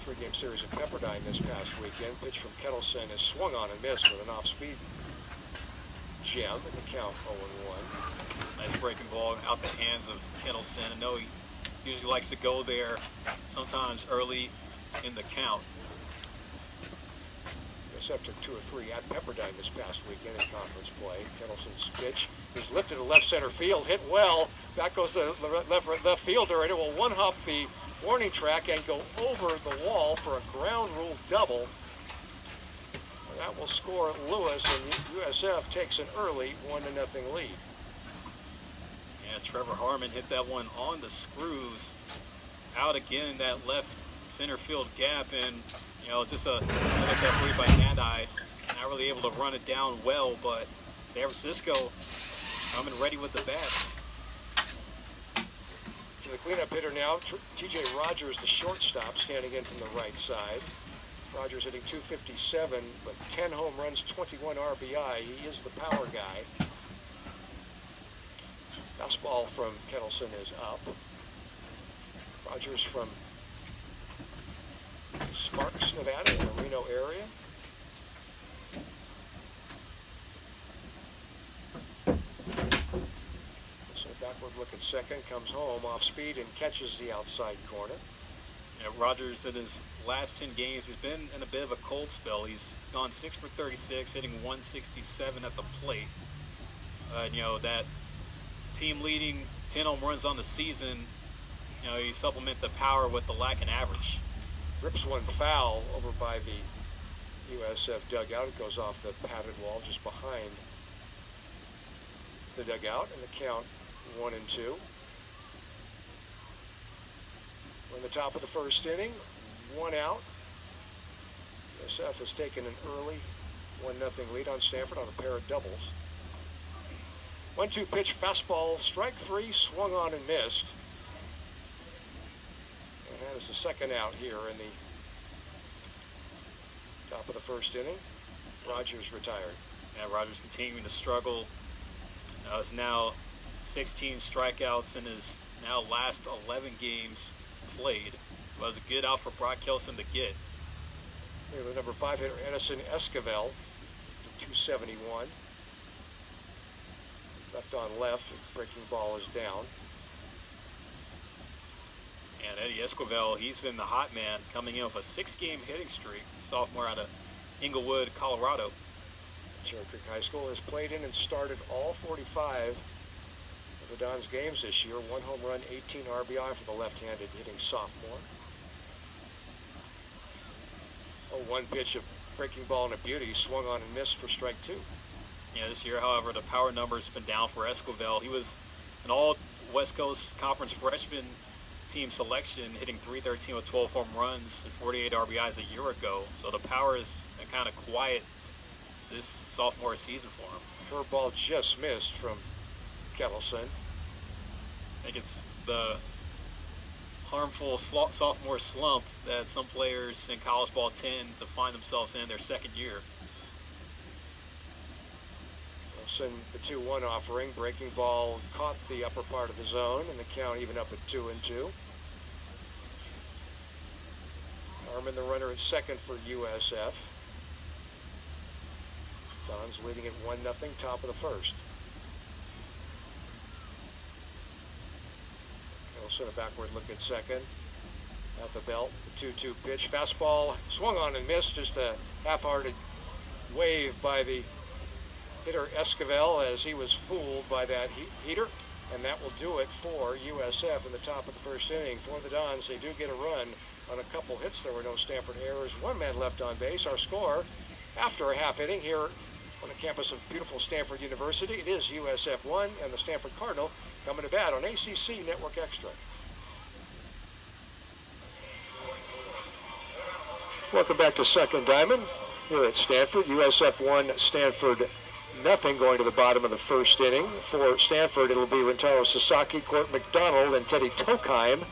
three-game series at Pepperdine this past weekend. Pitch from Kettleson is swung on and missed with an off-speed gem in the count 0-1. Nice breaking ball out the hands of Kettleson. I know he usually likes to go there sometimes early in the count. USF took 2 or 3 at Pepperdine this past weekend in conference play. Kettleson's pitch is lifted to left center field, hit well. Back goes the left fielder, and it will one-hop the warning track and go over the wall for a ground rule double. That will score Lewis, and USF takes an early 1-0 lead. Yeah, Trevor Harmon hit that one on the screws, out again in that left center field gap, and you know, just another cut free by Hand-Eye. Not really able to run it down well, but San Francisco coming ready with the bat. To the cleanup hitter now, T.J. Rogers, the shortstop, standing in from the right side. Rogers hitting .257, but 10 home runs, 21 RBI. He is the power guy. Fastball from Kettleson is up. Rogers from Sparks, Nevada, in the Reno area. So backward look at second, comes home off speed and catches the outside corner. Yeah, Rogers, in his last 10 games, he's been in a bit of a cold spell. He's gone 6 for 36, hitting .167 at the plate. You know, that team leading 10 home runs on the season, you know, you supplement the power with the lack in average. Rips one foul over by the USF dugout. It goes off the padded wall just behind the dugout, and the count 1-2. We're in the top of the first inning, 1 out. USF has taken an early 1-0 lead on Stanford on a pair of doubles. 1-2 pitch, fastball, strike 3, swung on and missed. And that is the second out here in the top of the first inning. Rogers retired. Yeah, Rogers continuing to struggle. It's now 16 strikeouts in his now last 11 games played. It was a good out for Brock Kelson to get. We have the number 5 hitter, Edison Esquivel, .271. Left on left, breaking ball is down. And Eddie Esquivel, he's been the hot man, coming in with a 6-game hitting streak. Sophomore out of Inglewood, Colorado. Cherry Creek High School has played in and started all 45 of the Dons games this year. 1 home run, 18 RBI for the left-handed hitting sophomore. 1 pitch, of breaking ball and a beauty, swung on and missed for strike 2. Yeah, this year, however, the power number's been down for Esquivel. He was an all-West Coast Conference freshman team selection, hitting .313 with 12 home runs and 48 RBIs a year ago. So the power is kind of quiet this sophomore season for him. Curveball just missed from Kettleson. I think it's the harmful sophomore slump that some players in college ball tend to find themselves in their second year. Wilson, the 2-1 offering. Breaking ball caught the upper part of the zone, and the count even up at 2-2. Harmon, the runner at second for USF. Dons leading at 1-0, top of the first. Also a backward look at second. At the belt, the 2-2 pitch. Fastball swung on and missed. Just a half-hearted wave by the hitter Esquivel as he was fooled by that heater. And that will do it for USF in the top of the first inning. For the Dons, they do get a run on a couple hits. There were no Stanford errors. 1 man left on base. Our score after a half inning here on the campus of beautiful Stanford University. It is USF 1 and the Stanford Cardinal coming to bat on ACC Network Extra. Welcome back to Second Diamond here at Stanford. USF 1, Stanford 0, going to the bottom of the first inning. For Stanford, it'll be Rentaro Sasaki, Court McDonald, and Teddy Tokheim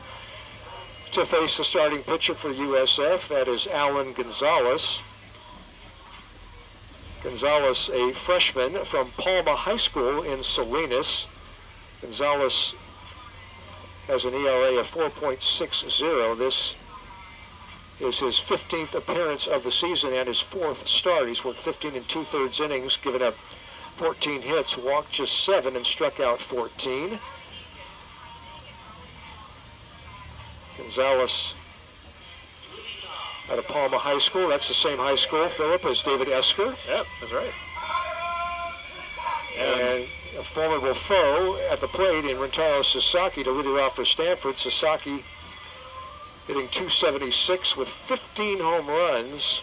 to face the starting pitcher for USF. That is Alan Gonzalez. Gonzalez, a freshman from Palma High School in Salinas. Gonzalez has an ERA of 4.60 this is his 15th appearance of the season and his 4th start. He's worked 15 2/3 innings, given up 14 hits, walked just 7, and struck out 14. Gonzalez out of Palma High School. That's the same high school, Philip, as David Esker. Yep, that's right. And a formidable foe at the plate in Rentaro Sasaki to lead it off for Stanford. Sasaki hitting .276 with 15 home runs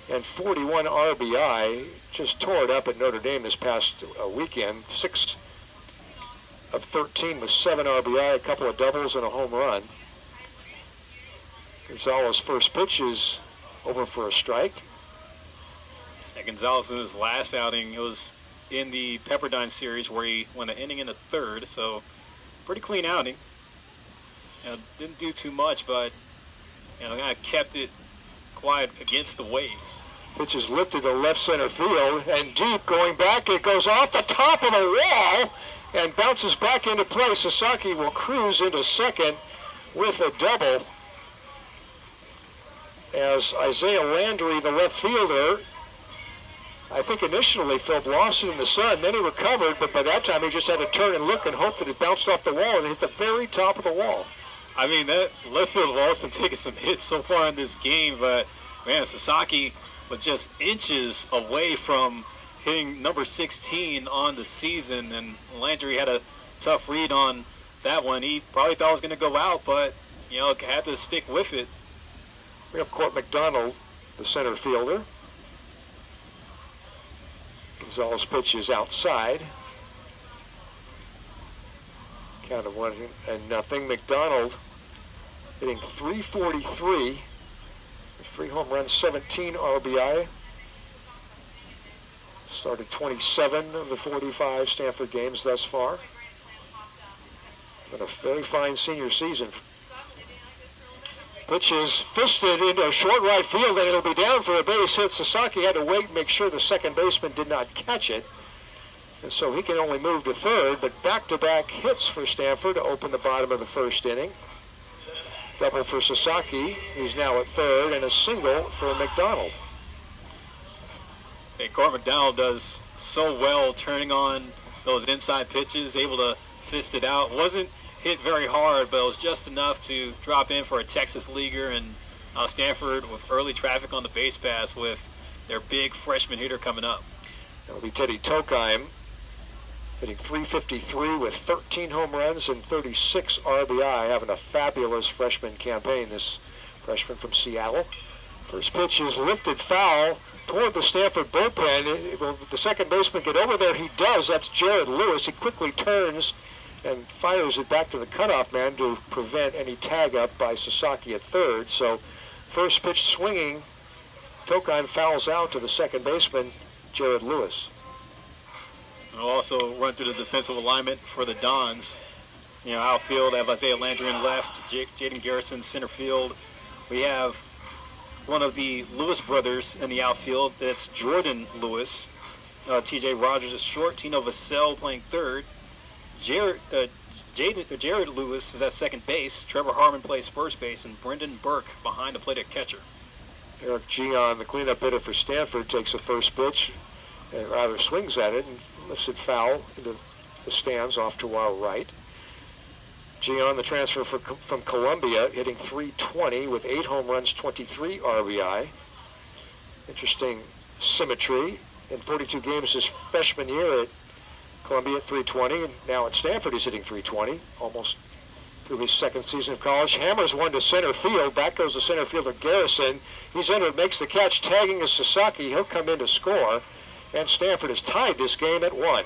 and 41 RBI. Just tore it up at Notre Dame this past weekend. 6 of 13 with 7 RBI, a couple of doubles and a home run. Gonzalez's first pitch is over for a strike. Yeah, Gonzalez in his last outing, it was in the Pepperdine series where he went an inning in the 3rd, so pretty clean outing. You know, didn't do too much, but kind of kept it quiet against the waves. Pitch is lifted to left center field and deep, going back. It goes off the top of the wall and bounces back into play. Sasaki will cruise into second with a double, as Isaiah Landry, the left fielder, I think initially Philip lost it in the sun, then he recovered, but by that time he just had to turn and look and hope that it bounced off the wall and hit the very top of the wall. I mean, that left field wall's been taking some hits so far in this game, but man, Sasaki was just inches away from hitting number 16 on the season, and Landry had a tough read on that one. He probably thought it was going to go out, but had to stick with it. We have Court McDonald, the center fielder. Gonzalez pitch is outside. Count of 1-0. McDonald hitting .343, 3 home runs, 17 RBI. Started 27 of the 45 Stanford games thus far. Been a very fine senior season. Pitch is fisted into a short right field, and it'll be down for a base hit. Sasaki had to wait and make sure the second baseman did not catch it. And so he can only move to third, but back-to-back hits for Stanford to open the bottom of the first inning. Double for Sasaki, who's now at third, and a single for McDonald. Hey, Court McDonald does so well turning on those inside pitches, able to fist it out. Wasn't hit very hard, but it was just enough to drop in for a Texas leaguer, and Stanford with early traffic on the base pass with their big freshman hitter coming up. That'll be Teddy Tokheim, hitting .353 with 13 home runs and 36 RBI, having a fabulous freshman campaign, this freshman from Seattle. First pitch is lifted foul toward the Stanford bullpen. Will the second baseman get over there? He does. That's Jared Lewis. He quickly turns and fires it back to the cutoff man to prevent any tag up by Sasaki at third. So first pitch swinging, Tokheim fouls out to the second baseman, Jared Lewis. We'll also run through the defensive alignment for the Dons. Outfield, I have Isaiah Landry in left, Jaden Garrison center field. We have one of the Lewis brothers in the outfield. That's Jordan Lewis. TJ Rogers is short. Tino Vassell playing third. Jared Lewis is at second base. Trevor Harmon plays first base, and Brendan Burke behind the plate at catcher. Eric Gion, the cleanup hitter for Stanford, takes a first pitch and rather swings at it and lifts it foul into the stands off to our right. Gion, the transfer from Columbia, hitting .320 with 8 home runs, 23 RBI. Interesting symmetry. In 42 games his freshman year at Columbia at .320, and now at Stanford he's hitting .320, almost through his second season of college. Hammers one to center field. Back goes the center fielder Garrison. He's entered, makes the catch, tagging is Sasaki. He'll come in to score, and Stanford has tied this game at 1.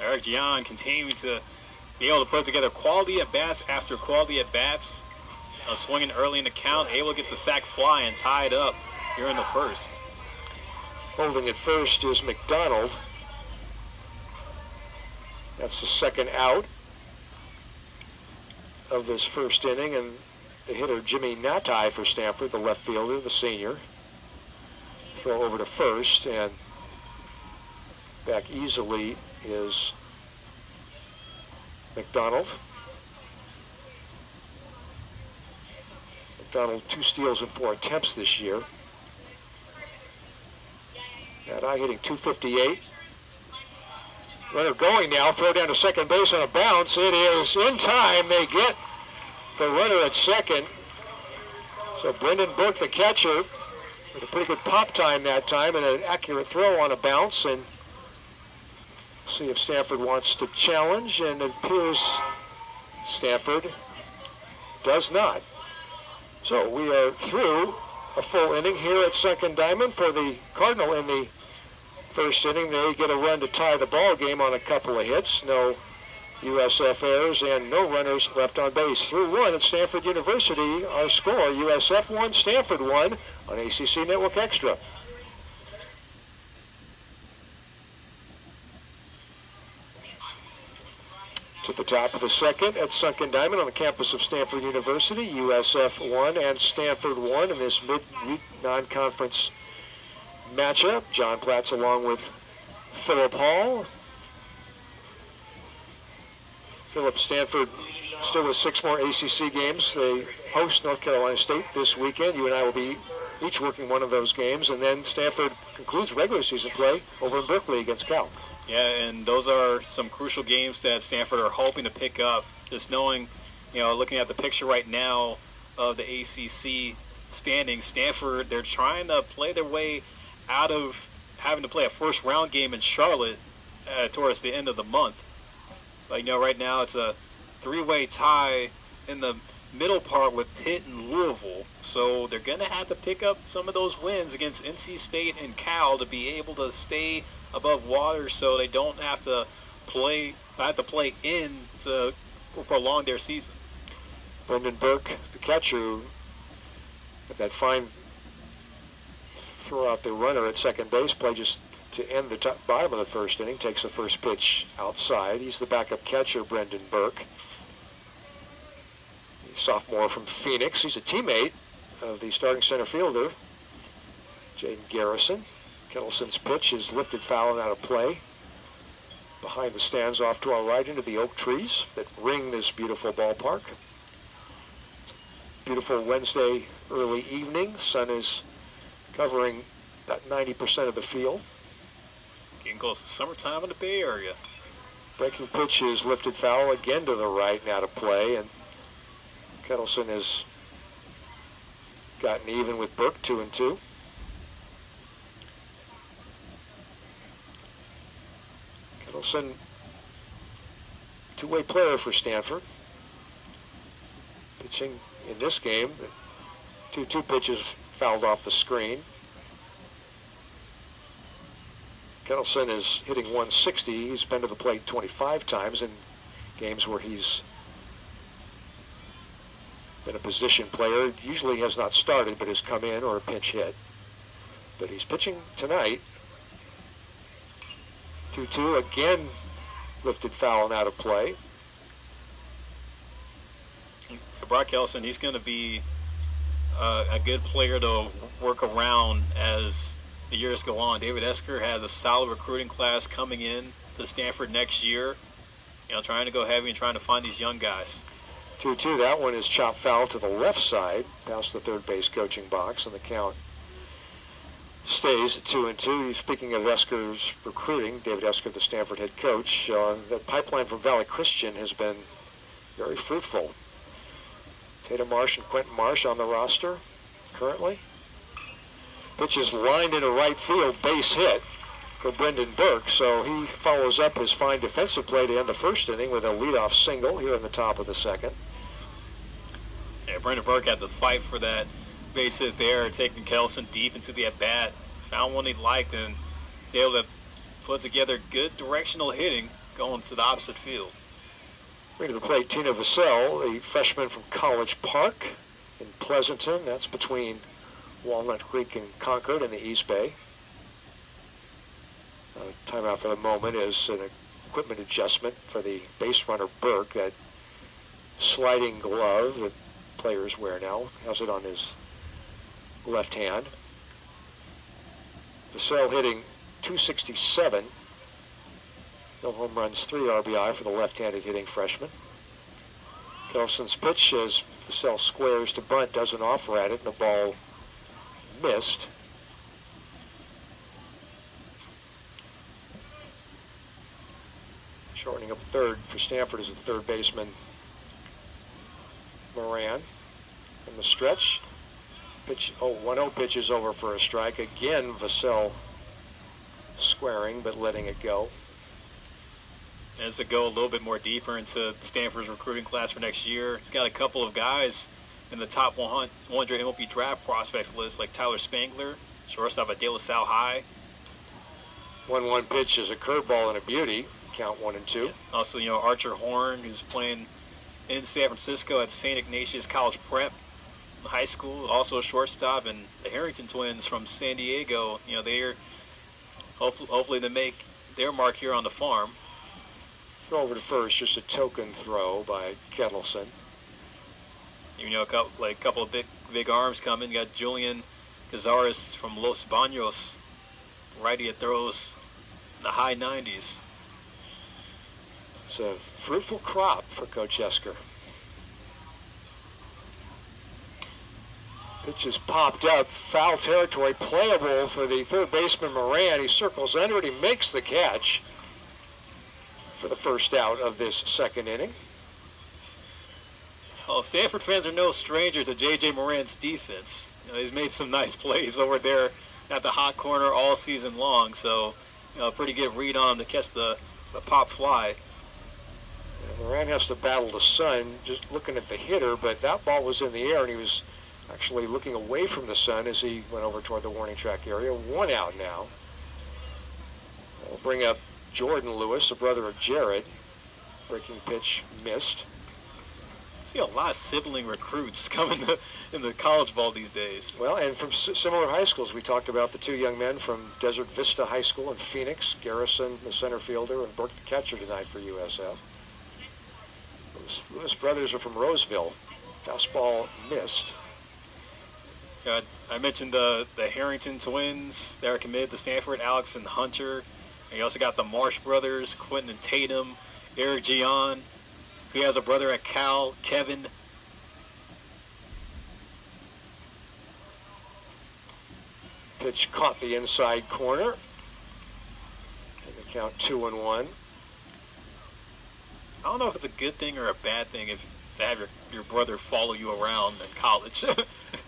Eric Gion continuing to be able to put together quality at-bats after quality at-bats. Swinging early in the count, able to get the sac fly and tie it up here in the first. Holding at first is McDonald. That's the second out of this first inning, and the hitter Jimmy Natai for Stanford, the left fielder, the senior. Throw over to first, and back easily is McDonald. Donald 2 steals and 4 attempts this year. Gandhi hitting .258. Runner going now, throw down to second base on a bounce. It is in time. They get the runner at second. So Brendan Burke, the catcher, with a pretty good pop time that time and an accurate throw on a bounce. And see if Stanford wants to challenge, and it appears Stanford does not. So we are through a full inning here at Sunken Diamond for the Cardinal in the first inning. They get a run to tie the ball game on a couple of hits. No USF errors and no runners left on base. Through 1 at Stanford University, our score, USF 1, Stanford 1 on ACC Network Extra. To the top of the second at Sunken Diamond on the campus of Stanford University, USF 1 and Stanford 1 in this mid-week non-conference matchup. John Platts along with Philip Hall. Philip, Stanford still with 6 more ACC games. They host North Carolina State this weekend. You and I will be each working one of those games, and then Stanford concludes regular season play over in Berkeley against Cal. Yeah, and those are some crucial games that Stanford are hoping to pick up. Just knowing, looking at the picture right now of the ACC standings, Stanford, they're trying to play their way out of having to play a first-round game in Charlotte towards the end of the month. But, right now it's a 3-way tie in the middle part with Pitt and Louisville. So they're going to have to pick up some of those wins against NC State and Cal to be able to stay above water, so they don't have to play in to prolong their season. Brendan Burke, the catcher, with that fine throw out the runner at second base play just to end the bottom of the first inning, takes the first pitch outside. He's the backup catcher, Brendan Burke. Sophomore from Phoenix. He's a teammate of the starting center fielder, Jaden Garrison. Kettleson's pitch is lifted foul and out of play. Behind the stands off to our right into the oak trees that ring this beautiful ballpark. Beautiful Wednesday early evening. Sun is covering about 90% of the field. Getting close to summertime in the Bay Area. Breaking pitch is lifted foul again to the right and out of play, and Kettleson has gotten even with Burke 2-2. Kettleson, two-way player for Stanford. Pitching in this game, 2-2 pitches fouled off the screen. Kettleson is hitting 160. He's been to the plate 25 times in games where he's been a position player. Usually has not started, but has come in or a pinch hit. But he's pitching tonight. 2-2, again lifted foul and out of play. Brock Kettleson, he's going to be a good player to work around as the years go on. David Esker has a solid recruiting class coming in to Stanford next year. Trying to go heavy and trying to find these young guys. 2-2, that one is chopped foul to the left side, past the third base coaching box, and the count stays at 2-2. Speaking of Esker's recruiting, David Esker, the Stanford head coach, the pipeline from Valley Christian has been very fruitful. Tatum Marsh and Quentin Marsh on the roster currently. Pitch is lined into right field, base hit for Brendan Burke, so he follows up his fine defensive play to end the first inning with a leadoff single here in the top of the second. Yeah, Brendan Burke had to fight for that base hit there, taking Kettleson deep into the at-bat. Found one he liked and was able to put together good directional hitting going to the opposite field. Bring to the plate Tina Vassell, the freshman from College Park in Pleasanton. That's between Walnut Creek and Concord in the East Bay. Timeout for the moment is an equipment adjustment for the base runner Burke. That sliding glove that players wear now, has it on his left hand. Vassell hitting .267. No home runs, 3 RBI for the left-handed hitting freshman. Nelson's pitch as Vassell squares to bunt, doesn't offer at it, and the ball missed. Shortening up third for Stanford is the third baseman, Moran. In the stretch, pitch, 1-0 pitch is over for a strike. Again, Vassell squaring, but letting it go. As to go a little bit more deeper into Stanford's recruiting class for next year, he's got a couple of guys in the top 100 MLB draft prospects list, like Tyler Spangler, shortstop at De La Salle High. 1-1 pitch is a curveball and a beauty. Count 1-2. Also, Archer Horn, who's playing in San Francisco at St. Ignatius College Prep High School, also a shortstop, and the Harrington twins from San Diego. They're hopefully they make their mark here on the farm. Throw over to first, just a token throw by Kettleson. A couple of big arms coming. You got Julian Cazares from Los Baños, righty that throws in the high 90s. It's a fruitful crop for Coach Esker. Pitch is popped up, foul territory, playable for the third baseman Moran. He circles under it, he makes the catch for the first out of this second inning. Well, Stanford fans are no stranger to J.J. Moran's defense. He's made some nice plays over there at the hot corner all season long, so pretty good read on him to catch the pop fly. Moran has to battle the sun, just looking at the hitter, but that ball was in the air, and he was actually looking away from the sun as he went over toward the warning track area. 1 out now. We'll bring up Jordan Lewis, the brother of Jared. Breaking pitch missed. I see a lot of sibling recruits coming in the college ball these days. Well, and from similar high schools. We talked about the two young men from Desert Vista High School in Phoenix, Garrison, the center fielder, and Burke, the catcher, tonight for USF. Lewis brothers are from Roseville. Fastball missed. I mentioned the Harrington twins. They're committed to Stanford, Alex and Hunter. And you also got the Marsh brothers, Quentin and Tatum, Eric Gian, who has a brother at Cal, Kevin. Pitch caught the inside corner. And the count 2-1. I don't know if it's a good thing or a bad thing to have your brother follow you around in college.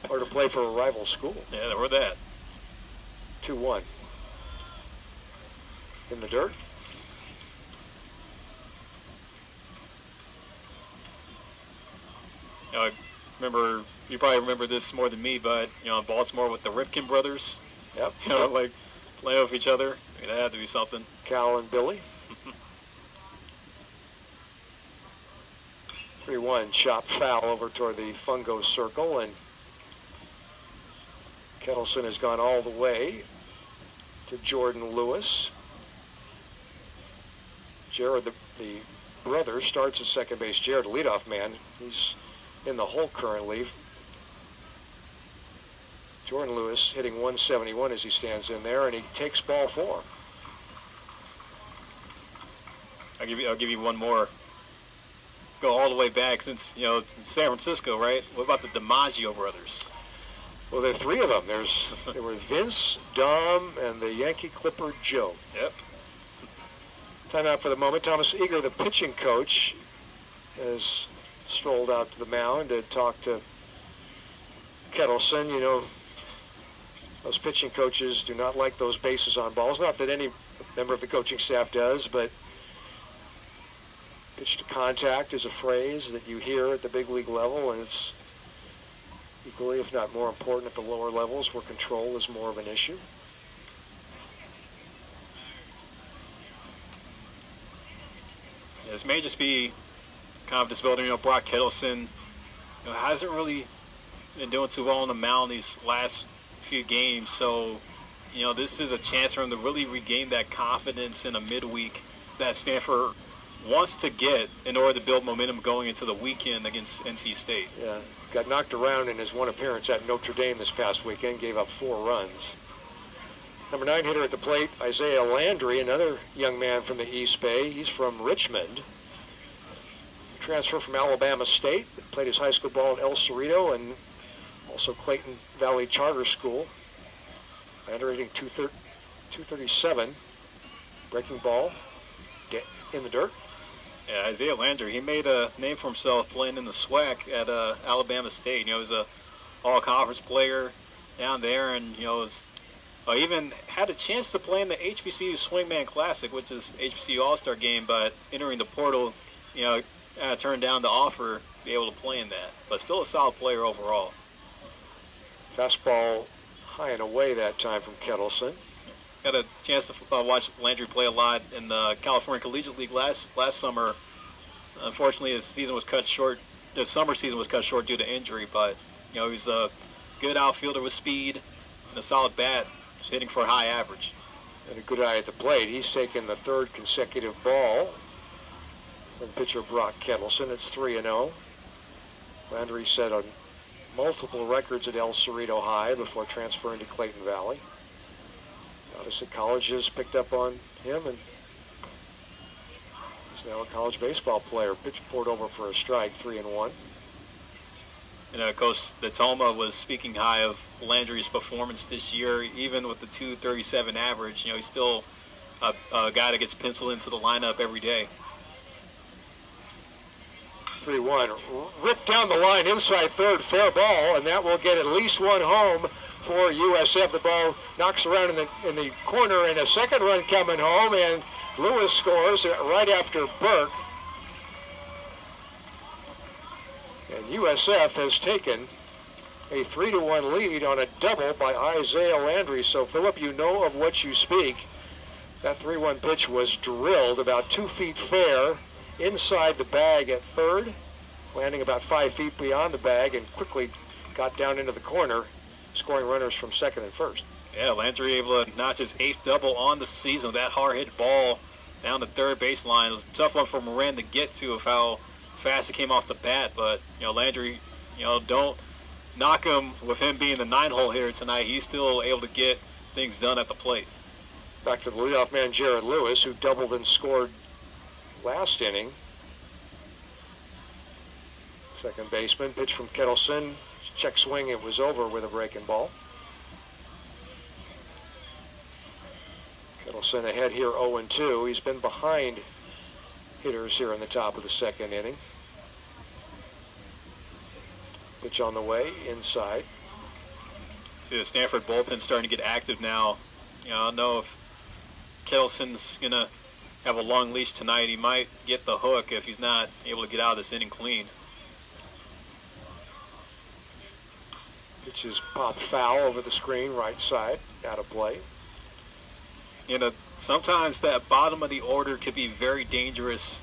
Or to play for a rival school. Yeah, or that. 2-1. In the dirt. You probably remember this more than me, but in Baltimore with the Ripken brothers. Yep. Like playing with each other. That had to be something. Cal and Billy. 3-1, chop foul over toward the fungo circle, and Kettleson has gone all the way to Jordan Lewis. Jared, the brother, starts at second base. Jared, leadoff man, he's in the hole currently. Jordan Lewis hitting 171 as he stands in there, and he takes ball 4. I'll give you one more. Go all the way back since San Francisco, right? What about the DiMaggio brothers? Well, there are 3 of them. There were Vince, Dom, and the Yankee Clipper Joe. Yep. Time out for the moment. Thomas Eager, the pitching coach, has strolled out to the mound to talk to Kettleson. Those pitching coaches do not like those bases on balls. Not that any member of the coaching staff does, but pitch to contact is a phrase that you hear at the big league level, and it's equally, if not more important, at the lower levels where control is more of an issue. This may just be kind of disbuilding. Brock Kettleson hasn't really been doing too well on the mound these last few games, so this is a chance for him to really regain that confidence in a midweek that Stanford wants to get in order to build momentum going into the weekend against NC State. Yeah, got knocked around in his one appearance at Notre Dame this past weekend, gave up 4 runs. Number 9 hitter at the plate, Isaiah Landry, another young man from the East Bay. He's from Richmond. transfer from Alabama State. Played his high school ball at El Cerrito and also Clayton Valley Charter School. Lander hitting 237. Breaking ball. Get in the dirt. Yeah, Isaiah Landry, he made a name for himself playing in the SWAC at Alabama State. You know, he was a all-conference player down there, and, you know, even had a chance to play in the HBCU Swingman Classic, which is HBCU All-Star game, but entering the portal, you know, turned down the offer to be able to play in that. But still a solid player overall. Fastball high and away that time from Kettleson. Got a chance to watch Landry play a lot in the California Collegiate League last summer. Unfortunately, his season was cut short. The summer season was cut short due to injury, but you know, he's a good outfielder with speed and a solid bat, just hitting for a high average. And a good eye at the plate. He's taken the third consecutive ball from pitcher Brock Kettleson. It's 3-0. Landry set on multiple records at El Cerrito High before transferring to Clayton Valley. Obviously, college has picked up on him, and he's now a college baseball player. Pitch poured over for a strike, 3-1. You know, Coach Toma was speaking high of Landry's performance this year, even with the 237 average. You know, he's still a guy that gets penciled into the lineup every day. 3-1. Ripped down the line inside third, fair ball, and that will get at least one home for USF. The ball knocks around in the corner, and a second run coming home, and Lewis scores right after Burke. And USF has taken a 3-1 lead on a double by Isaiah Landry. So, Philip, you know of what you speak. That 3-1 pitch was drilled about 2 feet fair inside the bag at third, landing about 5 feet beyond the bag, and quickly got down into the corner, scoring runners from second and first. Yeah, Landry able to notch his 8th double on the season. That hard-hit ball down the third baseline. It was a tough one for Moran to get to of how fast it came off the bat, but, you know, Landry, you know, don't knock him with him being the 9-hole hitter tonight. He's still able to get things done at the plate. Back to the leadoff man, Jared Lewis, who doubled and scored last inning. Second baseman, pitch from Kettleson. Check swing, it was over with a breaking ball. Kettleson ahead here 0-2. He's been behind hitters here in the top of the second inning. Pitch on the way, inside. See the Stanford bullpen starting to get active now. You know, I don't know if Kettleson's going to have a long leash tonight. He might get the hook if he's not able to get out of this inning clean. Pitch is popped foul over the screen, right side, out of play. You know, sometimes that bottom of the order could be very dangerous,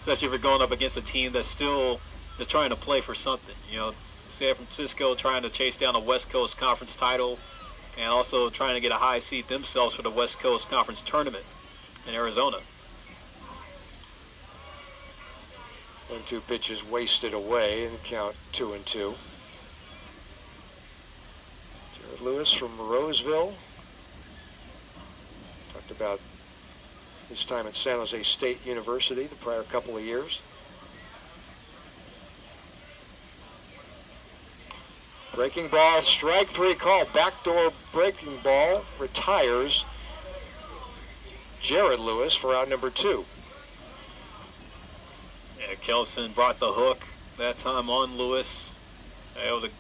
especially if you're going up against a team that's still just trying to play for something. You know, San Francisco trying to chase down a West Coast Conference title and also trying to get a high seed themselves for the West Coast Conference tournament in Arizona. 1-2 pitches wasted away, and count 2-2. Jared Lewis from Roseville. Talked about his time at San Jose State University the prior couple of years. Breaking ball, strike three call, backdoor breaking ball, retires Jared Lewis for out number 2. Yeah, Kelson brought the hook that time on Lewis. Able to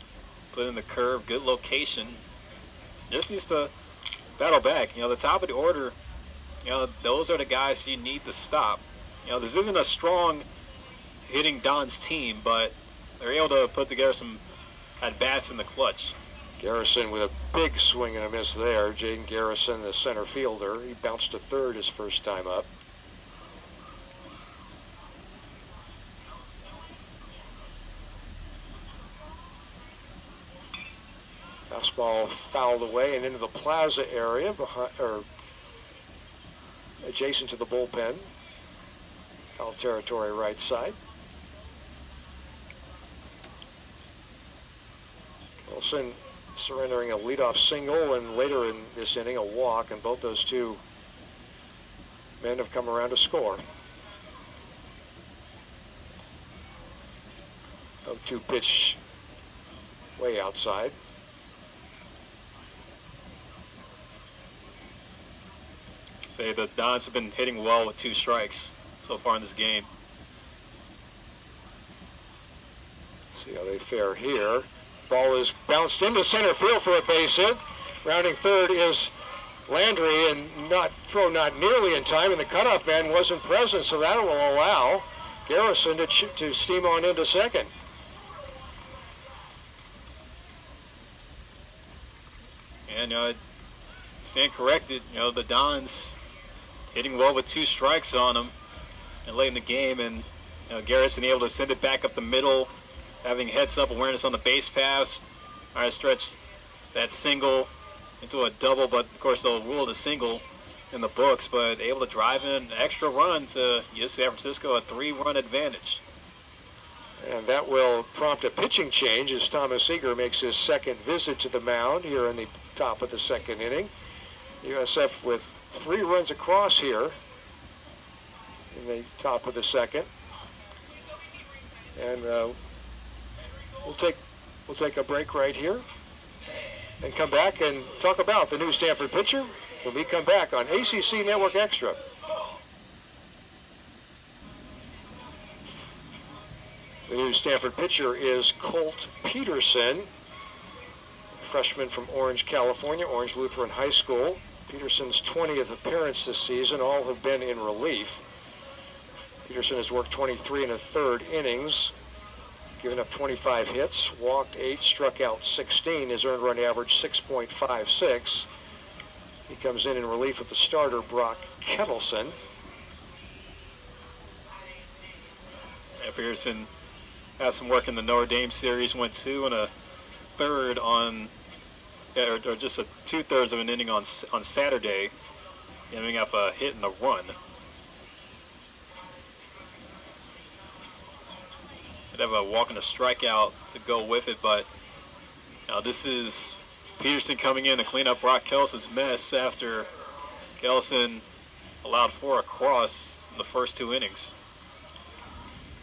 put in the curve, good location. Just needs to battle back. You know, the top of the order, you know, those are the guys you need to stop. You know, this isn't a strong hitting Don's team, but they're able to put together some at-bats in the clutch. Garrison with a big swing and a miss there. Jaden Garrison, the center fielder. He bounced to third his first time up. Fastball fouled away and into the plaza area, behind, or adjacent to the bullpen. Foul territory right side. Wilson surrendering a leadoff single, and later in this inning a walk, and both those two men have come around to score. 0-2 pitch way outside. Say the Dons have been hitting well with 2 strikes so far in this game. See how they fare here. Ball is bounced into center field for a base hit. Rounding third is Landry, and not nearly in time, and the cutoff man wasn't present, so that will allow Garrison to steam on into second. And stand corrected. The Dons hitting well with 2 strikes on them and late in the game, and Garrison able to send it back up the middle, having heads-up awareness on the base pass. Trying to stretch that single into a double, but of course they'll rule the single in the books, but able to drive in an extra run to give San Francisco a 3-run advantage. And that will prompt a pitching change as Thomas Eager makes his second visit to the mound here in the top of the second inning. USF with 3 runs across here in the top of the second. And we'll take a break right here and come back and talk about the new Stanford pitcher when we come back on ACC Network Extra. The new Stanford pitcher is Colt Peterson, freshman from Orange, California, Orange Lutheran High School. Peterson's 20th appearance this season, all have been in relief. Peterson has worked 23 1/3 innings, given up 25 hits, walked 8, struck out 16. His earned run average 6.56. He comes in relief of the starter, Brock Kettleson. Peterson has some work in the Notre Dame series, went 2 1/3 on, or just 2/3 of an inning on Saturday, giving up a hit and a run. Could have a walk and a strikeout to go with it, but this is Peterson coming in to clean up Brock Kelson's mess after Kelson allowed 4 across in the first 2 innings.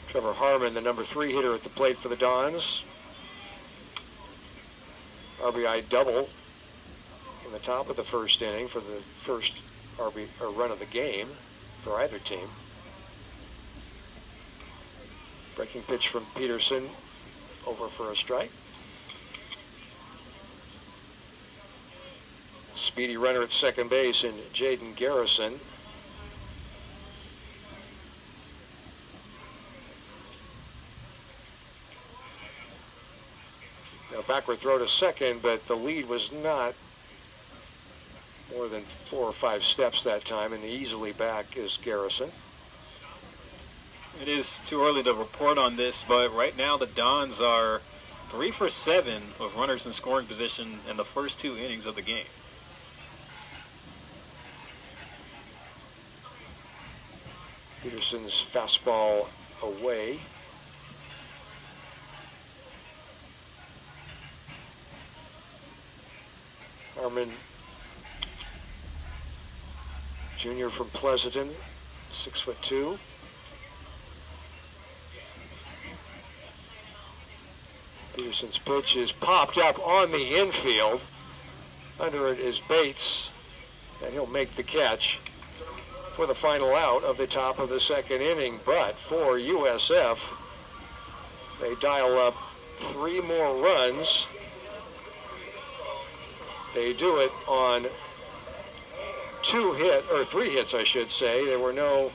Trevor Harmon, the number 3 hitter at the plate for the Dons. RBI double in the top of the first inning for the first run of the game for either team. Breaking pitch from Peterson, over for a strike. Speedy runner at second base in Jaden Garrison. Now backward throw to second, but the lead was not more than 4 or 5 steps that time, and easily back is Garrison. It is too early to report on this, but right now the Dons are 3 for 7 with runners in scoring position in the first 2 innings of the game. Peterson's fastball away. Harmon, junior from Pleasanton, 6'2". Peterson's pitch is popped up on the infield. Under it is Bates, and he'll make the catch for the final out of the top of the second inning. But for USF, they dial up 3 more runs. They do it on 3 hits, I should say. There were no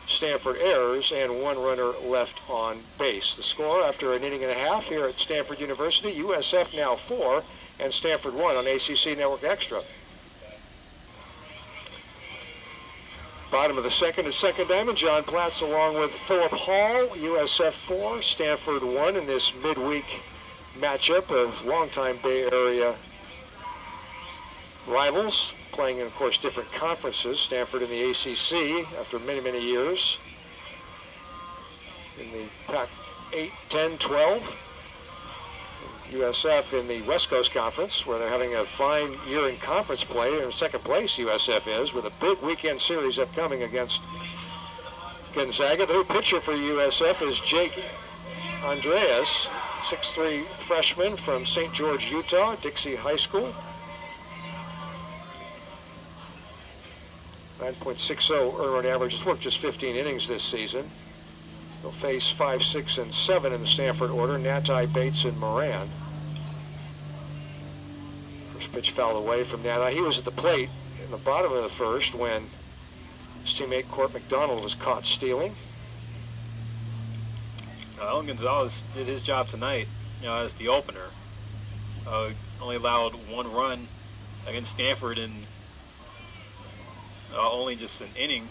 Stanford errors and 1 runner left on base. The score after an inning and a half here at Stanford University, USF now 4 and Stanford 1 on ACC Network Extra. Bottom of the second is second diamond. John Platts along with Philip Hall. USF 4, Stanford 1 in this midweek matchup of longtime Bay Area rivals, playing in, of course, different conferences. Stanford in the ACC after many, many years. In the Pac 8, 10, 12. USF in the West Coast Conference, where they're having a fine year in conference play. In second place, USF is, with a big weekend series upcoming against Gonzaga. The new pitcher for USF is Jake Andreas, 6'3" freshman from St. George, Utah, Dixie High School. 9.60 earned run average. Has worked just 15 innings this season. They'll face 5, 6, and 7 in the Stanford order. Natai, Bates, and Moran. First pitch fouled away from Natai. He was at the plate in the bottom of the first when his teammate Court McDonald was caught stealing. Alan Gonzalez did his job tonight, as the opener. Only allowed 1 run against Stanford in only just an inning.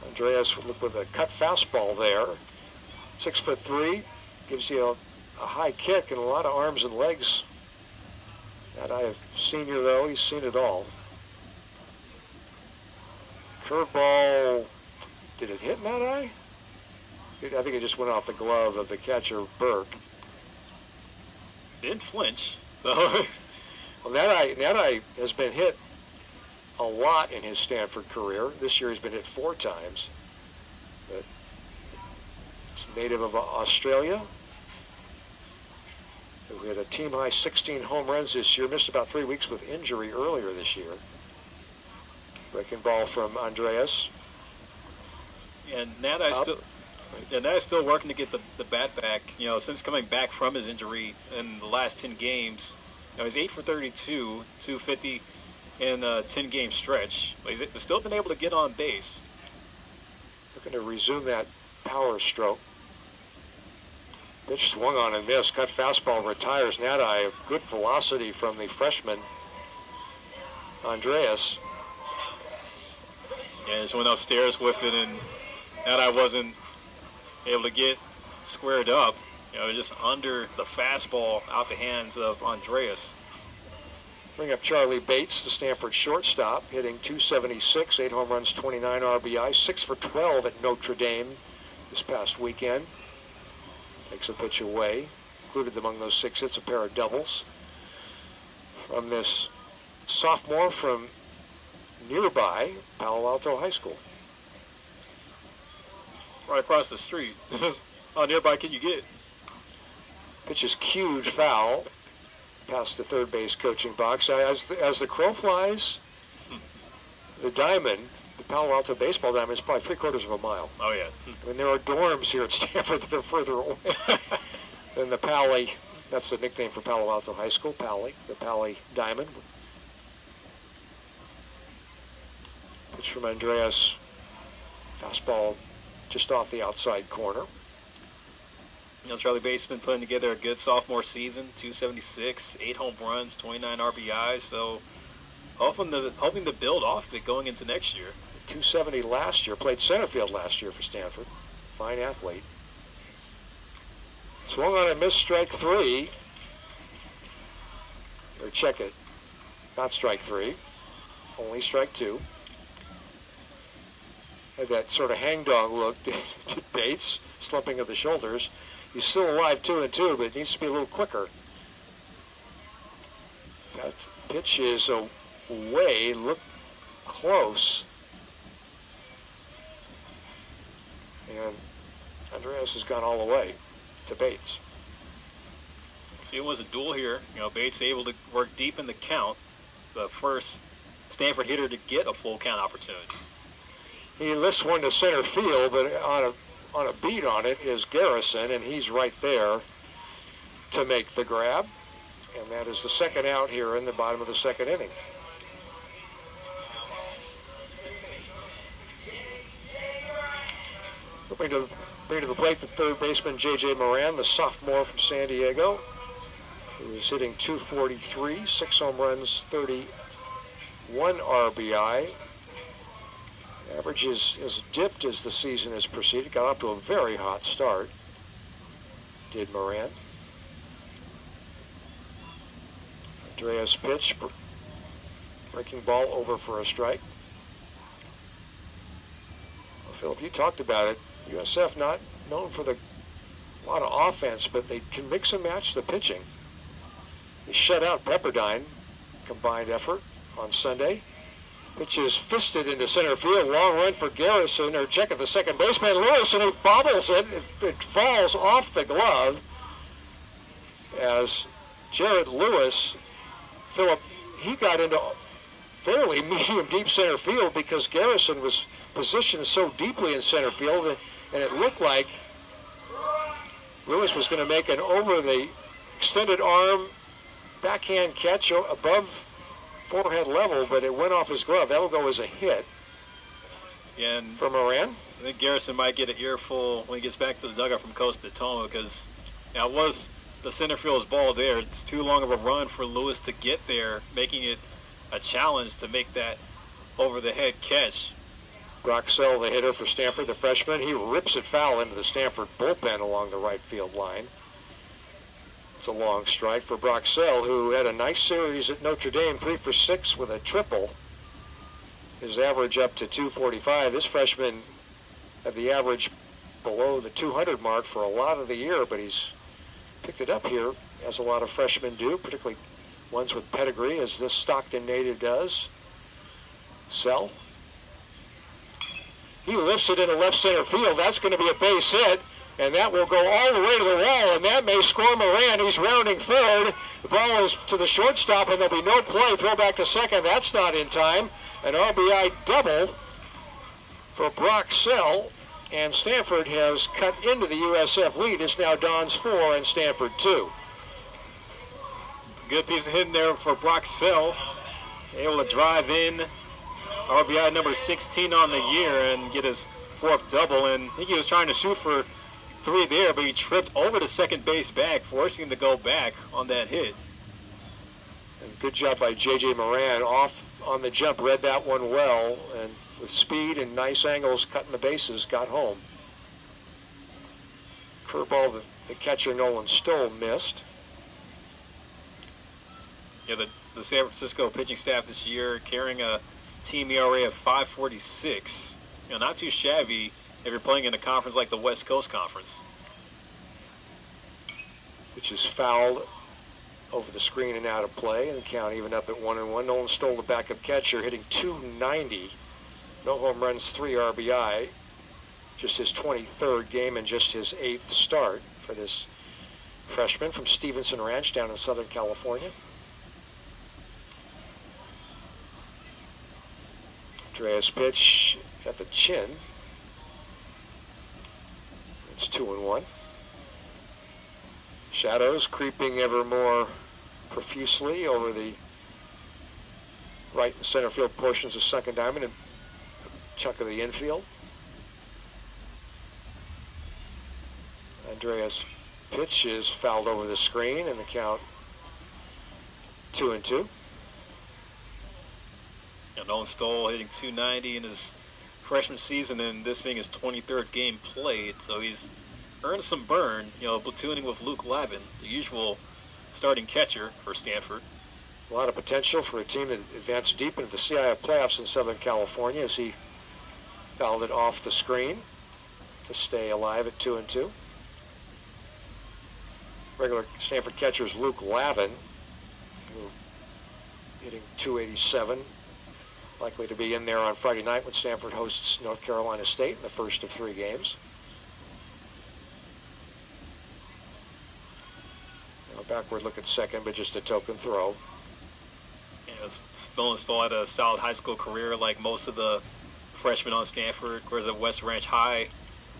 Andreas with a cut fastball there. 6'3", gives you a high kick and a lot of arms and legs. Natai, senior though, he's seen it all. Curveball, did it hit Natai? I think it just went off the glove of the catcher, Burke. Didn't flinch. So well, Natai has been hit a lot in his Stanford career. This year he's been hit 4 times. But it's native of Australia. We had a team-high 16 home runs this year. Missed about 3 weeks with injury earlier this year. Breaking ball from Andreas. And Natai's still working to get the bat back. Since coming back from his injury in the last 10 games, he's 8 for 32, 250 in a 10-game stretch. But he's still been able to get on base. Looking to resume that power stroke. Pitch swung on and missed. Cut fastball retires Natai. Good velocity from the freshman, Andreas. Yeah, just went upstairs with it, and Natai wasn't able to get squared up. Just under the fastball out the hands of Andreas. Bring up Charlie Bates, the Stanford shortstop, hitting .276, 8 home runs, 29 RBI, 6 for 12 at Notre Dame this past weekend. Takes a pitch away. Included among those 6 hits a pair of doubles. From this sophomore from nearby Palo Alto High School. Right across the street. How nearby can you get? Pitch is cued foul past the third base coaching box. As the crow flies, the diamond, the Palo Alto baseball diamond, is probably 3/4 of a mile. Oh, yeah. I mean, there are dorms here at Stanford that are further away than the Pally. That's the nickname for Palo Alto High School, Pally, the Pally Diamond. Pitch from Andreas. Fastball just off the outside corner. Charlie Bates has been putting together a good sophomore season, 276, 8 home runs, 29 RBIs. So hoping to build off it going into next year. 270 last year. Played center field last year for Stanford. Fine athlete. Swung on and missed, strike 3. Or check it. Not strike 3. Only strike 2. Had that sort of hangdog look to Bates, slumping of the shoulders. He's still alive 2-2, but it needs to be a little quicker. That pitch is away, look close. And Andreas has gone all the way to Bates. See, it was a duel here. Bates able to work deep in the count. The first Stanford hitter to get a full count opportunity. He lifts one to center field, but on a beat on it is Garrison, and he's right there to make the grab. And that is the second out here in the bottom of the second inning. Bring to the plate the third baseman, J.J. Moran, the sophomore from San Diego, who is hitting .243, 6 home runs, 31 RBI. Average is dipped as the season has proceeded. Got off to a very hot start, did Moran. Andreas pitch, breaking ball over for a strike. Well, Philip, you talked about it. USF not known for a lot of offense, but they can mix and match the pitching. They shut out Pepperdine, combined effort on Sunday. Pitch is fisted into center field. Long run for Garrison, or check at the second baseman, Lewis, and he bobbles it. It falls off the glove as Jared Lewis, Philip, he got into fairly medium deep center field because Garrison was positioned so deeply in center field, and it looked like Lewis was going to make an over the extended arm backhand catch above forehead level, but it went off his glove. That'll go as a hit. And for Moran. I think Garrison might get an earful when he gets back to the dugout from Coach Toma, because that was the center field's ball there. It's too long of a run for Lewis to get there, making it a challenge to make that over-the-head catch. Broxell, the hitter for Stanford, the freshman, he rips it foul into the Stanford bullpen along the right field line. It's a long strike for Broxell, who had a nice series at Notre Dame, 3 for 6 with a triple. His average up to 245. This freshman had the average below the 200 mark for a lot of the year, but he's picked it up here, as a lot of freshmen do, particularly ones with pedigree, as this Stockton native does. Sell. He lifts it into left center field. That's going to be a base hit, and that will go all the way to the wall, and that may score Moran. He's rounding third. The ball is to the shortstop, and there'll be no play. Throw back to second. That's not in time. An RBI double for Broxell, and Stanford has cut into the USF lead. It's now Don's 4 and Stanford 2. Good piece of hitting there for Broxell. Able to drive in RBI number 16 on the year and get his 4th double. And I think he was trying to shoot for 3 there, but he tripped over the second base bag, forcing him to go back on that hit. And good job by J.J. Moran. Off on the jump, read that one well, and with speed and nice angles cutting the bases, got home. Curveball the catcher Nolan Stoll missed. Yeah, the San Francisco pitching staff this year carrying a team ERA of 5.46. You know, not too shabby if you're playing in a conference like the West Coast Conference. Which is fouled over the screen and out of play, and the count even up at 1-1. Nolan Stoll, the backup catcher, hitting .290. No home runs, 3 RBI. Just his 23rd game and just his 8th start for this freshman from Stevenson Ranch down in Southern California. Andreas pitch at the chin. It's 2-1. Shadows creeping ever more profusely over the right and center field portions of second diamond and a chunk of the infield. Andreas' pitch is fouled over the screen, and the count 2-2. Yeah, Nolan Stoll hitting .290 in his freshman season, and this being his 23rd game played, so he's earned some burn, you know, platooning with Luke Lavin, the usual starting catcher for Stanford. A lot of potential for a team that advanced deep into the CIF playoffs in Southern California, as he fouled it off the screen to stay alive at 2-2. Regular Stanford catcher's Luke Lavin, who hitting .287, likely to be in there on Friday night when Stanford hosts North Carolina State in the first of 3 games. Backward look at second, but just a token throw. Yeah, Nolan Stoll had a solid high school career like most of the freshmen on Stanford. Of course, at West Ranch High,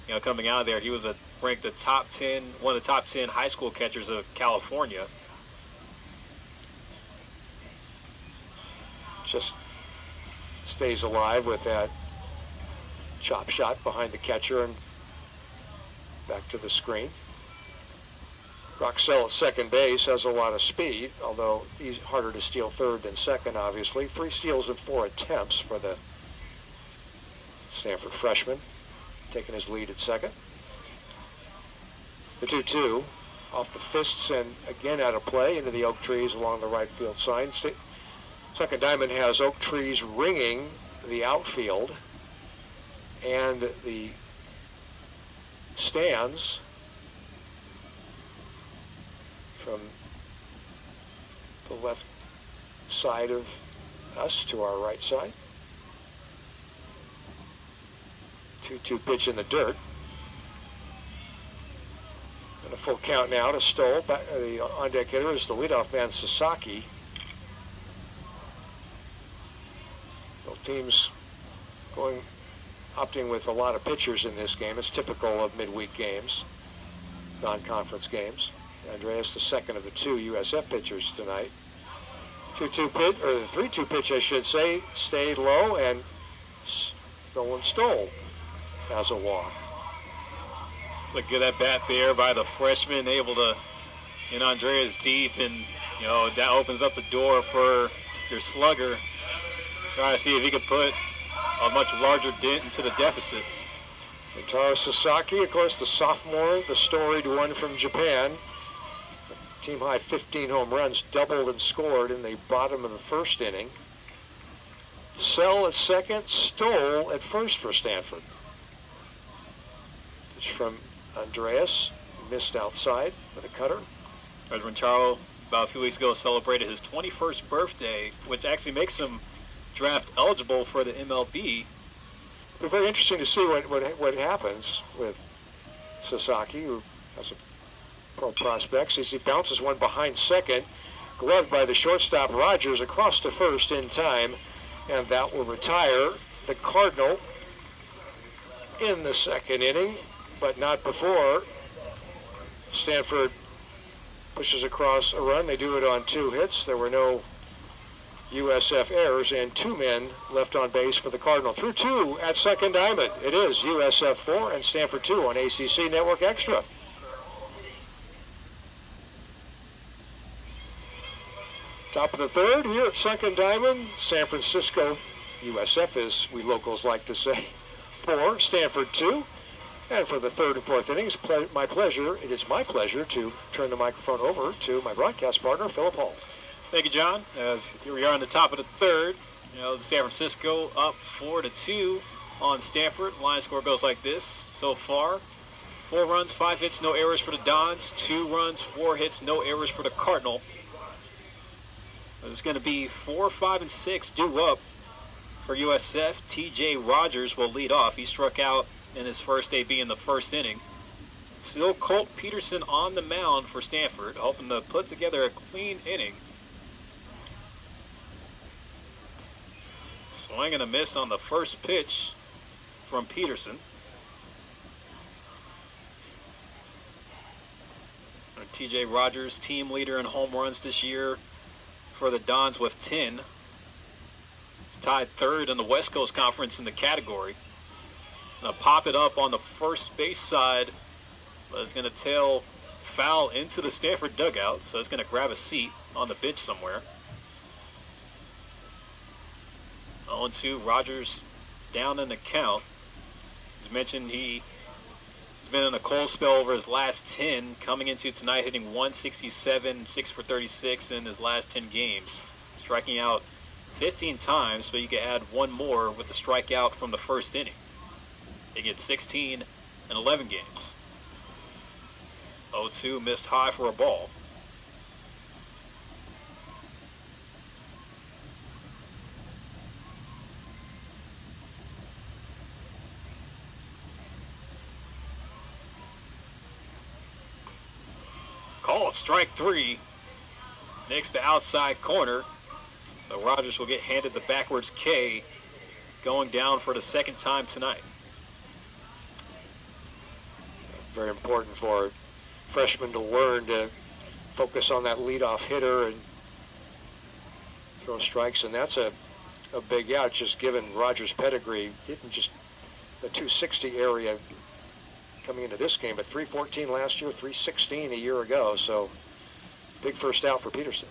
you know, coming out of there, he was ranked the top 10, one of the top 10 high school catchers of California. Just stays alive with that chop shot behind the catcher and back to the screen. Broxell at second base has a lot of speed, although he's harder to steal third than second, obviously. 3 steals and 4 attempts for the Stanford freshman, taking his lead at second. The 2-2 off the fists and again out of play into the oak trees along the right field side. Second diamond has oak trees ringing the outfield, and the stands from the left side of us to our right side. 2-2 pitch in the dirt. And a full count now to Stoll. The on-deck hitter is the leadoff man, Sasaki. Both teams opting with a lot of pitchers in this game. It's typical of midweek games, non-conference games. Andreas, the second of the two USF pitchers tonight. 2-2 pitch, or the 3-2 pitch, I should say, stayed low, and Nolan Stoll has a walk. Look at that bat there by the freshman, able to in Andreas deep, and that opens up the door for your slugger. Trying to see if he could put a much larger dent into the deficit. Taro Sasaki, of course, the sophomore, the storied one from Japan. Team high 15 home runs, doubled and scored in the bottom of the first inning. Sell at second, Stoll at first for Stanford. Pitch from Andreas, missed outside with a cutter. Edwin Charo, about a few weeks ago, celebrated his 21st birthday, which actually makes him draft eligible for the MLB. It'll be very interesting to see what happens with Sasaki, who has a pro prospects, as he bounces one behind second, gloved by the shortstop Rogers across to first in time, and that will retire the Cardinal in the second inning, but not before. Stanford pushes across a run. They do it on 2 hits. There were no USF errors, and 2 men left on base for the Cardinal. Through 2 at second diamond. It is USF 4 and Stanford 2 on ACC Network Extra. Top of the third here at second diamond. San Francisco, USF as we locals like to say, 4, Stanford 2. And for the third and fourth innings, it is my pleasure to turn the microphone over to my broadcast partner, Philip Hall. Thank you, John. As here we are on the top of the third, San Francisco up 4-2 on Stanford. Line score goes like this so far: 4 runs, 5 hits, no errors for the Dons. 2 runs, 4 hits, no errors for the Cardinal. It's going to be 4, 5, and 6 due up for USF. T.J. Rogers will lead off. He struck out in his first AB in the first inning. Still Colt Peterson on the mound for Stanford, hoping to put together a clean inning. Swing and a miss on the first pitch from Peterson. T.J. Rogers, team leader in home runs this year for the Dons with 10. He's tied third in the West Coast Conference in the category. Gonna pop it up on the first base side, but it's gonna tail foul into the Stanford dugout, so it's gonna grab a seat on the bench somewhere. 0-2, Rogers down in the count. As mentioned, he's been in a cold spell over his last 10, coming into tonight hitting 167, 6 for 36 in his last 10 games. Striking out 15 times, but you can add one more with the strikeout from the first inning. They get 16 in 11 games. 0-2, missed high for a ball. Call it strike 3. Next to outside corner. So Rogers will get handed the backwards K, going down for the second time tonight. Very important for freshmen to learn to focus on that leadoff hitter and throw strikes, and that's a big out, just given Rogers' pedigree. Didn't just the 260 area coming into this game, but 314 last year, 316 a year ago, so big first out for Peterson.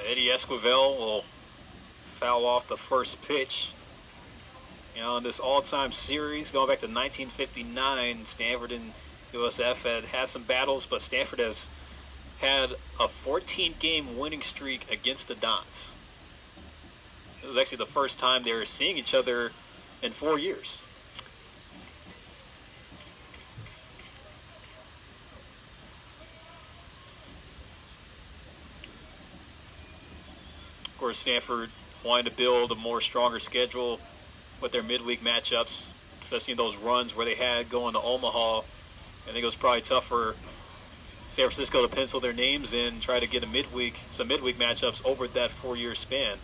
Eddie Esquivel will foul off the first pitch. In this all-time series, going back to 1959, Stanford and USF had some battles, but Stanford has had a 14-game winning streak against the Dons. It was actually the first time they were seeing each other in 4 years. Of course, Stanford wanted to build a more stronger schedule with their midweek matchups, especially in those runs where they had going to Omaha. I think it was probably tough for San Francisco to pencil their names in and try to get some midweek matchups over that 4-year span.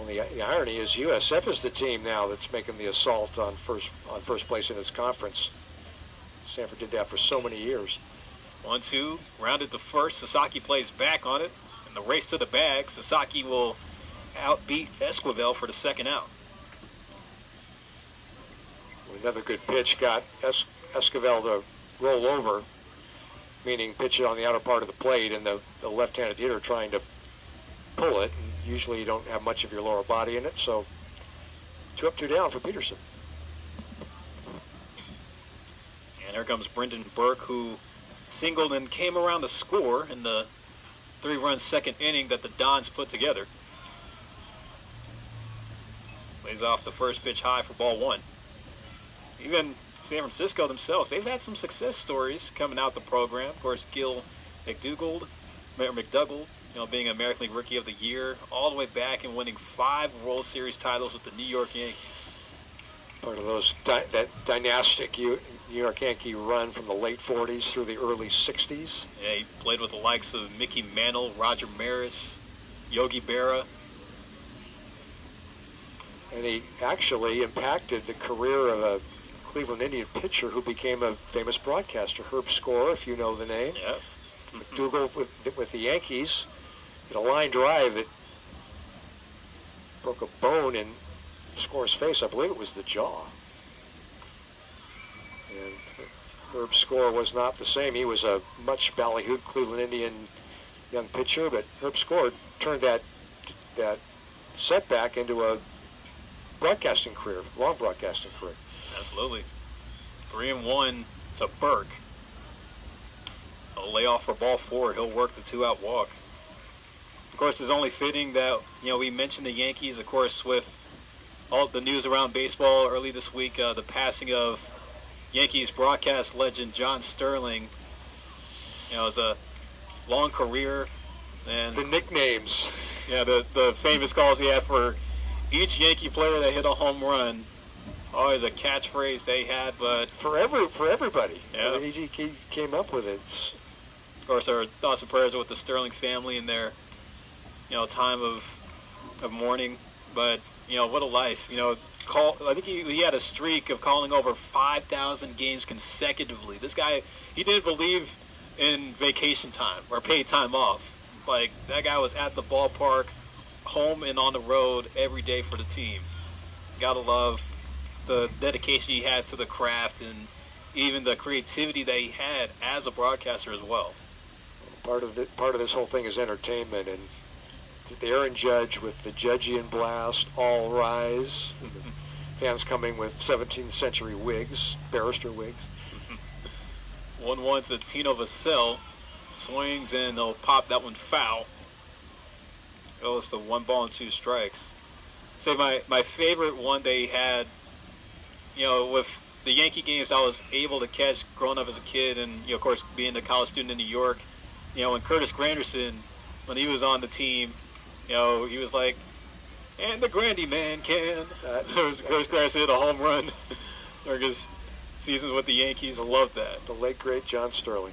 The irony is USF is the team now that's making the assault on first place in its conference. Stanford did that for so many years. 1-2, rounded to first. Sasaki plays back on it. In the race to the bag, Sasaki will outbeat Esquivel for the second out. Another good pitch got Esquivel to roll over, meaning pitch it on the outer part of the plate, and the left-handed hitter trying to pull it. And usually you don't have much of your lower body in it, so 2 up, 2 down for Peterson. And here comes Brendan Burke, who singled and came around to score in the 3-run second inning that the Dons put together. Lays off the first pitch high for ball 1. Even San Francisco themselves, they've had some success stories coming out the program. Of course, Gil McDougald, being American League Rookie of the Year, all the way back and winning 5 World Series titles with the New York Yankees. Part of those that dynastic New York Yankee run from the late 40s through the early 60s. Yeah, he played with the likes of Mickey Mantle, Roger Maris, Yogi Berra. And he actually impacted the career of a Cleveland Indian pitcher who became a famous broadcaster, Herb Score, if you know the name. Yeah. McDougald with the Yankees hit a line drive that broke a bone in Score's face. I believe it was the jaw. And Herb Score was not the same. He was a much ballyhooed Cleveland Indian young pitcher, but Herb Score turned that setback into a broadcasting career, long broadcasting career. Absolutely. 3-1 to Burke. A layoff for ball 4. He'll work the 2-out walk. Of course, it's only fitting that, we mentioned the Yankees, of course, with all the news around baseball early this week, the passing of Yankees broadcast legend John Sterling. It was a long career. And the nicknames. Yeah, the famous calls he had for each Yankee player that hit a home run. Always a catchphrase they had, but for everybody. Yeah. I mean, he came up with it. Of course, our thoughts and prayers are with the Sterling family in their, time of mourning. But what a life. I think he had a streak of calling over 5,000 games consecutively. This guy, he didn't believe in vacation time or paid time off. Like, that guy was at the ballpark, home and on the road every day for the team. Gotta love the dedication he had to the craft and even the creativity that he had as a broadcaster as well. Part of this whole thing is entertainment, and the Aaron Judge with the Judgian blast, all rise. Fans coming with 17th century wigs, barrister wigs. 1-1 to Tino Vassell. Swings and he'll pop that one foul. Goes to 1 ball and 2 strikes. Say my favorite one they had, with the Yankee games I was able to catch growing up as a kid, and of course being a college student in New York, when Curtis Granderson, when he was on the team, he was like, and the Grandy man can. Curtis Granderson hit a home run during his seasons with the Yankees. Loved that. The late great John Sterling,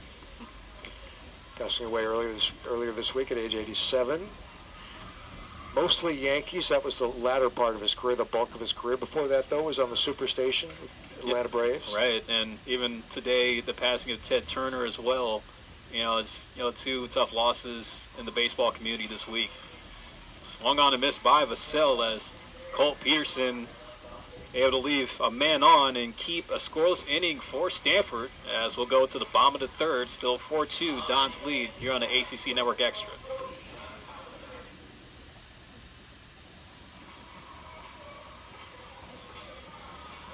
passing away earlier this week at age 87. Mostly Yankees. That was the latter part of his career, the bulk of his career. Before that, though, was on the Superstation with Atlanta Braves. Right, and even today, the passing of Ted Turner as well. It's 2 tough losses in the baseball community this week. Swung on and missed by Vassell as Colt Peterson able to leave a man on and keep a scoreless inning for Stanford, as we'll go to the bottom of the 3rd. Still 4-2, Don's lead here on the ACC Network Extra.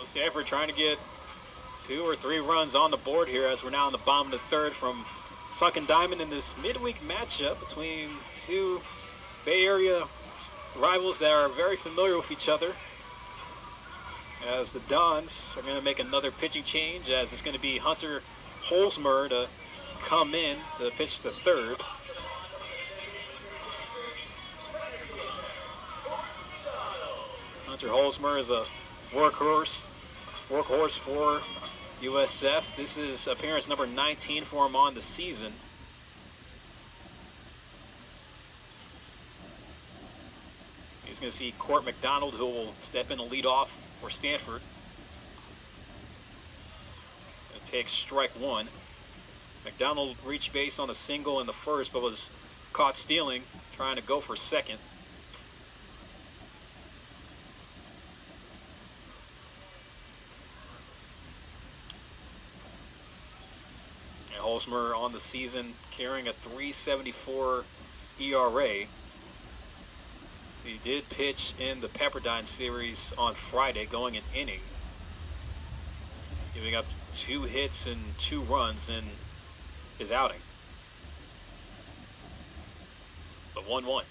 Stanford trying to get 2 or 3 runs on the board here, as we're now in the bottom of the 3rd from Sunken Diamond in this midweek matchup between 2 Bay Area rivals that are very familiar with each other. As the Dons are going to make another pitching change, as it's going to be Hunter Holzmer to come in to pitch the 3rd. Hunter Holzmer is a workhorse for USF. This is appearance number 19 for him on the season. He's going to see Court McDonald, who will step in and lead off for Stanford. Going to take strike one. McDonald reached base on a single in the first, but was caught stealing, trying to go for second. And Holzmer on the season carrying a 3.74 ERA. He did pitch in the Pepperdine series on Friday, going an inning, giving up 2 hits and 2 runs in his outing. The 1-1.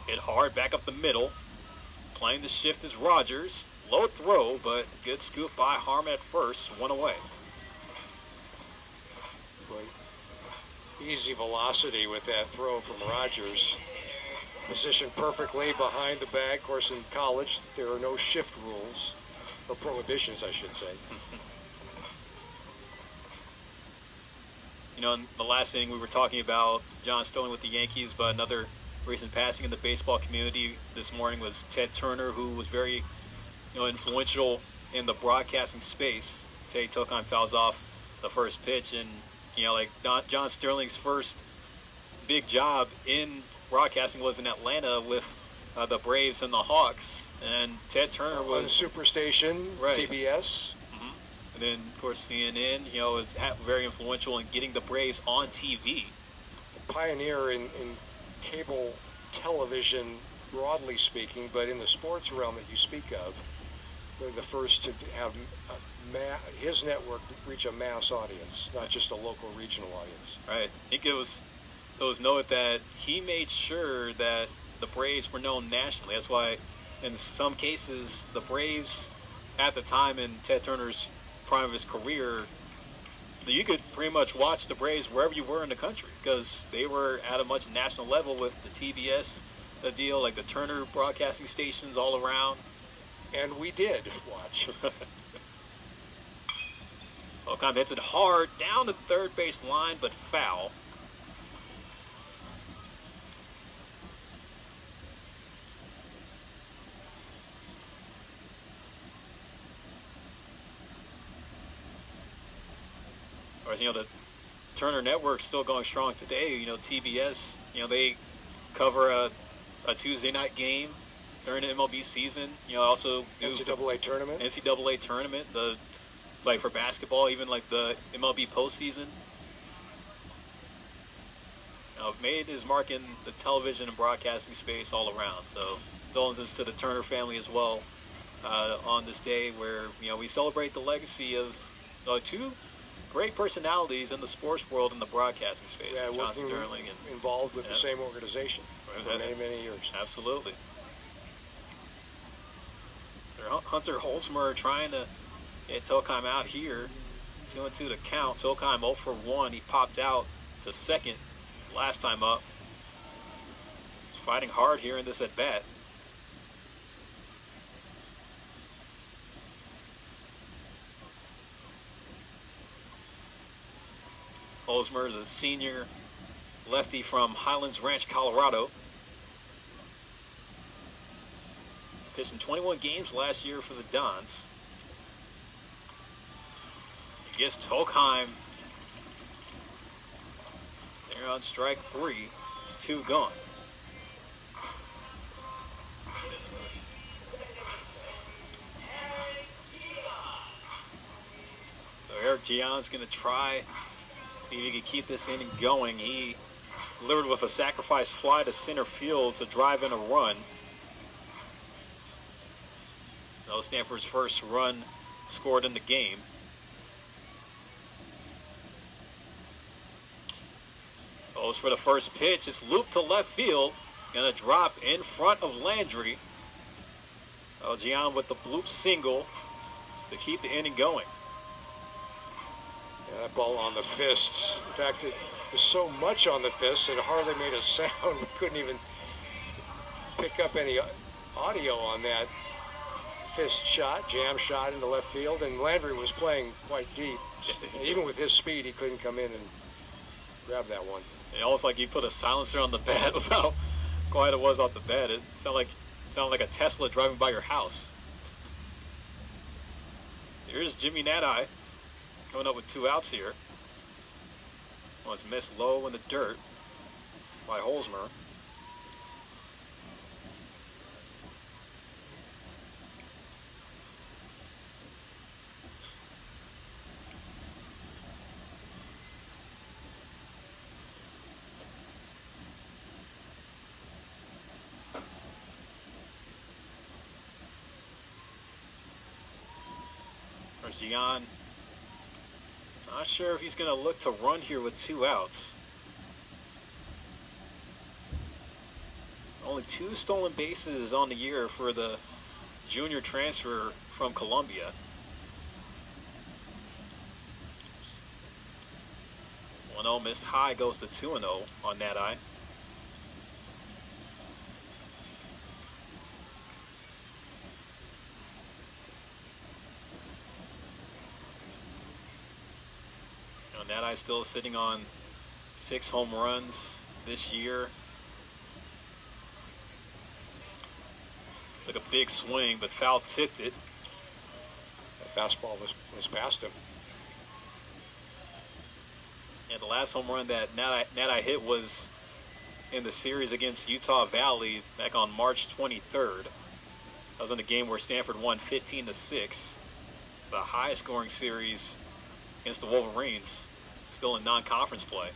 Hit hard back up the middle. Playing the shift is Rogers. Low throw, but good scoop by Harmon at first. 1 away. Right. Easy velocity with that throw from Rogers. Positioned perfectly behind the bag. Of course, in college, there are no shift rules, or prohibitions, I should say. You know, in the last inning, we were talking about John Sterling with the Yankees, but another recent passing in the baseball community this morning was Ted Turner, who was very, influential in the broadcasting space. Teddy Tokheim fouls off the first pitch, and like John Sterling's first big job in broadcasting was in Atlanta with the Braves and the Hawks, and Ted Turner was on Superstation, right. TBS. And then, of course, CNN, is very influential in getting the Braves on TV. Pioneer in cable television, broadly speaking, but in the sports realm that you speak of, one of the first to have his network reach a mass audience, not just a local, regional audience. Right. I think it was noted that he made sure that the Braves were known nationally. That's why, in some cases, the Braves, at the time in Ted Turner's prime of his career, you could pretty much watch the Braves wherever you were in the country because they were at a much national level with the TBS deal, like the Turner broadcasting stations all around. And we did watch. Tokheim hits it hard down the third base line, but foul. The Turner Network's still going strong today. TBS, they cover a Tuesday night game during the MLB season. Also NCAA tournament. NCAA tournament, like for basketball, even like the MLB postseason. Made his mark in the television and broadcasting space all around. So condolences to the Turner family as well on this day where we celebrate the legacy of 2 great personalities in the sports world and the broadcasting space. Yeah, John Sterling and involved with the same organization for many, many years. Absolutely. Hunter Holzmer trying to get Tokheim out here. 2-2 to count. Tokheim 0 for 1. He popped out to second last time up. Fighting hard here in this at bat. Holzmer is a senior lefty from Highlands Ranch, Colorado. Pitched in 21 games last year for the Dons. He gets Tokheim. They're on strike 3. There's 2 gone. So Eric Gion's going to try. See if he can keep this inning going. He delivered with a sacrifice fly to center field to drive in a run. That was Stanford's first run scored in the game. Goes for the first pitch. It's looped to left field. Gonna drop in front of Landry. Gian with the bloop single to keep the inning going. Yeah, that ball on the fists. In fact, there's so much on the fists it hardly made a sound. We couldn't even pick up any audio on that fist shot, jam shot into left field, and Landry was playing quite deep. Even with his speed, he couldn't come in and grab that one. It almost like you put a silencer on the bat with how quiet it was off the bat. It sounded like a Tesla driving by your house. Here's Jimmy Nadai coming up with 2 outs here. Was missed low in the dirt by Holzmer. There's Gian. Not sure if he's going to look to run here with 2 outs. Only 2 stolen bases on the year for the junior transfer from Columbia. 1-0 missed high, goes to 2-0 on that eye. Nadai still sitting on 6 home runs this year. Took a big swing, but foul tipped it. That fastball was past him. And the last home run that Nadai hit was in the series against Utah Valley back on March 23rd. That was in a game where Stanford won 15-6. The highest scoring series against the Wolverines. Still in non-conference play.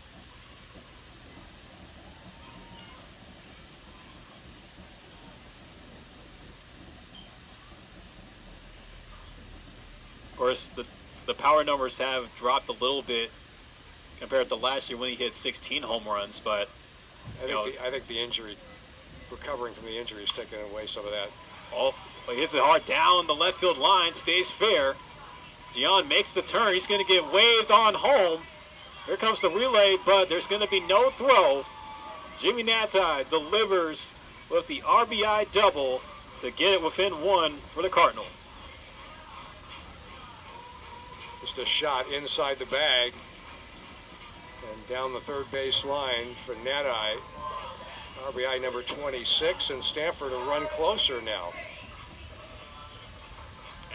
Of course, the power numbers have dropped a little bit compared to last year when he hit 16 home runs, but I think the injury, recovering from the injury, is taking away some of that. Oh, he hits it hard down the left field line, stays fair. Gian makes the turn. He's going to get waved on home. Here comes the relay, but there's going to be no throw. Jimmy Nadai delivers with the RBI double to get it within 1 for the Cardinal. Just a shot inside the bag and down the third base line for Nadai. RBI number 26, and Stanford a run closer now.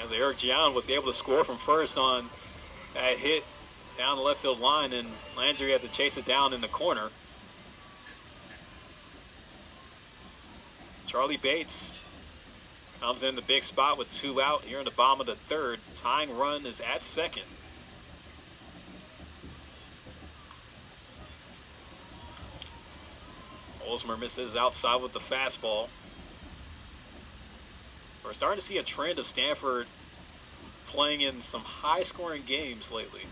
As Eric Gian was able to score from first on that hit down the left field line, and Landry had to chase it down in the corner. Charlie Bates comes in the big spot with 2 out here in the bottom of the 3rd. Tying run is at 2nd. Holzmer misses outside with the fastball. We're starting to see a trend of Stanford playing in some high-scoring games lately.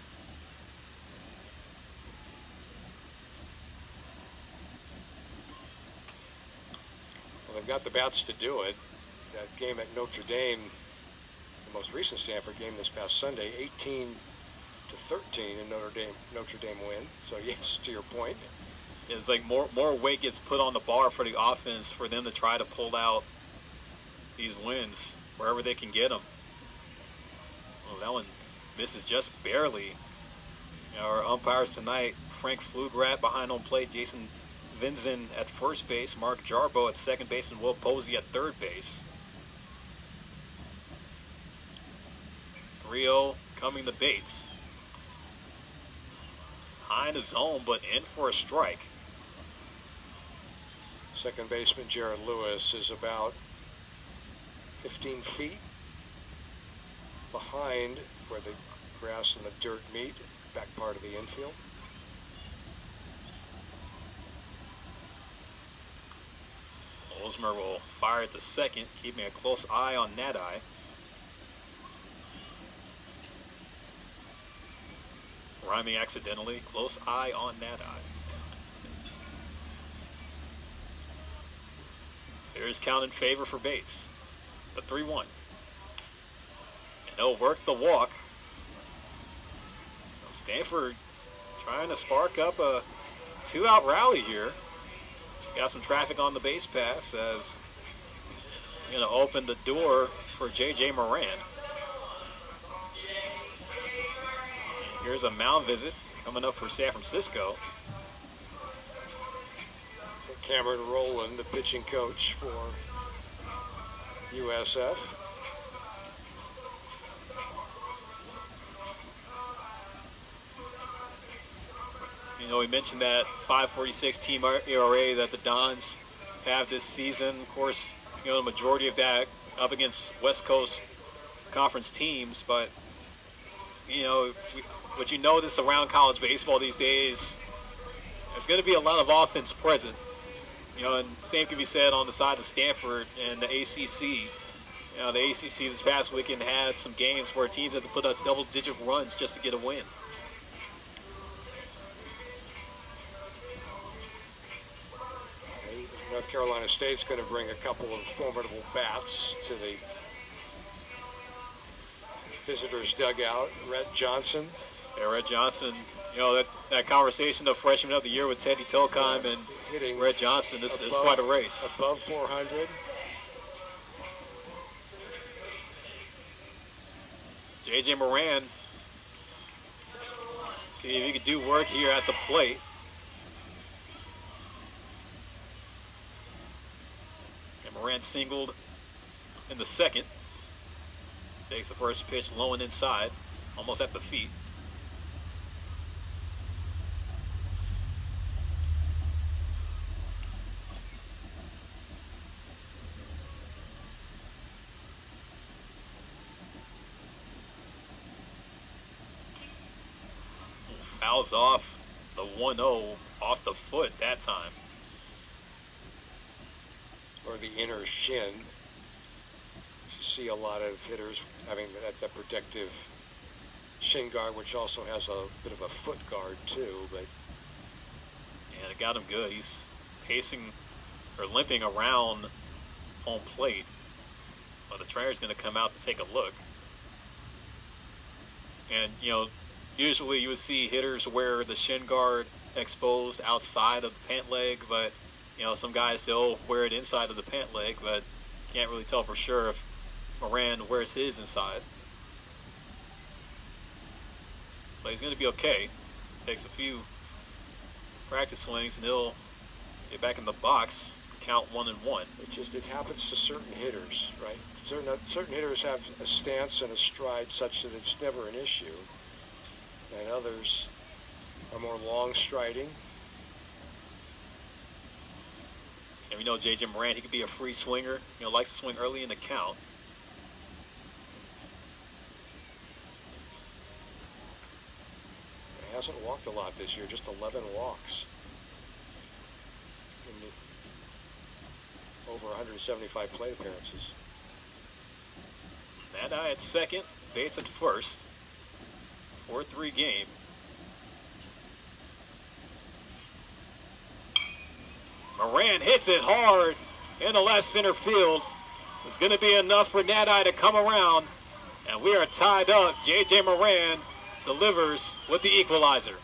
They've got the bats to do it. That game at Notre Dame, the most recent Stanford game this past Sunday, 18-13 in Notre Dame win. So yes, to your point, it's like more weight gets put on the bar for the offense for them to try to pull out these wins wherever they can get them. Well, that one misses just barely. Our umpires tonight: Frank Flugrat behind home plate, Jason Vinzen at first base, Mark Jarbo at second base, and Will Posey at third base. 3-0 coming to Bates. High in the zone, but in for a strike. Second baseman Jared Lewis is about 15 feet behind where the grass and the dirt meet, back part of the infield. Holzmer will fire at the second, keeping a close eye on Nadai. Rhyming accidentally, close eye on Nadai. Here's count in favor for Bates. The 3-1. And he'll work the walk. Stanford trying to spark up a 2-out rally here. Got some traffic on the base paths as going to open the door for J.J. Moran. And here's a mound visit coming up for San Francisco. Cameron Rowland, the pitching coach for USF. You know, we mentioned that 5.46 team ERA that the Dons have this season. Of course, you know, the majority of that up against West Coast Conference teams. But, you know, what you notice around college baseball these days, there's going to be a lot of offense present. You know, and same can be said on the side of Stanford and the ACC. You know, the ACC this past weekend had some games where teams had to put up double-digit runs just to get a win. North Carolina State's going to bring a couple of formidable bats to the visitors' dugout. Rhett Johnson. Yeah, Rhett Johnson, you know, that conversation of freshman of the year with Teddy Tolkheim and hitting Rhett Johnson, this is quite a race. Above 400. J.J. Moran, see if he could do work here at the plate. And Moran singled in the second. Takes the first pitch low and inside, almost at the feet. Fouls off the 1-0 off the foot that time. Or the inner shin. You see a lot of hitters having that protective shin guard, which also has a bit of a foot guard too. But and it got him good. He's pacing or limping around home plate. Well, the trainer's going to come out to take a look. And, you know, usually you would see hitters wear the shin guard exposed outside of the pant leg, but, you know, some guys still wear it inside of the pant leg, but can't really tell for sure if Moran wears his inside. But he's going to be okay. Takes a few practice swings and he'll get back in the box, count 1-1. It happens to certain hitters, right? Certain hitters have a stance and a stride such that it's never an issue. And others are more long striding. And we know J.J. Moran, he could be a free swinger. You know, likes to swing early in the count. He hasn't walked a lot this year, just 11 walks. In over 175 plate appearances. Nadai at second, Bates at first. 4-3 game. Moran hits it hard in the left center field. It's going to be enough for Nadai to come around. And we are tied up. J.J. Moran delivers with the equalizer.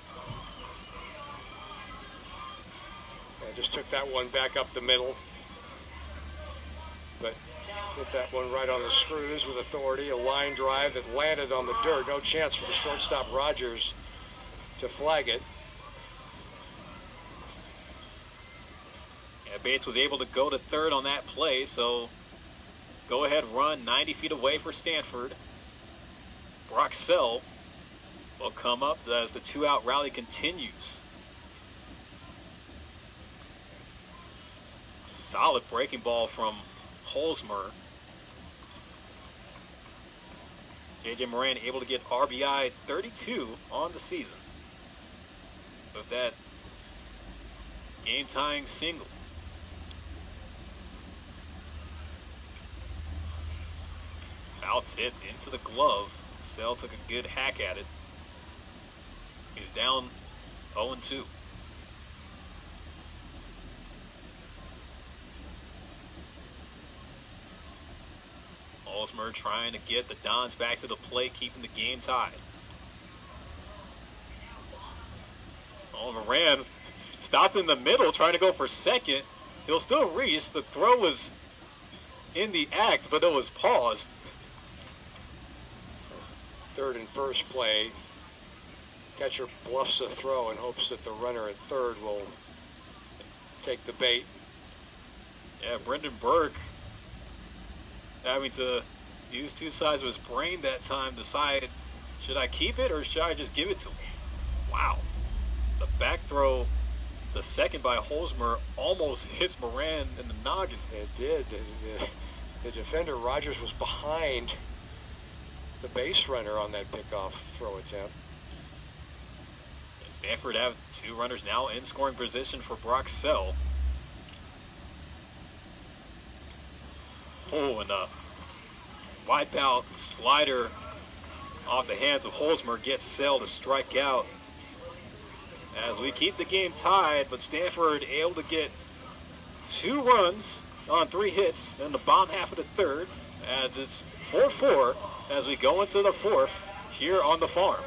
I just took that one back up the middle. But hit that one right on the screws with authority. A line drive that landed on the dirt. No chance for the shortstop Rogers to flag it. Yeah, Bates was able to go to third on that play, so go ahead run 90 feet away for Stanford. Brock Sell will come up as the two-out rally continues. Solid breaking ball from Holzmer. J.J. Moran able to get RBI 32 on the season with that game-tying single. Foul tip into the glove. Sell took a good hack at it. He's down 0-2. Holzmer trying to get the Dons back to the plate, keeping the game tied. Oh, Moran stopped in the middle, trying to go for second. He'll still reach. The throw was in the act, but it was paused. Third and first play. Catcher bluffs the throw and hopes that the runner at third will take the bait. Yeah, Brendan Burke having to use two sides of his brain that time, decide, should I keep it or should I just give it to him? Wow. The back throw, the second by Holzmer, almost hits Moran in the noggin. It did. The defender, Rogers, was behind the base runner on that pickoff throw attempt. And Stanford have two runners now in scoring position for Brock Sell. Oh, and a wipeout slider off the hands of Holzmer gets Sell to strike out. As we keep the game tied, but Stanford able to get 2 runs on 3 hits in the bottom half of the third, as it's 4-4 as we go into the fourth here on the farm.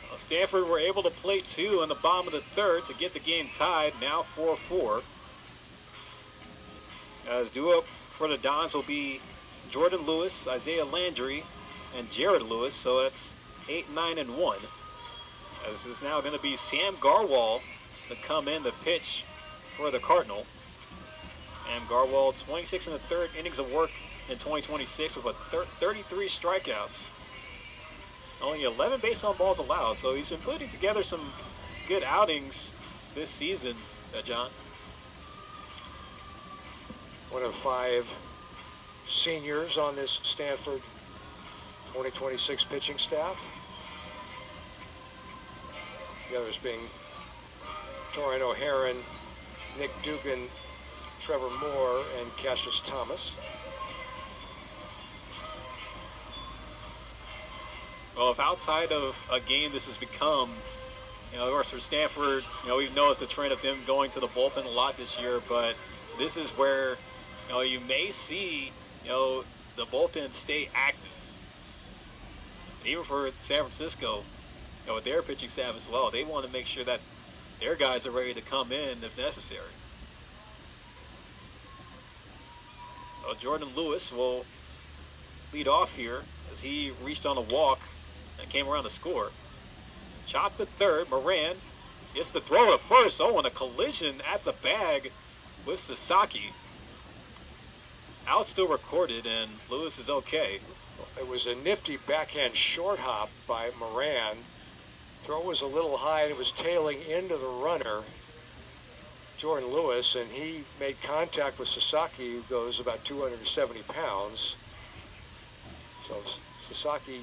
Well, Stanford were able to play 2 in the bottom of the third to get the game tied, now 4-4. As due up for the Dons will be Jordan Lewis, Isaiah Landry, and Jared Lewis, so that's 8, 9, and 1. As it's now going to be Sam Garwal to come in to pitch for the Cardinal. Sam Garwal, 26 in the third innings of work in 2026 with a 33 strikeouts. Only 11 base on balls allowed, so he's been putting together some good outings this season, John. One of 5 seniors on this Stanford 2026 pitching staff. The others being Torian O'Haron, Nick Dugan, Trevor Moore, and Cassius Thomas. Well, if outside of a game this has become, of course for Stanford, we've noticed the trend of them going to the bullpen a lot this year, but this is where, you may see, the bullpen stay active. Even for San Francisco, with their pitching staff as well, they want to make sure that their guys are ready to come in if necessary. Well, Jordan Lewis will lead off here as he reached on a walk and came around to score. Chopped to third, Moran gets the throw at first. Oh, and a collision at the bag with Sasaki. Out still recorded, and Lewis is okay. It was a nifty backhand short hop by Moran. Throw was a little high and it was tailing into the runner, Jordan Lewis, and he made contact with Sasaki, who goes about 270 pounds. So Sasaki,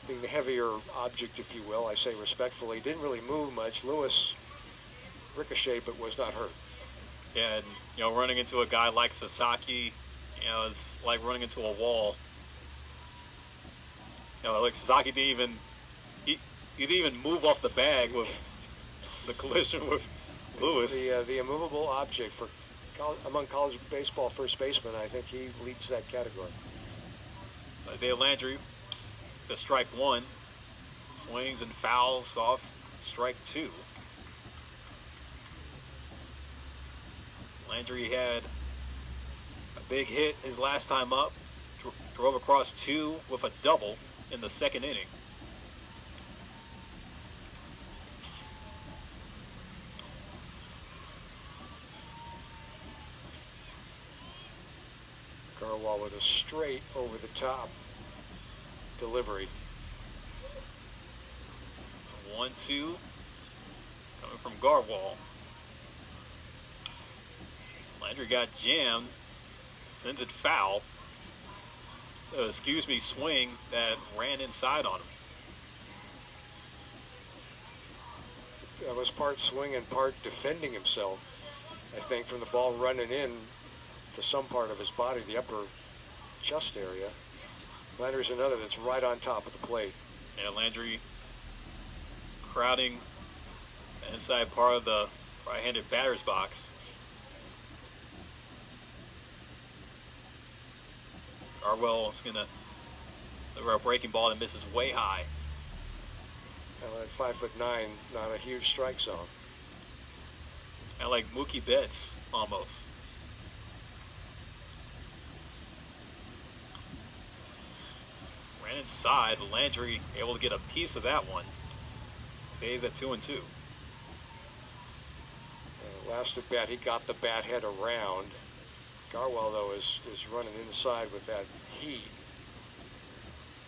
being the heavier object, if you will, I say respectfully, didn't really move much. Lewis ricocheted but was not hurt. Yeah, and, running into a guy like Sasaki, it's like running into a wall. Like Sasaki didn't even move off the bag with the collision with Lewis. The immovable object for among college baseball first basemen, I think he leads that category. Isaiah Landry to strike 1, swings and fouls off strike 2. Landry had a big hit his last time up, drove across 2 with a double in the second inning. Garwal with a straight over the top delivery. 1-2 coming from Garwal. Landry got jammed, sends it foul. Swing that ran inside on him. That was part swing and part defending himself, I think, from the ball running in to some part of his body, the upper chest area. Landry's another that's right on top of the plate. Yeah, Landry crowding the inside part of the right-handed batter's box. Garwell is going to deliver a breaking ball that misses way high. At 5'9", not a huge strike zone. And like Mookie Betts almost. Ran inside, but Landry able to get a piece of that one. Stays at 2-2. Last at bat, he got the bat head around. Garwell, though, is running inside with that heat.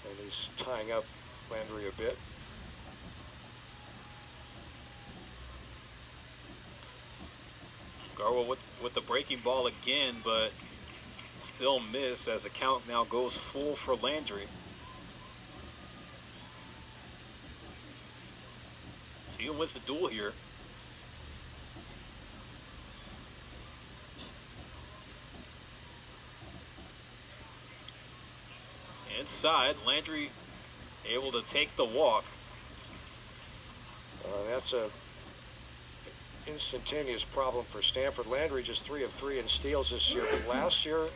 And he's tying up Landry a bit. Garwell with the breaking ball again, but still miss as the count now goes full for Landry. See who wins the duel here. Inside, Landry able to take the walk. That's a instantaneous problem for Stanford. Landry just 3 of 3 in steals this year. But last year at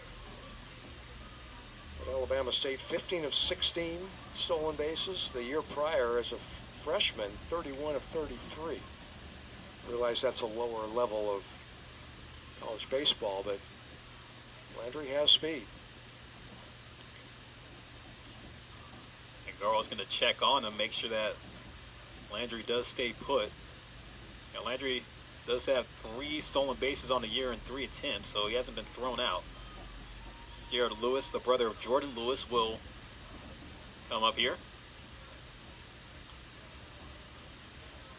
Alabama State, 15 of 16 stolen bases. The year prior, as a freshman, 31 of 33. Realize that's a lower level of college baseball, but Landry has speed. And Garwell's going to check on him, make sure that Landry does stay put. Now Landry does have 3 stolen bases on the year in 3 attempts, so he hasn't been thrown out. Jared Lewis, the brother of Jordan Lewis, will come up here.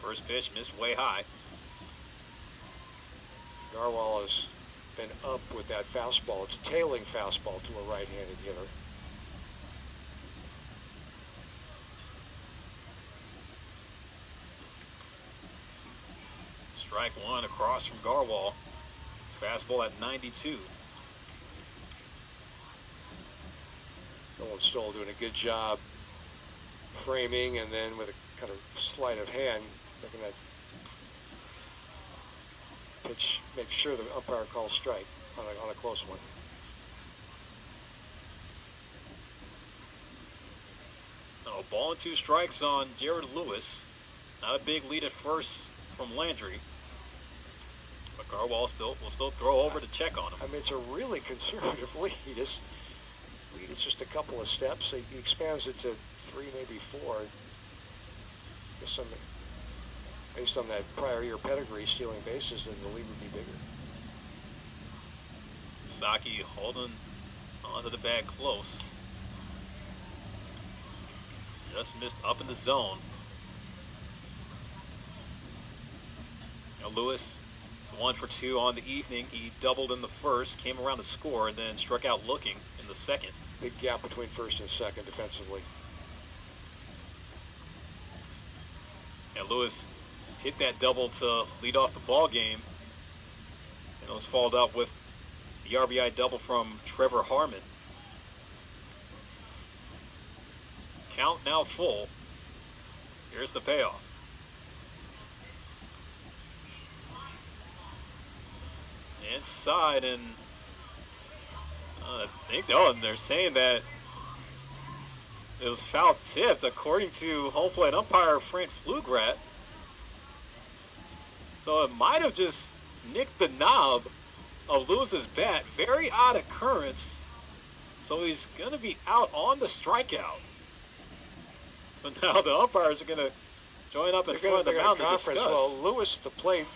First pitch missed way high. Garwell has been up with that fastball. It's a tailing fastball to a right-handed hitter. Strike one across from Garwell. Fastball at 92. Nolan Stoll doing a good job framing, and then with a kind of sleight of hand, making that pitch, make sure the umpire calls strike on a close one. Oh, ball and 2 strikes on Jared Lewis. Not a big lead at first from Landry. But Garwell will still throw over to check on him. I mean, it's a really conservative lead. It's just a couple of steps. He expands it to 3, maybe 4. Guess based on that prior year pedigree, stealing bases, then the lead would be bigger. Saki holding onto the bag close. Just missed up in the zone. Now Lewis, 1 for 2 on the evening. He doubled in the first, came around to score, and then struck out looking in the second. Big gap between first and second defensively. And Lewis hit that double to lead off the ball game. And it was followed up with the RBI double from Trevor Harmon. Count now full. Here's the payoff. Inside, and I think they're saying that it was foul tipped, according to home plate umpire Frank Flugrat. So it might have just nicked the knob of Lewis's bat. Very odd occurrence. So he's going to be out on the strikeout. But now the umpires are going to join up in front of the mound to discuss. Well, Lewis at the plate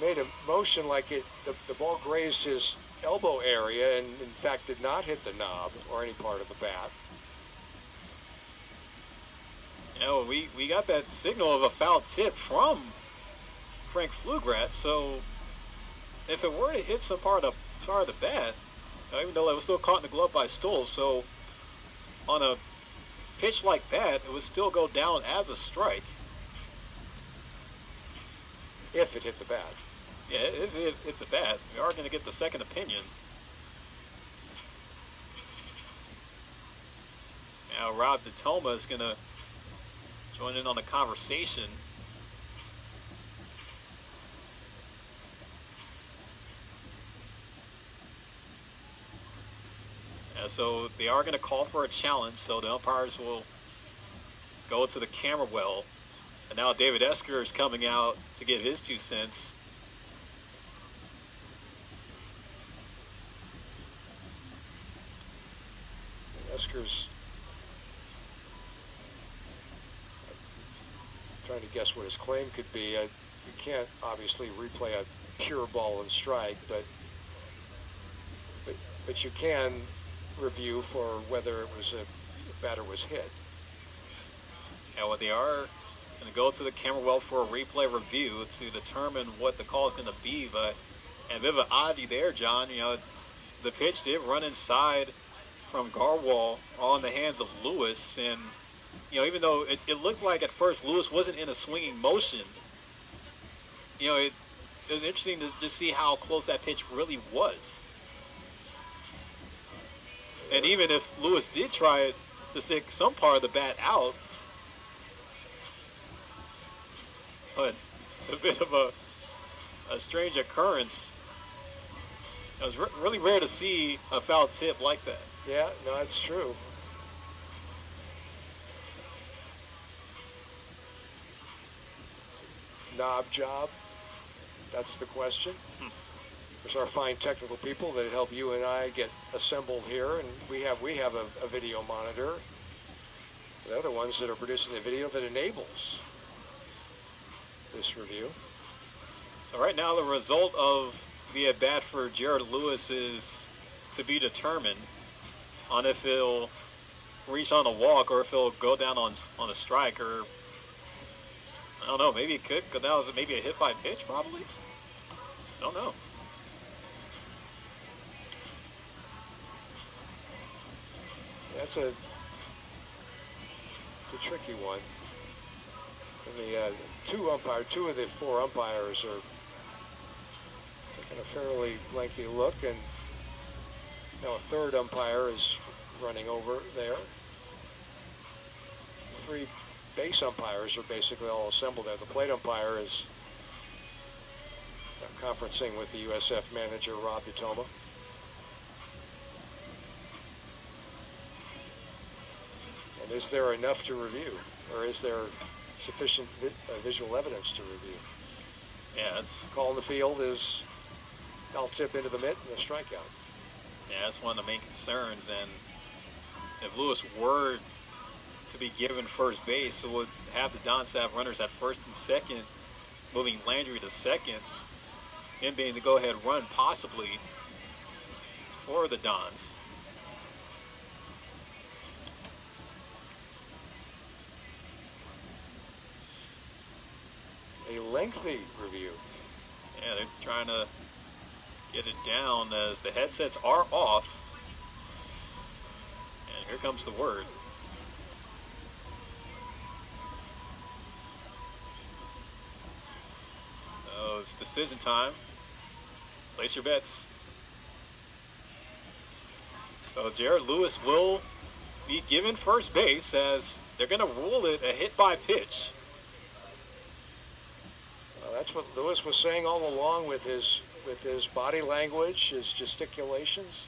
made a motion like the ball grazed his elbow area, and in fact did not hit the knob or any part of the bat. You know, we got that signal of a foul tip from Frank Flugrat, so if it were to hit some part of the bat, even though it was still caught in the glove by Stoll, so on a pitch like that, it would still go down as a strike. If it hit the bat. Yeah, if it hit the bat, we are going to get the second opinion. Now Rob DeToma is going to join in on the conversation. So they are going to call for a challenge, so the umpires will go to the camera well. And now David Esker is coming out to give his 2 cents. Esker's trying to guess what his claim could be. You can't obviously replay a pure ball and strike, but you can review for whether it was a batter was hit. Yeah, well, they are going to go to the camera well for a replay review to determine what the call is going to be. But a bit of an oddity there, John. You know, the pitch did run inside from Garwal on the hands of Lewis, and you know, even though it looked like at first Lewis wasn't in a swinging motion, you know, it was interesting to just see how close that pitch really was. And even if Lewis did try to stick some part of the bat out, but it's a bit of a strange occurrence. It was really rare to see a foul tip like that. Yeah, no, that's true. Knob job? That's the question. There's our fine technical people that help you and I get assembled here, and we have a video monitor. The other ones that are producing the video that enables this review. So right now the result of the at-bat for Jared Lewis is to be determined on if he'll reach on a walk or if he'll go down on a strike, or I don't know, maybe it could, because that was maybe a hit by pitch probably. I don't know. It's a tricky one. And the two of the four umpires are taking a fairly lengthy look, and now a third umpire is running over there. Three base umpires are basically all assembled there. The plate umpire is conferencing with the USF manager, Rob Utoma. And is there enough to review, or is there sufficient visual evidence to review? Yeah, that's call in the field is foul tip into the mitt and a strikeout. Yeah, that's one of the main concerns. And if Lewis were to be given first base, it would have the Dons have runners at first and second, moving Landry to second, and being the go-ahead run possibly for the Dons. A lengthy review. Yeah, they're trying to get it down as the headsets are off. And here comes the word. So it's decision time. Place your bets. So Jared Lewis will be given first base, as they're going to rule it a hit by pitch. That's what Lewis was saying all along with his body language, his gesticulations.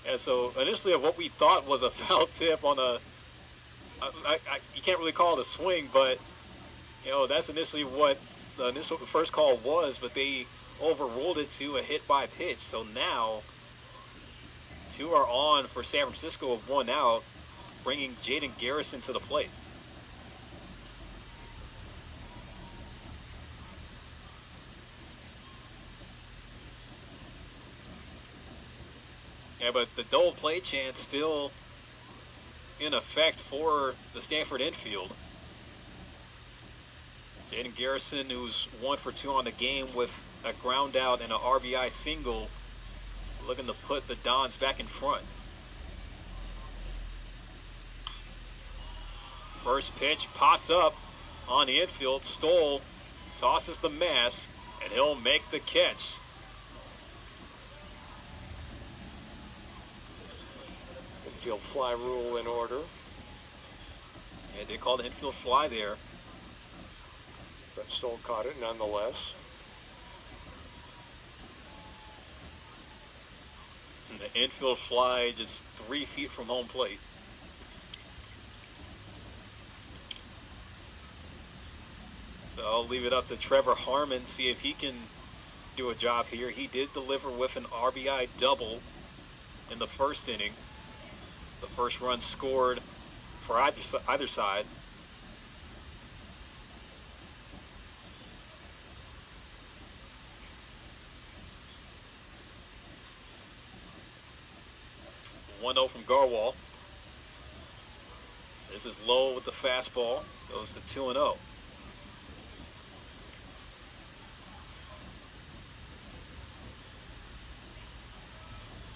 And so initially what we thought was a foul tip on you can't really call it a swing, but you know, that's initially what the first call was, but they overruled it to a hit by pitch. So now two are on for San Francisco with one out, bringing Jaden Garrison to the plate. Yeah, but the double play chance still in effect for the Stanford infield. Jaden Garrison, who's 1 for 2 on the game with a ground out and an RBI single, looking to put the Dons back in front. First pitch popped up on the infield. Stoll tosses the mask, and he'll make the catch. Infield fly rule in order. Yeah, they called the infield fly there. But Stoll caught it nonetheless. And the infield fly just 3 feet from home plate. So I'll leave it up to Trevor Harmon, see if he can do a job here. He did deliver with an RBI double in the first inning. the first run scored for either side. One 0 from Garwal. This is low with the fastball. Goes to 2-0.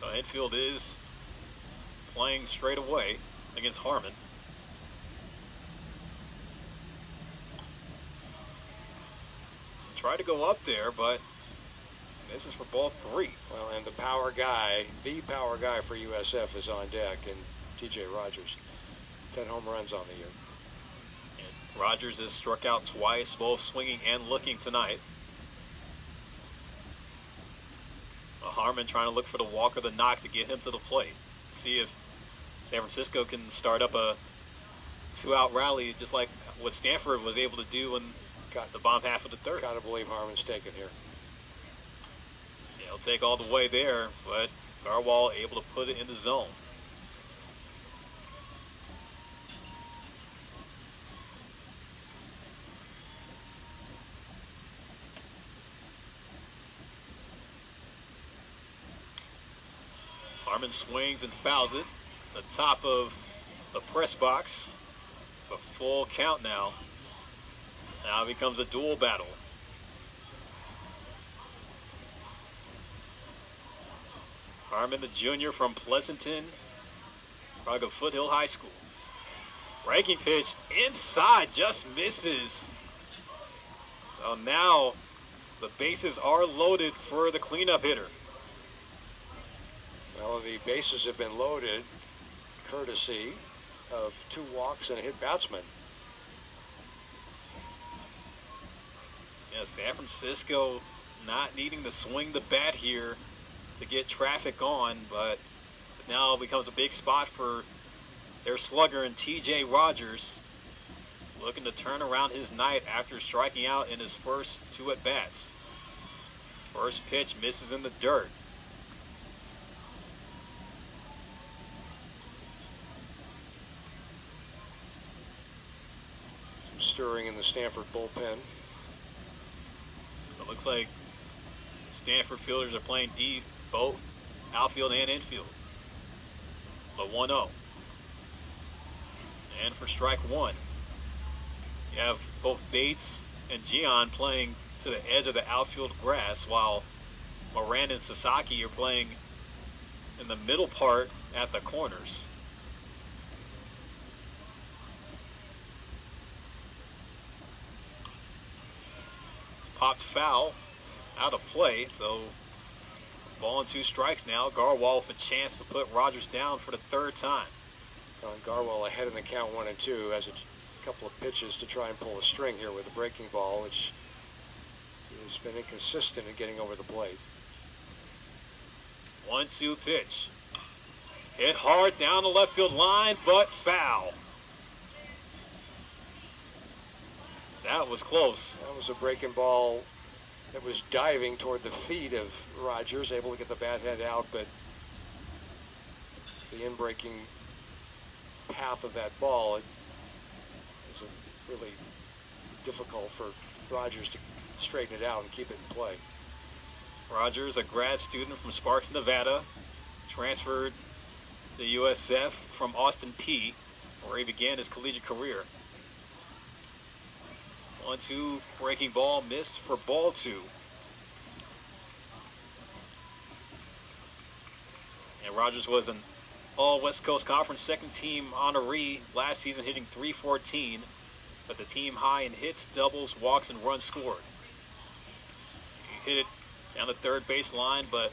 The infield is playing straight away against Harmon. Try to go up there, but this is for ball 3. Well, and the power guy for USF is on deck, and TJ Rogers. 10 home runs on the year. And Rogers has struck out twice, both swinging and looking tonight. Harmon trying to look for the walk or the knock to get him to the plate. See if San Francisco can start up a 2-out rally just like what Stanford was able to do in the bottom half of the third. Gotta believe Harmon's taken here. Yeah, he'll take all the way there, but Garwal able to put it in the zone. Harmon swings and fouls it. The top of the press box. It's a full count now. Now it becomes a dual battle. Harmon, the junior from Pleasanton, Praga Foothill High School. Breaking pitch inside, just misses. So now the bases are loaded for the cleanup hitter. Well, the bases have been loaded courtesy of 2 walks and a hit batsman. Yeah, San Francisco not needing to swing the bat here to get traffic on, but this now becomes a big spot for their slugger and TJ Rogers, looking to turn around his night after striking out in his first 2 at-bats. First pitch misses in the dirt. Stirring in the Stanford bullpen. It looks like Stanford fielders are playing deep, both outfield and infield. The 1-0. And for strike 1, you have both Bates and Gian playing to the edge of the outfield grass, while Miranda and Sasaki are playing in the middle part at the corners. Popped foul, out of play, so ball and 2 strikes now. Garwal with a chance to put Rogers down for the 3rd time. Garwal ahead in the count 1-2, has a couple of pitches to try and pull a string here with a breaking ball, which has been inconsistent in getting over the plate. 1-2 pitch. Hit hard down the left field line, but foul. That was close. That was a breaking ball that was diving toward the feet of Rogers, able to get the bat head out, but the in-breaking path of that ball, it was really difficult for Rogers to straighten it out and keep it in play. Rogers, a grad student from Sparks, Nevada, transferred to USF from Austin Peay, where he began his collegiate career. 1-2 breaking ball missed for ball 2. And Rogers was an All West Coast Conference second team honoree last season, hitting .314, but the team high in hits, doubles, walks, and runs scored. He hit it down the third base line, but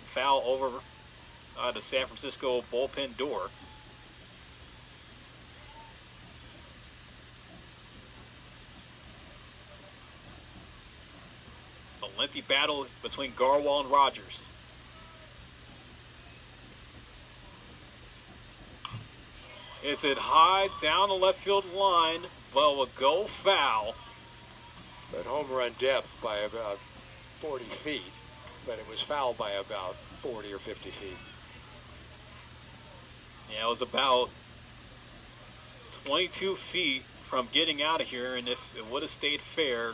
foul over the San Francisco bullpen door. A lengthy battle between Garwal and Rogers. It's it high down the left field line, but will go foul. But home run depth by about 40 feet, but it was fouled by about 40 or 50 feet. Yeah, it was about 22 feet from getting out of here, and if it would have stayed fair,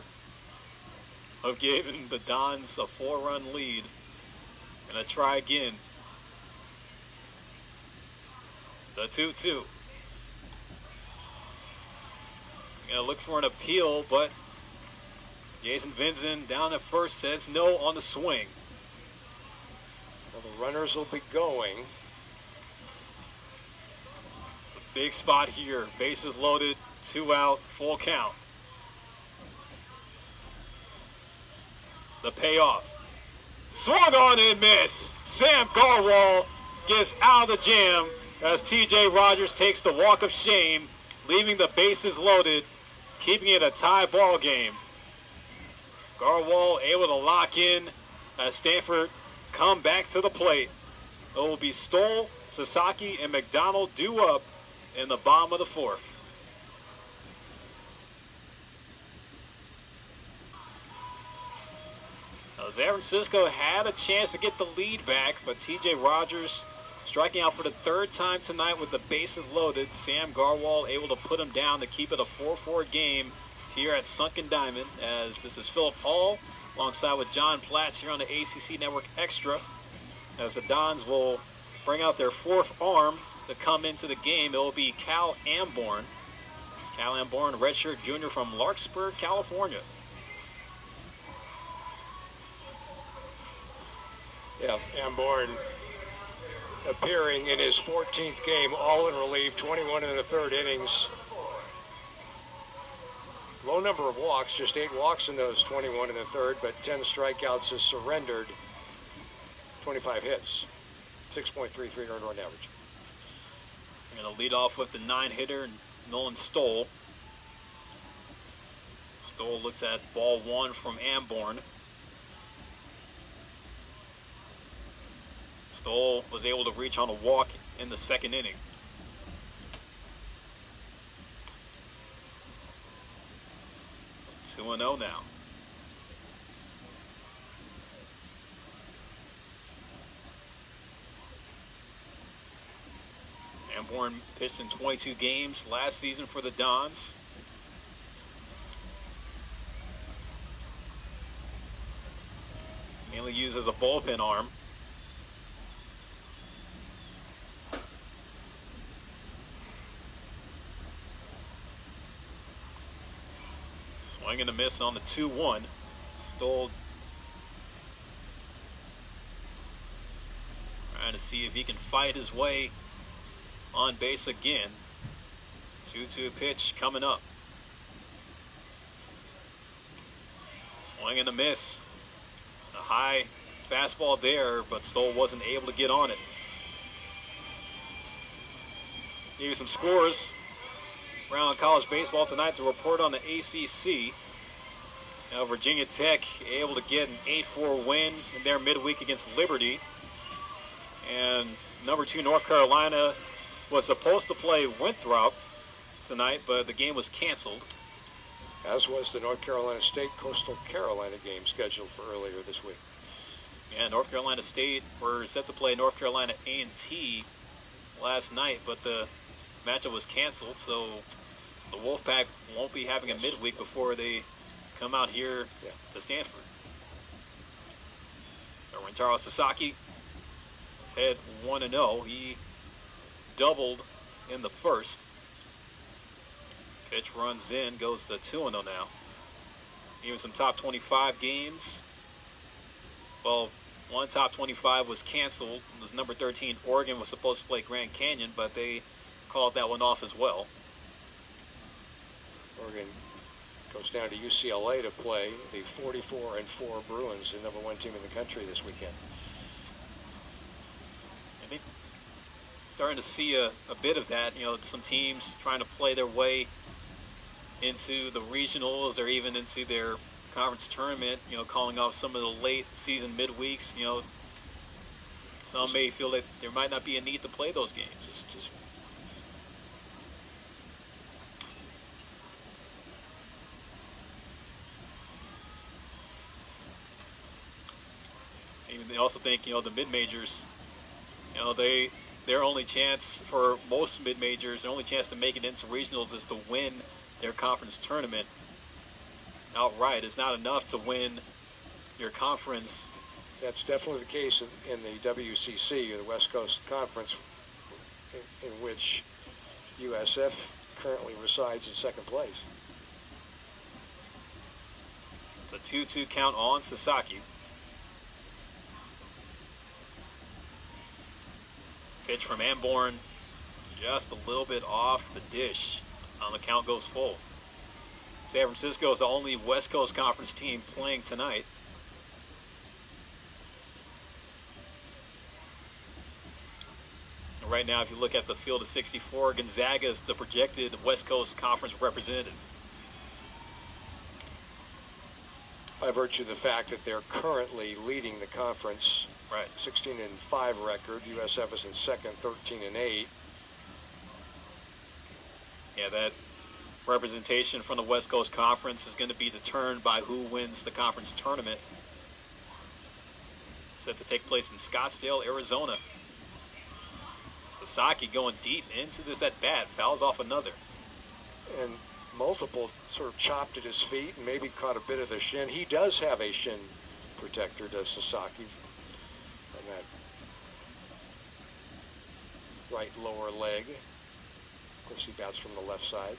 of giving the Dons a 4-run lead. Gonna try again. The 2-2. Gonna look for an appeal, but Jason Vinson down at first says no on the swing. Well, the runners will be going. Big spot here. Bases loaded, 2 out, full count. The payoff. Swung on and miss. Sam Garwal gets out of the jam as TJ Rogers takes the walk of shame, leaving the bases loaded, keeping it a tie ball game. Garwal able to lock in as Stanford come back to the plate. It will be Stoll, Sasaki, and McDonald due up in the bottom of the 4th. Now, San Francisco had a chance to get the lead back, but TJ Rogers striking out for the 3rd time tonight with the bases loaded. Sam Garwal able to put him down to keep it a 4-4 game here at Sunken Diamond, as this is Philip Hall alongside with John Platts here on the ACC Network Extra, as the Dons will bring out their 4th arm to come into the game. It will be Cal Amborn. Cal Amborn, redshirt junior from Larkspur, California. Yeah, Amborn appearing in his 14th game, all in relief, 21 in the 3rd innings. Low number of walks, just 8 walks in those 21 in the 3rd, but 10 strikeouts has surrendered, 25 hits, 6.33 earned run average. We're going to lead off with the 9-hitter, Nolan Stoll. Stoll looks at ball 1 from Amborn. Stoll was able to reach on a walk in the 2nd inning. Two 2-0 now. Amborn pitched in 22 games last season for the Dons. Mainly used as a bullpen arm. Swing and a miss on the 2-1. Stoll trying to see if he can fight his way on base again. 2-2 pitch coming up. Swing and a miss. A high fastball there, but Stoll wasn't able to get on it. Give you some scores around college baseball tonight to report on the ACC. Now, Virginia Tech able to get an 8-4 win in their midweek against Liberty. And number 2 North Carolina was supposed to play Winthrop tonight, but the game was canceled. As was the North Carolina State Coastal Carolina game scheduled for earlier this week. And North Carolina State were set to play North Carolina A&T last night, but the matchup was canceled, so the Wolfpack won't be having a midweek before they come out here to Stanford. Rintaro Sasaki had 1-0. He doubled in the 1st. Pitch runs in, goes to 2-0 now. Even some top 25 games. Well, one top 25 was canceled. It was number 13. Oregon was supposed to play Grand Canyon, but they called that one off as well. Oregon goes down to UCLA to play the 44-4 Bruins, the number 1 team in the country this weekend. I think starting to see a bit of that. You know, some teams trying to play their way into the regionals or even into their conference tournament, you know, calling off some of the late season midweeks. You know, some may feel that there might not be a need to play those games. Even they also think, you know, the mid-majors, you know, they their only chance for most mid-majors, their only chance to make it into regionals is to win their conference tournament outright. It's not enough to win your conference. That's definitely the case in the WCC, or the West Coast Conference, in which USF currently resides in second place. It's a 2-2 count on Sasaki. Pitch from Amborn, just a little bit off the dish. The count goes full. San Francisco is the only West Coast Conference team playing tonight. Right now, if you look at the field of 64, Gonzaga is the projected West Coast Conference representative. By virtue of the fact that they're currently leading the conference, right, 16-5 record. USF is in second, 13-8. Yeah, that representation from the West Coast Conference is going to be determined by who wins the conference tournament. Set to take place in Scottsdale, Arizona. Sasaki going deep into this at bat, fouls off another. And multiple sort of chopped at his feet and maybe caught a bit of the shin. He does have a shin protector, does Sasaki, on that right lower leg. Of course, he bats from the left side.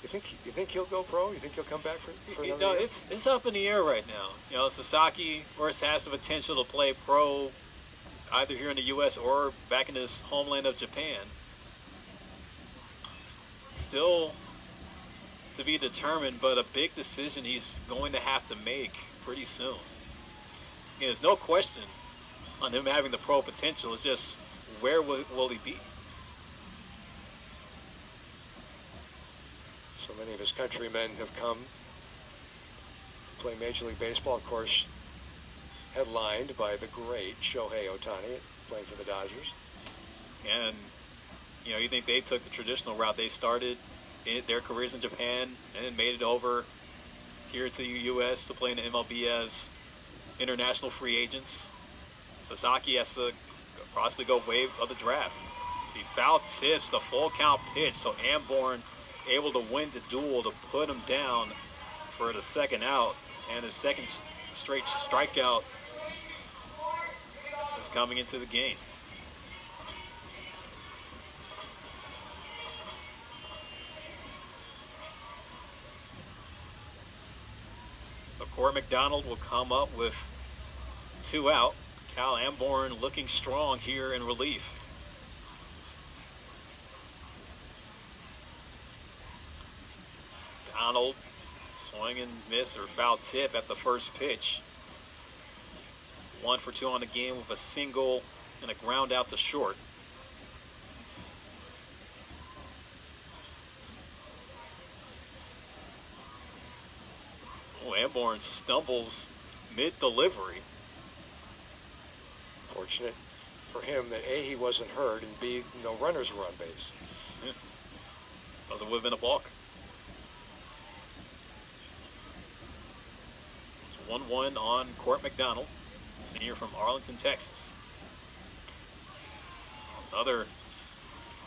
You think he'll go pro? You think he'll come back for another No, year? it's up in the air right now. You know, Sasaki, of course, has the potential to play pro either here in the U.S. or back in his homeland of Japan. Still to be determined, but a big decision he's going to have to make pretty soon. Again, there's no question on him having the pro potential. It's just where will he be? So many of his countrymen have come to play Major League Baseball, of course, headlined by the great Shohei Ohtani playing for the Dodgers. And, you know, you think they took the traditional route. They started their careers in Japan and then made it over here to the U.S. to play in the MLB as international free agents. Sasaki has to possibly go wave of the draft. He foul tips the full count pitch, so Amborn able to win the duel to put him down for the second out, and his second straight strikeout is coming into the game. Court McDonald will come up with 2 out. Cal Amborn looking strong here in relief. Donald swing and miss or foul tip at the first pitch. 1 for 2 on the game with a single and a ground out to short. Oh, Amborn stumbles mid-delivery. Fortunate for him that A, he wasn't hurt, and B, no runners were on base. Yeah. Otherwise it would have been a balk. 1-1 on Court McDonald, senior from Arlington, Texas. Another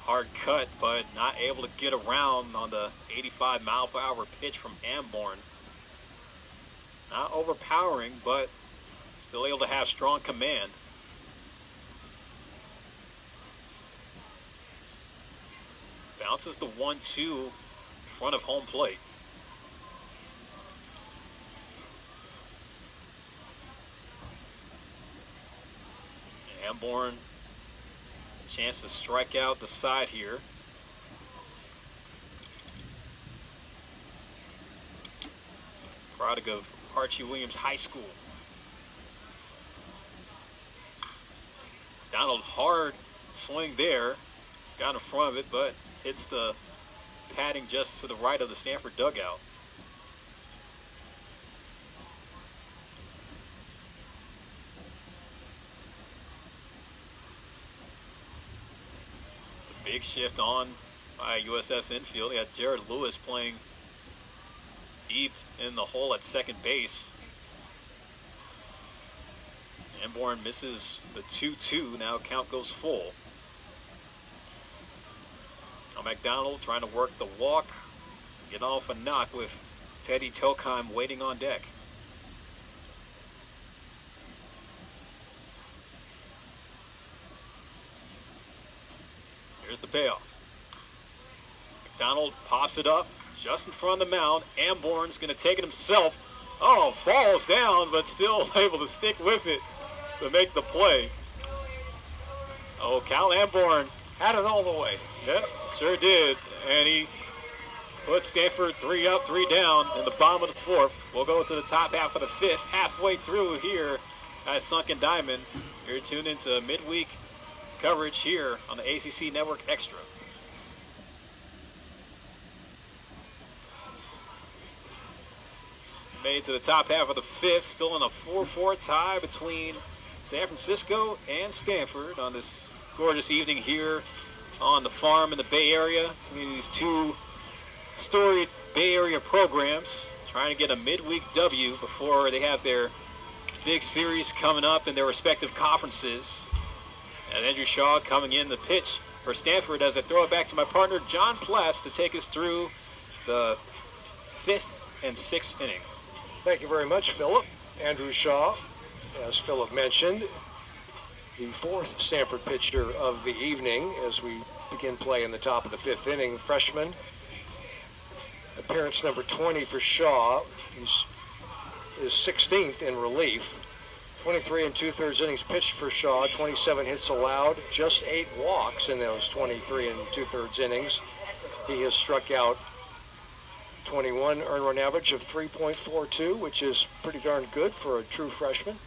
hard cut, but not able to get around on the 85-mile-per-hour pitch from Amborn. Not overpowering, but still able to have strong command. Bounces the 1-2 in front of home plate. Amborn, chance to strike out the side here. Product of Archie Williams High School. Donald hard swing there, got in front of it, but hits the padding just to the right of the Stanford dugout. The big shift on by USF's infield. They got Jared Lewis playing deep in the hole at second base. Amborn misses the 2-2. Now count goes full. Now McDonald trying to work the walk. Get off a knock with Teddy Tokheim waiting on deck. Here's the payoff. McDonald pops it up just in front of the mound. Amborn's going to take it himself. Oh, falls down, but still able to stick with it to make the play. Oh, Cal Amborn Had it all the way. Yep, sure did. And he put Stanford 3 up, 3 down in the bottom of the 4th. We'll go to the top half of the 5th, halfway through here at Sunken Diamond. You're tuned into midweek coverage here on the ACC Network Extra. Made to the top half of the 5th, still in a 4-4 tie between San Francisco and Stanford on this gorgeous evening here on the farm in the Bay Area between these two storied Bay Area programs, trying to get a midweek W before they have their big series coming up in their respective conferences. And Andrew Shaw coming in the pitch for Stanford as I throw it back to my partner John Platts to take us through the 5th and 6th inning. Thank you very much, Philip. Andrew Shaw, as Philip mentioned, the 4th Stanford pitcher of the evening as we begin play in the top of the 5th inning. Freshman, appearance number 20 for Shaw. He's his 16th in relief. 23 2/3 innings pitched for Shaw, 27 hits allowed, just 8 walks in those 23 2/3 innings. He has struck out 21, earned run average of 3.42, which is pretty darn good for a true freshman.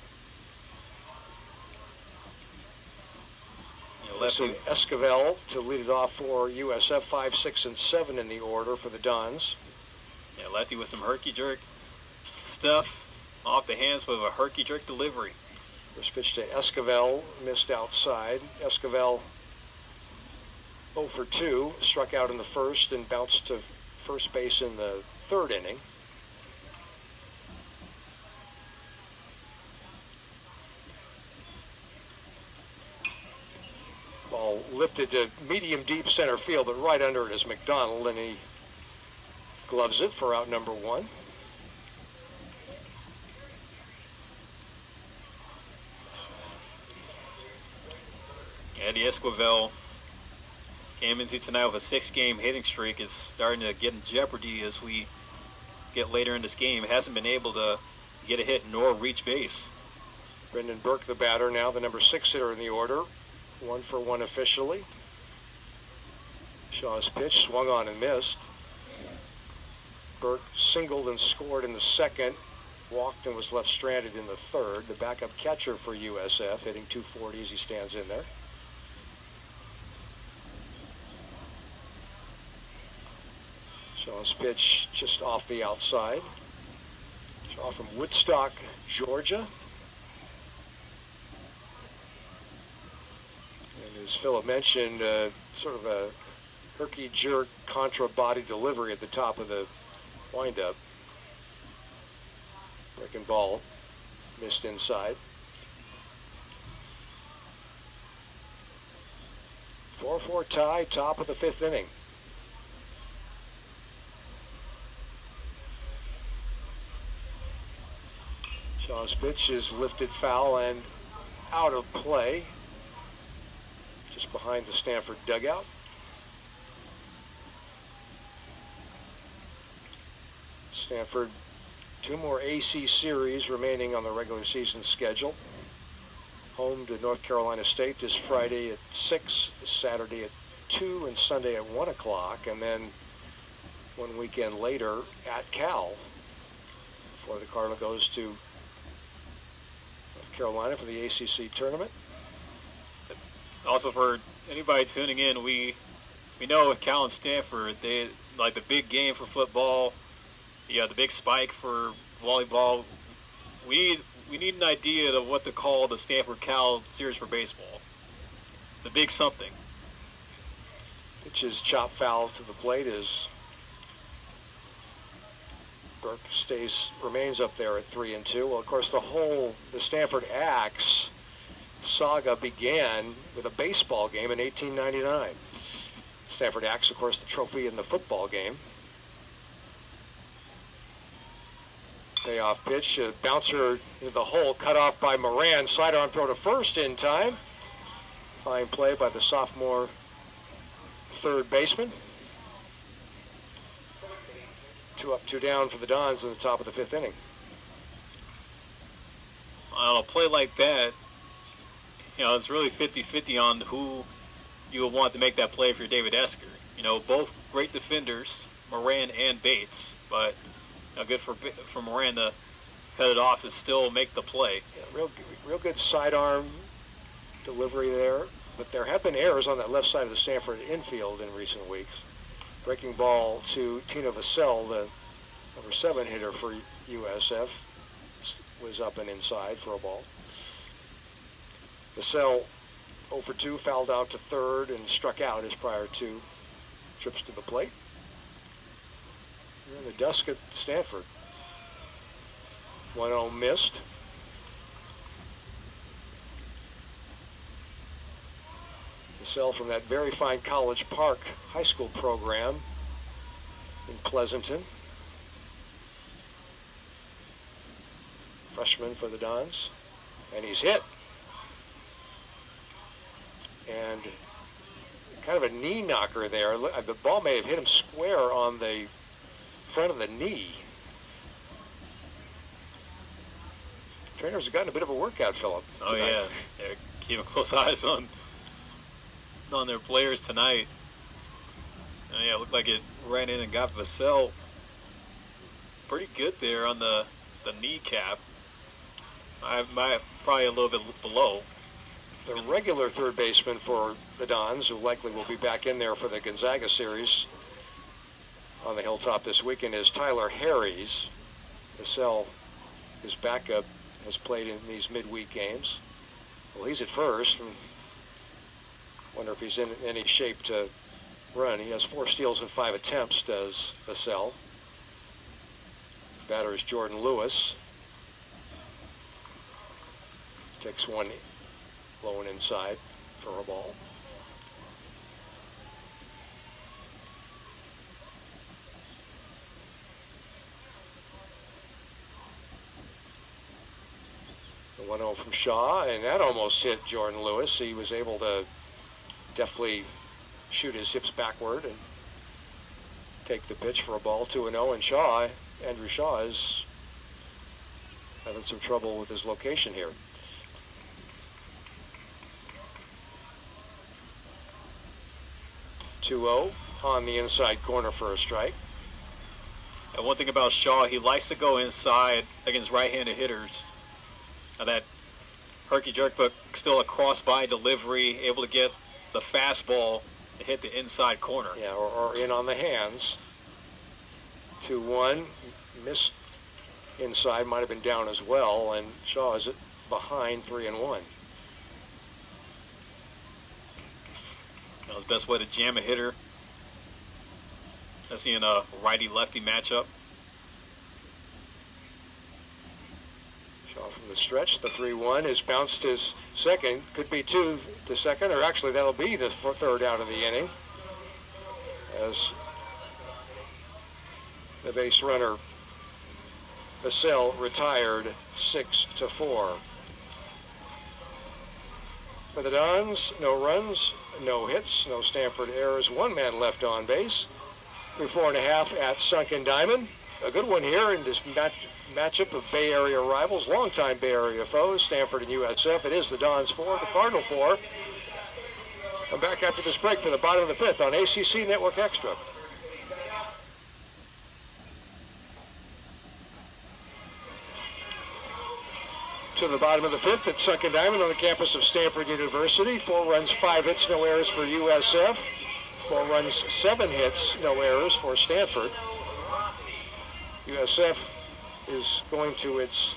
Listen, Esquivel to lead it off for USF, 5, 6, and 7 in the order for the Dons. Yeah, lefty with some herky-jerk stuff off the hands with a herky-jerk delivery. First pitch to Esquivel, missed outside. Esquivel 0 for 2, struck out in the first and bounced to first base in the 3rd inning. Ball lifted to medium deep center field, but right under it is McDonald, and he gloves it for out number 1. Eddie Esquivel came into tonight with a 6-game hitting streak. It's starting to get in jeopardy as we get later in this game. Hasn't been able to get a hit nor reach base. Brendan Burke, the batter, now the number 6 hitter in the order. 1 for 1 officially. Shaw's pitch swung on and missed. Burke singled and scored in the 2nd, walked and was left stranded in the 3rd. The backup catcher for USF, hitting 240 as he stands in there. Shaw's pitch just off the outside. Shaw from Woodstock, Georgia. And as Philip mentioned, sort of a herky-jerk contra body delivery at the top of the windup. Breaking ball, missed inside. 4-4 tie, top of the 5th inning. Shaw's pitch is lifted foul and out of play, just behind the Stanford dugout. Stanford, 2 more AC series remaining on the regular season schedule. Home to North Carolina State this Friday at 6, Saturday at 2, and Sunday at 1 o'clock, and then 1 weekend later at Cal before the Cardinal goes to Carolina for the ACC tournament. Also, for anybody tuning in, we know with Cal and Stanford, they like the big game for football. Yeah, the big spike for volleyball. We need an idea of what to call the Stanford-Cal series for baseball. The big something. Pitch is chop foul to the plate is Burke remains up there at 3-2. Well, of course, the Stanford Axe saga began with a baseball game in 1899. Stanford Axe, of course, the trophy in the football game. Payoff pitch, a bouncer into the hole, cut off by Moran. Slider on throw to first in time. Fine play by the sophomore third baseman. 2 up, 2 down for the Dons in the top of the 5th inning. On a play like that, it's really 50-50 on who you would want to make that play if you're David Esker. Both great defenders, Moran and Bates, but good for Moran to cut it off to still make the play. Yeah, real good sidearm delivery there, but there have been errors on that left side of the Stanford infield in recent weeks. Breaking ball to Tino Vassell, the number 7 hitter for USF, was up and inside for a ball. Vassell 0 for 2, fouled out to third and struck out his prior 2 trips to the plate. We're in the dusk at Stanford. 1-0 missed. Vassell from that very fine College Park high school program in Pleasanton. Freshman for the Dons. And he's hit. And kind of a knee knocker there. The ball may have hit him square on the front of the knee. Trainers have gotten a bit of a workout, Philip. Oh, tonight. yeah. They're keeping close eyes on their players tonight. Yeah, it looked like it ran in and got Vassell pretty good there on the kneecap. Probably a little bit below. The regular third baseman for the Dons, who likely will be back in there for the Gonzaga series on the Hilltop this weekend, is Tyler Harries. Vassell, his backup, has played in these midweek games. Well, he's at first. And wonder if he's in any shape to run. He has 4 steals and 5 attempts, does Vassell. Batter is Jordan Lewis. Takes one low and inside for a ball. The 1-0 from Shaw, and that almost hit Jordan Lewis. He was able to deftly shoot his hips backward and take the pitch for a ball. 2-0, and Shaw, Andrew Shaw, is having some trouble with his location here. 2-0 on the inside corner for a strike. And one thing about Shaw, he likes to go inside against right-handed hitters. Now that herky-jerk, but still a cross-by delivery, able to get the fastball to hit the inside corner. Yeah, or in on the hands. 2-1, missed inside, might have been down as well, and Shaw is behind 3-1. That was the best way to jam a hitter, especially in a righty-lefty matchup. Shaw from the stretch, the 3-1 is bounced his second, could be 2 to second, or actually that'll be the third out of the inning, as the base runner Vassell retired 6-4. For the Dons, no runs, no hits, no Stanford errors, 1 man left on base. Through 4.5 at Sunken Diamond. A good one here in this matchup of Bay Area rivals, longtime Bay Area foes, Stanford and USF. It is the Dons 4, the Cardinal 4. I'm back after this break for the bottom of the 5th on ACC Network Extra. To the bottom of the 5th at Sunken Diamond on the campus of Stanford University. 4 runs, 5 hits, no errors for USF. 4 runs, 7 hits, no errors for Stanford. USF is going to its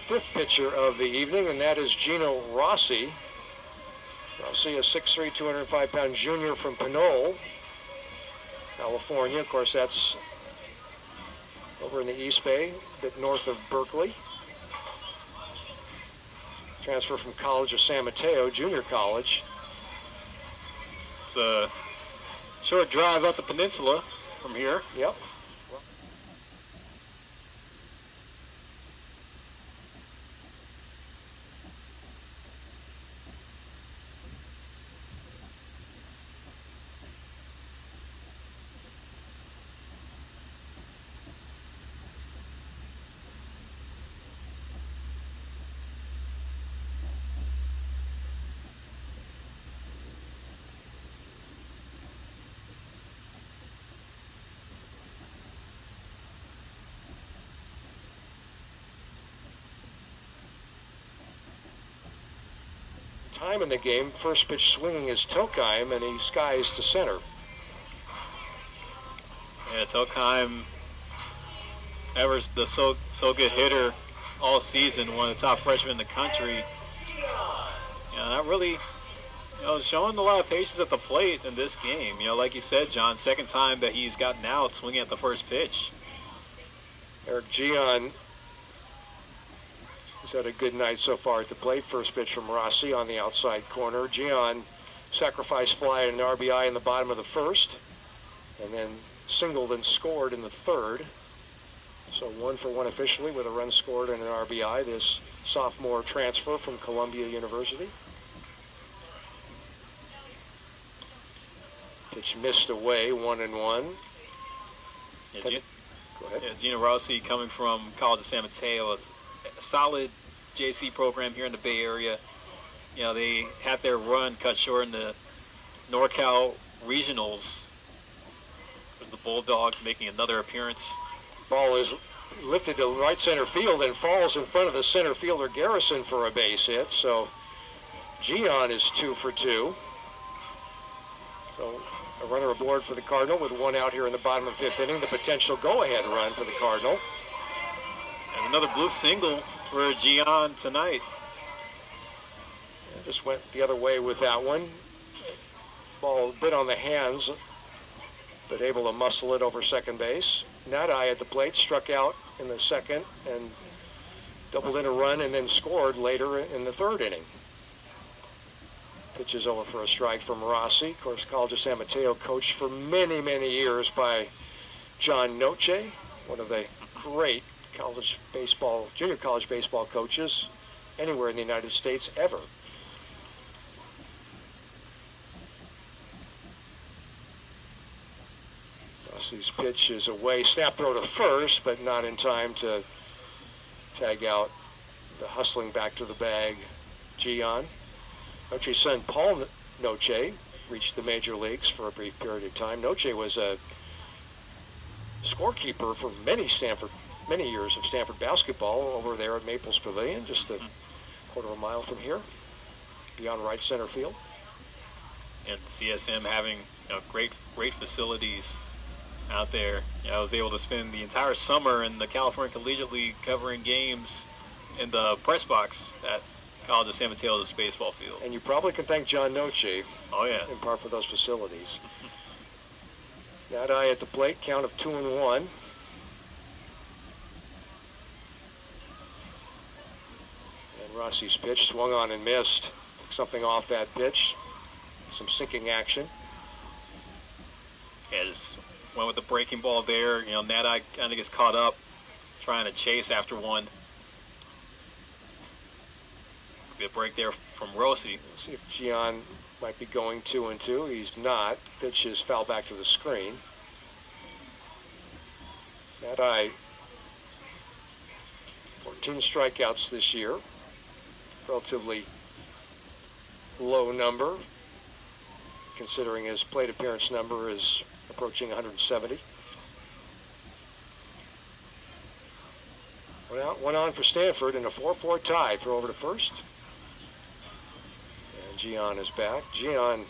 5th pitcher of the evening, and that is Gino Rossi. Rossi, a 6'3", 205-pound junior from Pinole, California. Of course, that's over in the East Bay, a bit north of Berkeley. Transfer from College of San Mateo, junior college. It's a short drive up the peninsula from here. Yep. Time in the game, first pitch swinging is Tokheim, and he skies to center. Yeah, Tokheim, ever the so good hitter all season, one of the top freshmen in the country. Not really, showing a lot of patience at the plate in this game. Like you said, John, second time that he's gotten out swinging at the first pitch. Eric Gian has had a good night so far at the plate. First pitch from Rossi on the outside corner. Gian sacrifice fly and an RBI in the bottom of the first, and then singled and scored in the third. So 1 for 1 officially with a run scored and an RBI. This sophomore transfer from Columbia University. Pitch missed away, 1-1. Yeah, Go ahead. Yeah, Gino Rossi coming from College of San Mateo, a solid JC program here in the Bay Area. They had their run cut short in the NorCal Regionals with the Bulldogs making another appearance. Ball is lifted to right center field and falls in front of the center fielder Garrison for a base hit. So Gian is 2 for 2. So a runner aboard for the Cardinal with 1 out here in the bottom of the 5th inning. The potential go-ahead run for the Cardinal. And another bloop single for Gian tonight. Just went the other way with that one. Ball a bit on the hands, but able to muscle it over second base. Nadai at the plate, struck out in the second and doubled in a run and then scored later in the 3rd inning. Pitch is over for a strike from Rossi. Of course, College of San Mateo, coached for many, many years by John Noche, one of the great college baseball, junior college baseball coaches anywhere in the United States ever. Rossi's pitch is away, snap throw to first, but not in time to tag out the hustling back to the bag Gian. Noche's son Paul Noche reached the major leagues for a brief period of time. Noche was a scorekeeper for many years of Stanford basketball over there at Maples Pavilion, just a quarter of a mile from here, beyond right center field. And CSM having great facilities out there. I was able to spend the entire summer in the California Collegiate League covering games in the press box at College of San Mateo's baseball field. And you probably can thank John Noche, oh yeah, in part for those facilities. Nadai at the plate, count of 2-1. And Rossi's pitch swung on and missed. Took something off that pitch. Some sinking action. Yeah, just went with the breaking ball there. Nadai kind of gets caught up trying to chase after one. Good break there from Rossi. Let's see if Gian might be going 2-2. He's not. Pitch is foul back to the screen. Nadai, 14 strikeouts this year. Relatively low number, considering his plate appearance number is approaching 170. One out, one on for Stanford in a 4-4 tie. Throw over to first. Gian is back. Gian,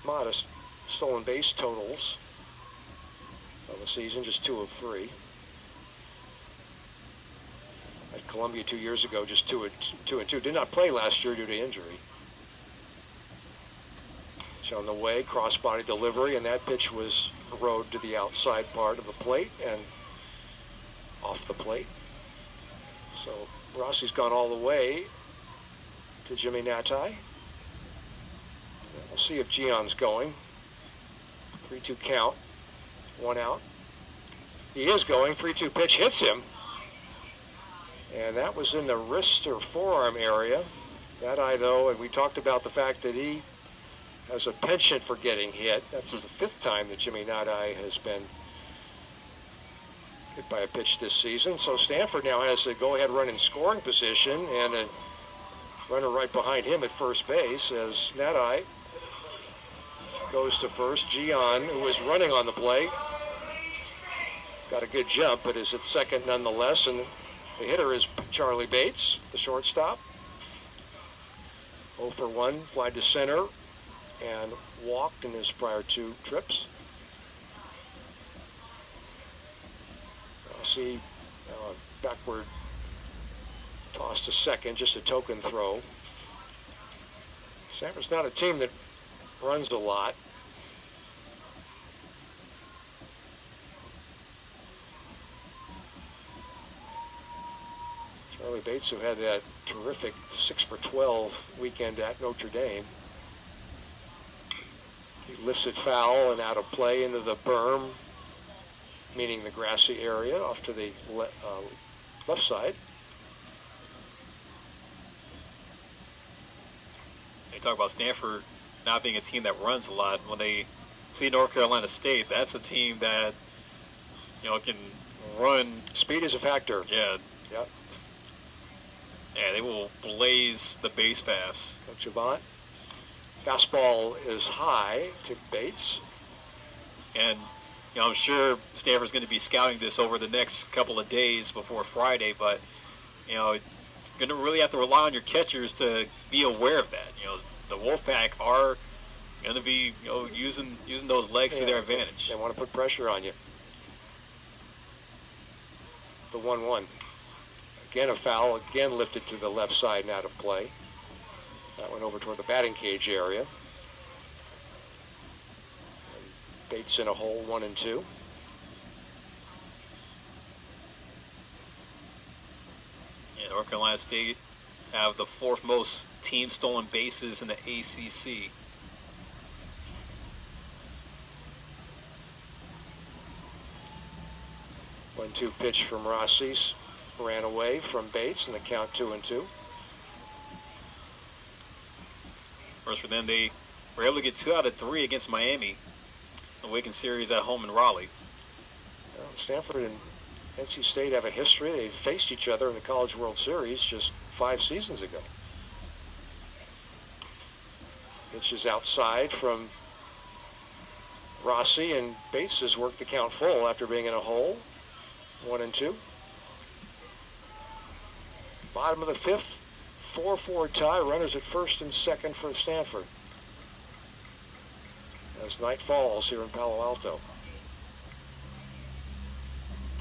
modest stolen base totals of the season, just 2 of 3. At Columbia 2 years ago, just 2 and 2. Did not play last year due to injury. It's on the way, cross-body delivery, and that pitch was rode to the outside part of the plate and off the plate. So Rossi's gone all the way to Jimmy Natai. We'll see if Gion's going. 3-2 count, 1 out. He is going, 3-2 pitch hits him. And that was in the wrist or forearm area. Natai, though, and we talked about the fact that he has a penchant for getting hit. That's the 5th time that Jimmy Natai has been hit by a pitch this season. So Stanford now has a go-ahead run in scoring position and a runner right behind him at first base as Natai goes to first. Gian, who is running on the play, got a good jump, but is at second nonetheless. And the hitter is Charlie Bates, the shortstop. 0 for 1, fly to center, and walked in his prior 2 trips. Rossi, backward toss to second, just a token throw. Stanford's not a team that runs a lot. Charlie Bates, who had that terrific 6 for 12 weekend at Notre Dame. He lifts it foul and out of play into the berm, meaning the grassy area off to the left side. They talk about Stanford not being a team that runs a lot. When they see North Carolina State, that's a team that, can run. Speed is a factor. Yeah. Yep. Yeah, they will blaze the base paths. Coach Avant. Fastball is high to Bates. And, I'm sure Stanford's going to be scouting this over the next couple of days before Friday, but, you're going to really have to rely on your catchers to be aware of that. The Wolfpack are going to be, using those legs to their advantage. They want to put pressure on you. The 1-1. Again a foul, again lifted to the left side and out of play. That went over toward the batting cage area. And Bates in a hole, 1-2. Yeah, North Carolina State have the 4th most team stolen bases in the ACC. One-two pitch from Rossi's. Ran away from Bates and the count 2-2. Of course, for them, they were able to get 2 out of 3 against Miami, the weekend series at home in Raleigh. Well, Stanford and NC State have a history. They faced each other in the College World Series just 5 seasons ago. Pitch is outside from Rossi, and Bates has worked the count full after being in a hole. 1-2. Bottom of the 5th, 4-4 tie. Runners at first and second for Stanford as night falls here in Palo Alto.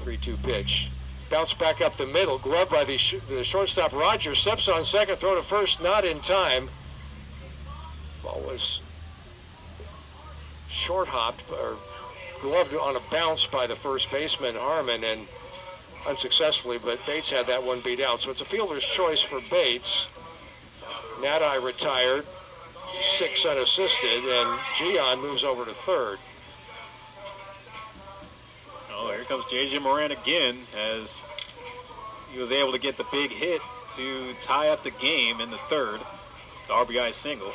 3-2 pitch. Bounce back up the middle. Glove by the shortstop Rogers. Steps on second. Throw to first. Not in time. Ball was short hopped or gloved on a bounce by the first baseman Harmon and unsuccessfully, but Bates had that one beat out. So it's a fielder's choice for Bates. Natai retired, 6 unassisted, and Gian moves over to third. Oh, here comes J.J. Moran again as he was able to get the big hit to tie up the game in the third. The RBI single.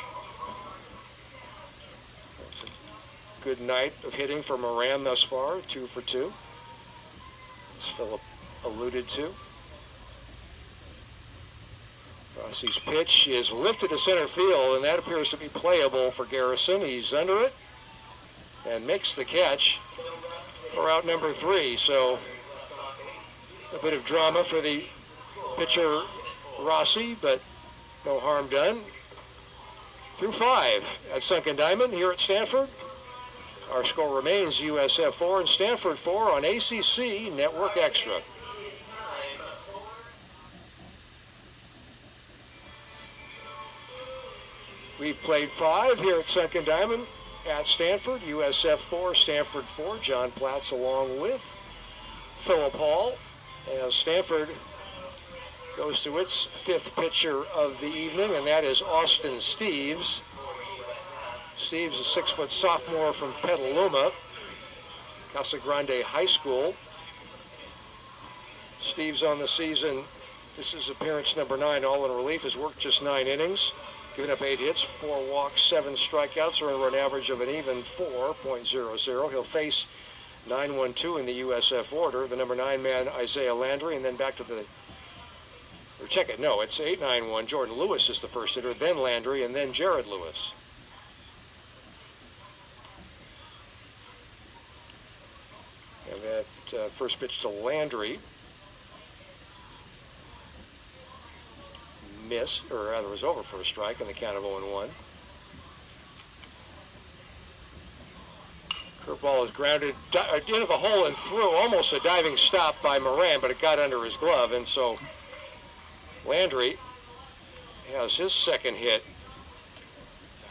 It's a good night of hitting for Moran thus far, 2 for 2. As Philip alluded to. Rossi's pitch is lifted to center field, and that appears to be playable for Garrison. He's under it and makes the catch for out number 3. So a bit of drama for the pitcher Rossi, but no harm done. Through 5 at Sunken Diamond here at Stanford. Our score remains USF 4 and Stanford 4 on ACC Network Extra. We've played 5 here at Sunken Diamond at Stanford. USF 4, Stanford 4. John Platts along with Philip Hall as Stanford goes to its 5th pitcher of the evening, and that is Austin Steeves. Steeves, a 6-foot sophomore from Petaluma, Casa Grande High School. Steeves on the season, this is appearance number 9, all in relief, has worked just 9 innings, given up 8 hits, 4 walks, 7 strikeouts, or an average of an even 4.00. He'll face 9-1-2 in the USF order, the number 9 man Isaiah Landry, and then back to the, or check it, no, it's 8-9-1. Jordan Lewis is the first hitter, then Landry, and then Jared Lewis. And that first pitch to Landry, miss, or rather was over for a strike, in the count of 0-1. Curveball is grounded into the hole and through, almost a diving stop by Moran, but it got under his glove, and so Landry has his 2nd hit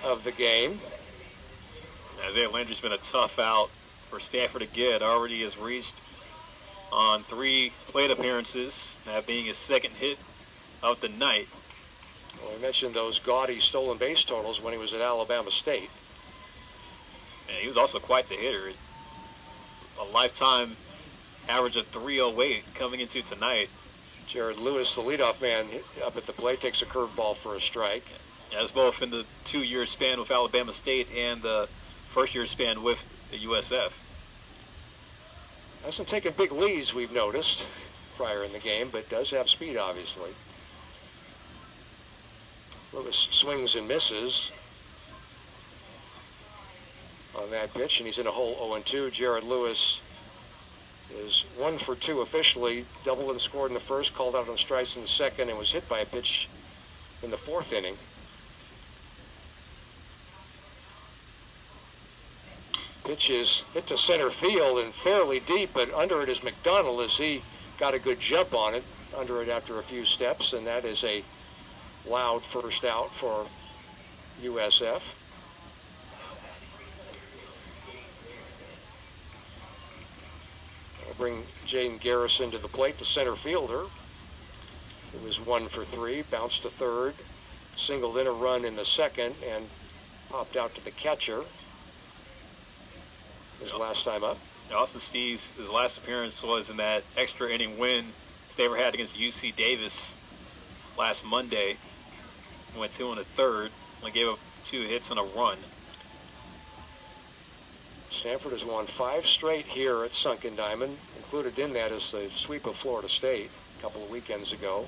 of the game. Isaiah Landry's been a tough out for Stanford to get. Already has reached on 3 plate appearances, that being his 2nd hit of the night. Well, we mentioned those gaudy stolen base totals when he was at Alabama State. And he was also quite the hitter. A lifetime average of 308 coming into tonight. Jared Lewis, the leadoff man, up at the plate, takes a curveball for a strike. As both in the 2-year span with Alabama State and the first-year span with the USF. Hasn't taken big leads, we've noticed, prior in the game, but does have speed, obviously. Lewis swings and misses on that pitch, and he's in a hole 0-2. Jared Lewis is 1 for 2 officially, doubled and scored in the first, called out on strikes in the second, and was hit by a pitch in the 4th inning. Pitch is hit to center field and fairly deep, but under it is McDonald as he got a good jump on it, under it after a few steps, and that is a loud first out for USF. I'll bring Jaden Garrison to the plate, the center fielder. It was 1 for 3, bounced to third, singled in a run in the second, and popped out to the catcher his last time up. Austin Steeves, his last appearance was in that extra inning win Stanford had against UC Davis last Monday. Went 2 1/3, only gave up 2 hits and a run. Stanford has won 5 straight here at Sunken Diamond. Included in that is the sweep of Florida State a couple of weekends ago.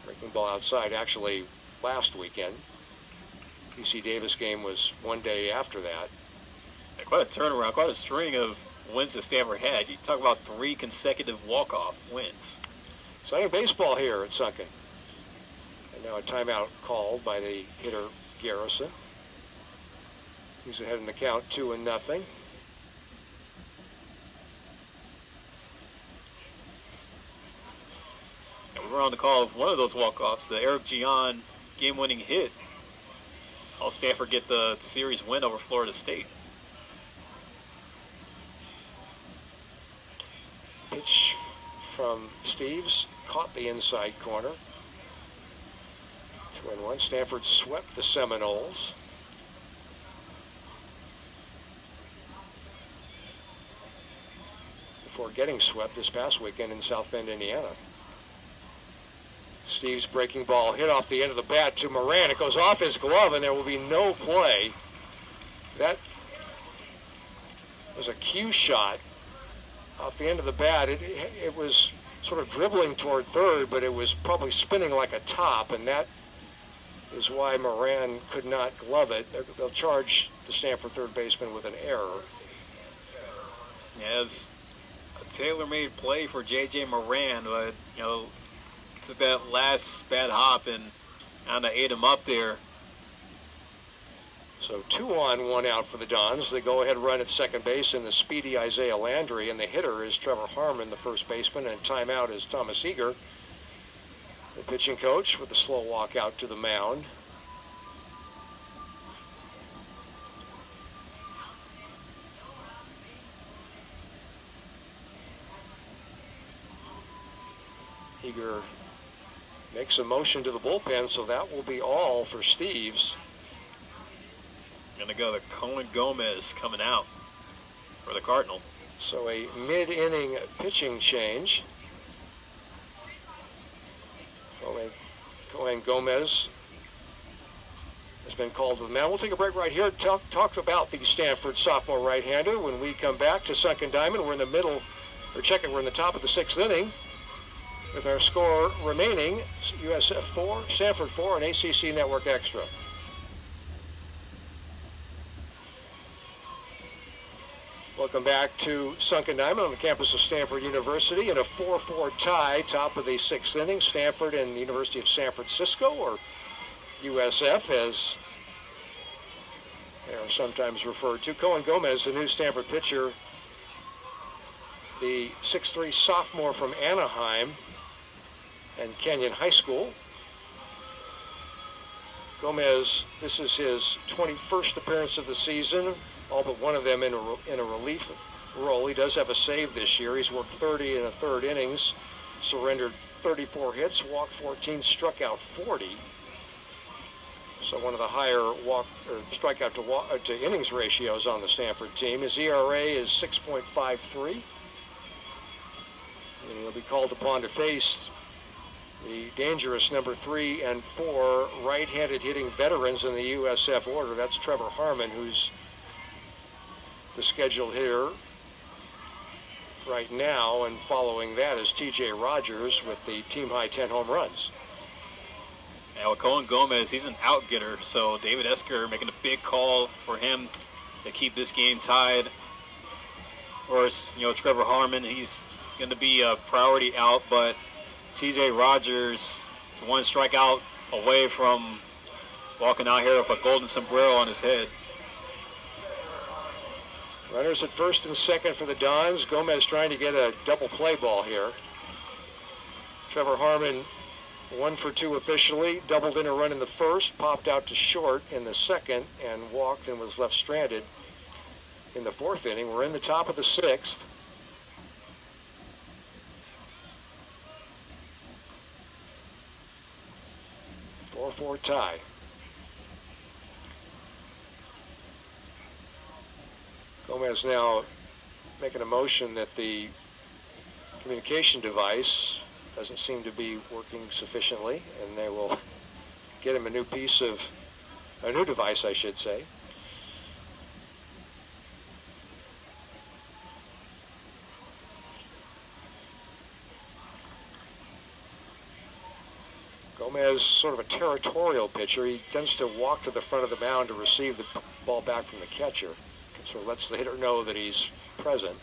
Breaking ball outside actually last weekend. UC Davis game was one day after that. Yeah, quite a turnaround, quite a string of wins that Stanford had. You talk about 3 consecutive walk-off wins. Exciting baseball here at Sunken. And now a timeout called by the hitter Garrison. He's ahead in the count 2-0. And we were on the call of one of those walk-offs, the Eric Gian game-winning hit. All Stanford get the series win over Florida State. Pitch from Steeves, caught the inside corner. 2-1. Stanford swept the Seminoles. Before getting swept this past weekend in South Bend, Indiana. Steve's breaking ball hit off the end of the bat to Moran. It goes off his glove, and there will be no play. That was a cue shot off the end of the bat. It was sort of dribbling toward third, but it was probably spinning like a top, and that is why Moran could not glove it. They'll charge the Stanford third baseman with an error. Yeah, it's a tailor-made play for J.J. Moran, but, you know, took that last bad hop and kind of ate him up there. So 2 on, 1 out for the Dons. They go ahead run at second base in the speedy Isaiah Landry, and the hitter is Trevor Harmon, the first baseman, and timeout is Thomas Eager, the pitching coach, with a slow walk out to the mound. Eager makes a motion to the bullpen, so that will be all for Steves. Gonna go to Cohen Gomez coming out for the Cardinal. So a mid-inning pitching change. Cohen Gomez has been called to the mound. We'll take a break right here. Talk about the Stanford sophomore right-hander. When we come back to Sunken Diamond, we're in the middle, or check it, we're in the top of the 6th inning. With our score remaining, USF 4, Stanford 4 on ACC Network Extra. Welcome back to Sunken Diamond on the campus of Stanford University in a 4-4 tie, top of the 6th inning. Stanford and the University of San Francisco, or USF as they are sometimes referred to. Cohen Gomez, the new Stanford pitcher, the 6'3" sophomore from Anaheim and Canyon High School. Gomez, this is his 21st appearance of the season, all but one of them in a relief role. He does have a save this year. He's worked 30 1/3 innings, surrendered 34 hits, walked 14, struck out 40. So one of the higher walk or strikeout to innings ratios on the Stanford team. His ERA is 6.53. And he'll be called upon to face the dangerous number 3 and 4 right-handed hitting veterans in the USF order. That's Trevor Harmon, who's the scheduled hitter right now, and following that is TJ Rogers with the team-high 10 home runs. Yeah, well, Cohen Gomez, he's an out-getter, so David Esker making a big call for him to keep this game tied. Of course, Trevor Harmon, he's going to be a priority out, but TJ Rogers is one strikeout away from walking out here with a golden sombrero on his head. Runners at first and second for the Dons. Gomez trying to get a double play ball here. Trevor Harmon 1 for 2 officially, doubled in a run in the first, popped out to short in the second, and walked and was left stranded in the 4th inning. We're in the top of the 6th. Four 4 tie. Gomez now making a motion that the communication device doesn't seem to be working sufficiently, and they will get him a new device, I should say. Gomez, sort of a territorial pitcher. He tends to walk to the front of the mound to receive the ball back from the catcher. So lets the hitter know that he's present.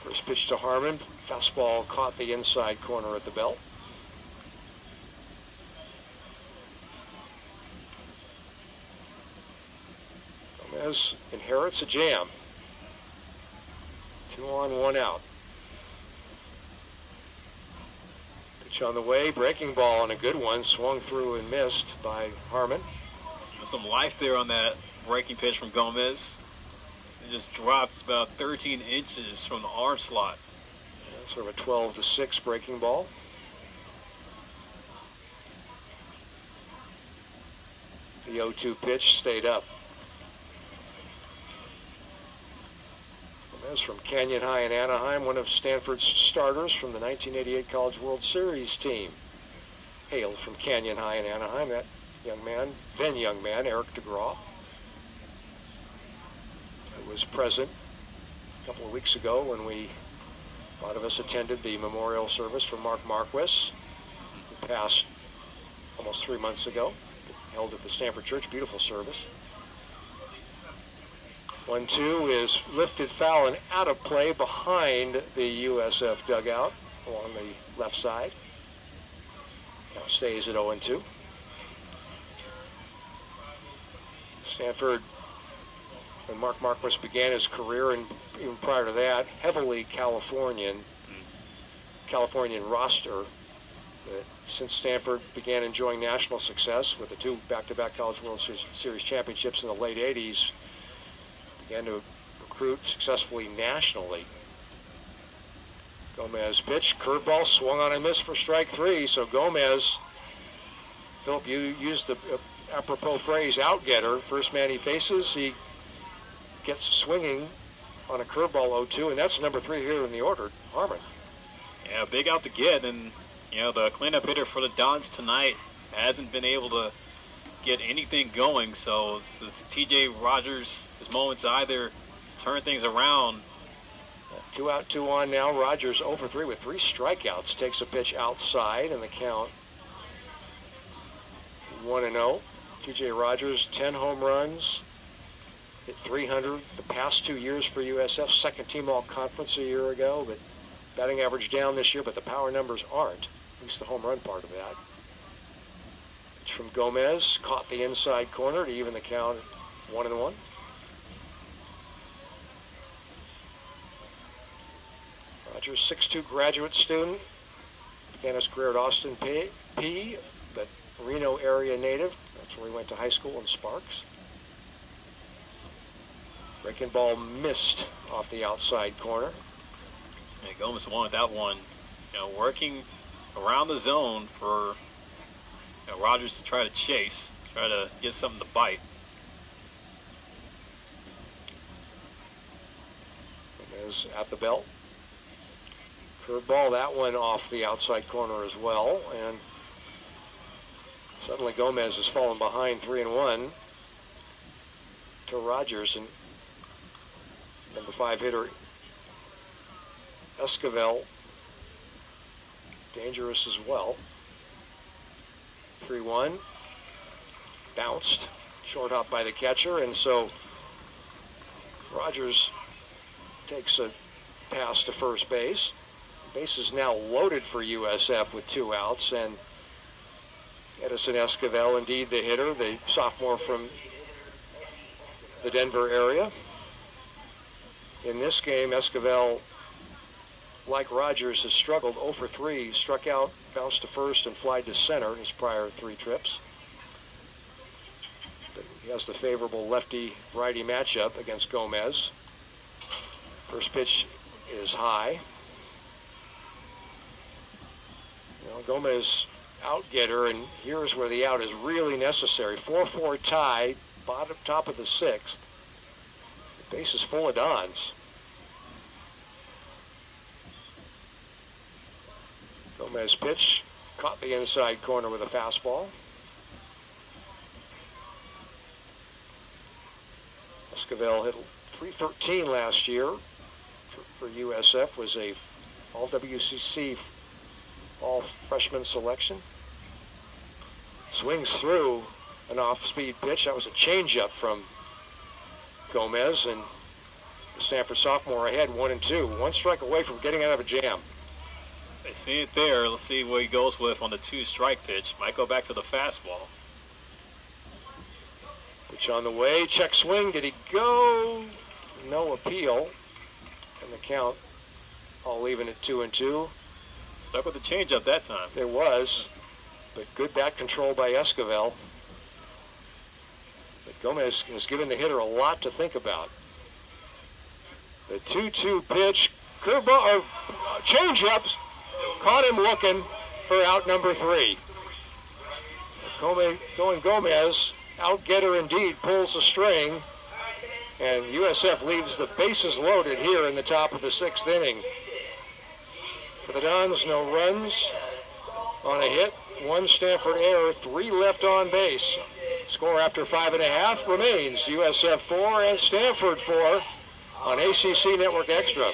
First pitch to Harmon. Fastball caught the inside corner at the belt. Gomez inherits a jam. 2 on, 1 out. Pitch on the way. Breaking ball and a good one. Swung through and missed by Harmon. Some life there on that breaking pitch from Gomez. It just drops about 13 inches from the arm slot. Yeah, sort of a 12-6 breaking ball. The 0-2 pitch stayed up. Gomez from Canyon High in Anaheim, one of Stanford's starters from the 1988 College World Series team. Hailed from Canyon High in Anaheim, that young man, then young man, Eric DeGraw, who was present a couple of weeks ago when a lot of us attended the memorial service for Mark Marquis, who passed almost 3 months ago, held at the Stanford Church. Beautiful service. 1-2 is lifted foul and out of play behind the USF dugout along the left side. Now stays at 0-2. Stanford, when Mark Marquis began his career, and even prior to that, heavily Californian roster. But since Stanford began enjoying national success with the 2 back-to-back College World Series championships in the late 80s, began to recruit successfully nationally. Gomez pitch, curveball, swung on and missed for strike 3. So Gomez, Philip, you used the apropos phrase, out-getter. First man he faces, he gets swinging on a curveball 0-2, and that's number 3 here in the order, Harmon. Yeah, big out to get, and the cleanup hitter for the Dons tonight hasn't been able to get anything going, so it's TJ Rogers' his moment to either turn things around. 2 out, 2 on now. Rogers 0 for 3 with 3 strikeouts. Takes a pitch outside, and the count 1-0. TJ Rogers, 10 home runs, hit 300 the past 2 years for USF. Second team all-conference a year ago, but batting average down this year, but the power numbers aren't. At least the home run part of that. Pitch from Gomez, caught the inside corner to even the count at 1-1. Rogers, 6'2" graduate student. Began his career at Austin P, but Reno area native. That's where he went to high school in Sparks. Breaking ball missed off the outside corner. And Gomez won with that one. Working around the zone for Rogers to try to chase, try to get something to bite. Gomez at the belt. Curveball, that one off the outside corner as well, and suddenly Gomez has fallen behind 3-1 to Rogers, and number 5 hitter Esquivel dangerous as well. 3-1, bounced, short hop by the catcher, and so Rogers takes a pass to first base. Base is now loaded for USF with 2 outs, and Edison Esquivel, indeed the hitter, the sophomore from the Denver area. In this game, Esquivel, like Rogers, has struggled 0 for 3, struck out, bounced to first, and flied to center his prior 3 trips. But he has the favorable lefty-righty matchup against Gomez. First pitch is high. Gomez out-getter, and here's where the out is really necessary. 4-4 tie, top of the 6th. The base is full of Dons. Gomez pitch, caught the inside corner with a fastball. Esquivel hit .313 last year for USF, was a all-WCC all freshman selection. Swings through an off-speed pitch. That was a changeup from Gomez, and the Stanford sophomore ahead 1-2. 1 strike away from getting out of a jam. They see it there. Let's see what he goes with on the 2-strike pitch. Might go back to the fastball. Pitch on the way. Check swing. Did he go? No appeal. And the count all even at 2-2. Stuck with the changeup that time. There was, but good bat control by Esquivel. But Gomez has given the hitter a lot to think about. The 2-2 pitch, curveball, or changeups, caught him looking for out number 3. Gomez, out-getter indeed, pulls the string, and USF leaves the bases loaded here in the top of the 6th inning. For the Dons, no runs on a hit, 1 Stanford error, 3 left on base. Score after 5.5 remains USF 4 and Stanford 4 on ACC Network Extra.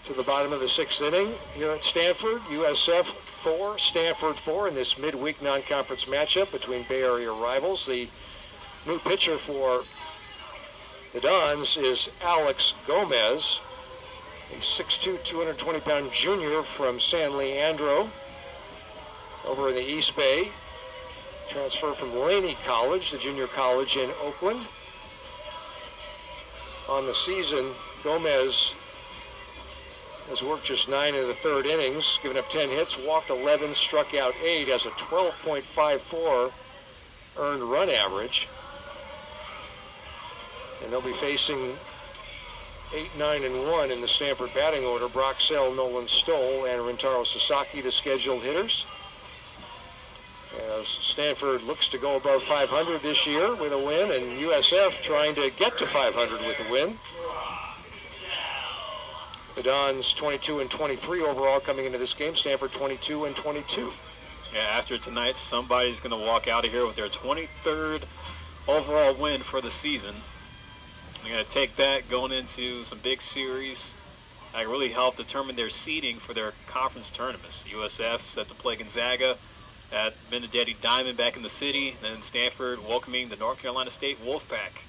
To the bottom of the 6th inning here at Stanford, USF 4, Stanford 4 in this midweek non-conference matchup between Bay Area rivals. The new pitcher for the Dons is Alex Gomez, a 6'2", 220-pound junior from San Leandro. over in the East Bay. Transfer from Laney College, the junior college in Oakland. On the season, Gomez has worked just 9 in the third innings, given up 10 hits, walked 11, struck out 8, has a 12.54 earned run average. And they'll be facing 8, 9, and 1 in the Stanford batting order. Brock Sell, Nolan Stoll, and Rintaro Sasaki, the scheduled hitters. As Stanford looks to go above 500 this year with a win, and USF trying to get to 500 with a win. The Dons 22 and 23 overall coming into this game. Stanford 22 and 22. Yeah, after tonight, somebody's going to walk out of here with their 23rd overall win for the season. They're going to take that going into some big series that really help determine their seeding for their conference tournaments. USF set to play Gonzaga at Benedetti Diamond back in the city, and then Stanford welcoming the North Carolina State Wolfpack.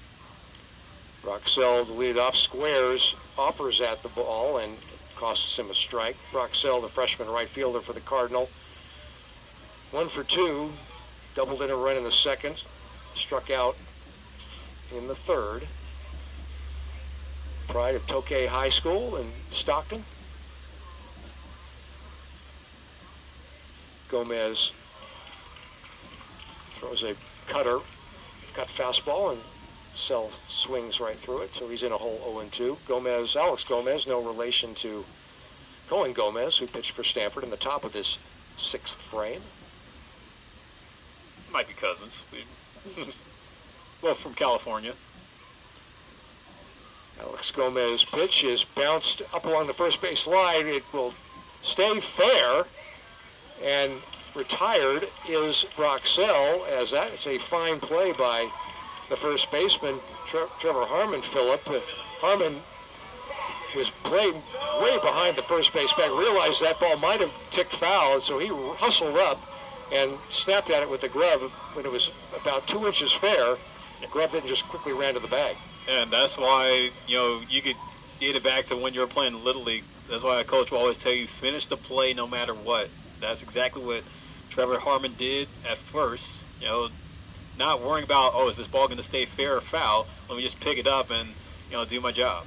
Broxell, the leadoff, squares, offers at the ball, and costs him a strike. Broxell, the freshman right fielder for the Cardinal, 1 for 2, doubled in a run in the second, struck out in the third. Pride of Tokay High School in Stockton. Gomez throws a cutter, cut fastball, and Sell swings right through it, so he's in a hole 0-2. Gomez, Alex Gomez, no relation to Cohen Gomez, who pitched for Stanford in the top of this 6th frame. Might be cousins. Both from California. Alex Gomez pitch is bounced up along the first base line. It will stay fair, and retired is Broxell, as that is a fine play by the first baseman, Trevor Harmon. Harmon was played way behind the first base back, realized that ball might have ticked foul, so he hustled up and snapped at it with the glove when it was about 2 inches fair. The glove didn't, just quickly ran to the bag. And that's why, you could get it back to when you were playing Little League. That's why a coach will always tell you, finish the play no matter what. That's exactly what Trevor Harmon did at first. Not worrying about, is this ball going to stay fair or foul? Let me just pick it up and, do my job.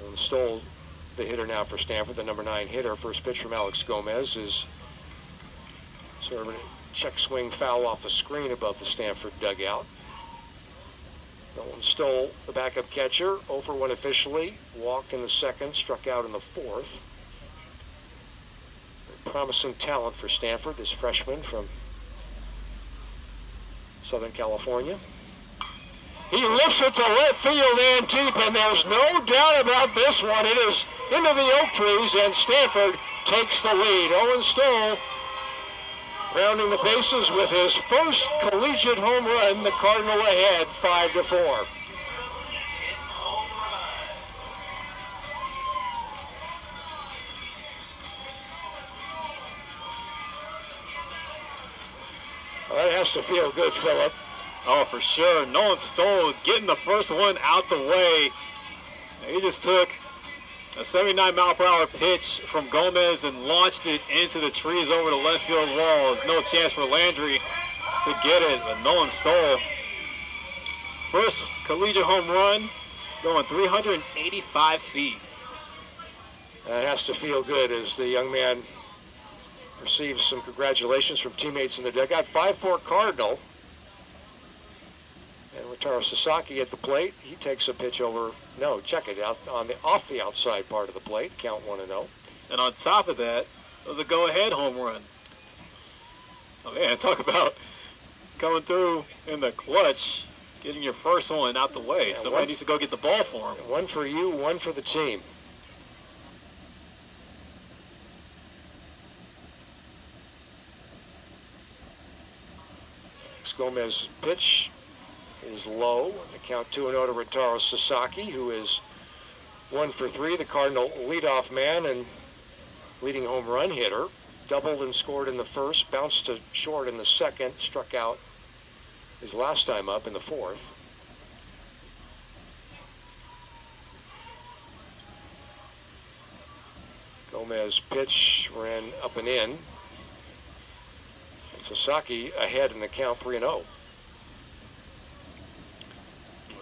And Stoll, the hitter now for Stanford, the number 9 hitter. First pitch from Alex Gomez is sort of a check swing foul off the screen above the Stanford dugout. Nolan Stoll, the backup catcher, 0 for 1 officially, walked in the second, struck out in the fourth. Very promising talent for Stanford, this freshman from Southern California. He lifts it to left field and deep, and there's no doubt about this one. It is into the oak trees, and Stanford takes the lead. Owen Stoll rounding the bases with his first collegiate home run. The Cardinal ahead 5-4. Well, that has to feel good, Philip. Oh, for sure. Nolan Stoll getting the first one out the way. He just took a 79-mile-per-hour pitch from Gomez and launched it into the trees over the left field wall. There's no chance for Landry to get it, but Nolan Stoll, first collegiate home run, going 385 feet. That has to feel good as the young man receives some congratulations from teammates in the dugout. 5-4 Cardinal. And Rintaro Sasaki at the plate. He takes a pitch over. No, check it out off the outside part of the plate. Count 1-0. And on top of that, it was a go-ahead home run. Oh man, talk about coming through in the clutch, getting your first one out the way. Yeah, somebody needs to go get the ball for him. 1 for you, 1 for the team. Gomez's pitch is low. The count 2-0 to Rintaro Sasaki, who is 1 for 3, the Cardinal leadoff man and leading home run hitter. Doubled and scored in the first, bounced to short in the second, struck out his last time up in the fourth. Gomez pitch ran up and in. Sasaki ahead in the count 3-0.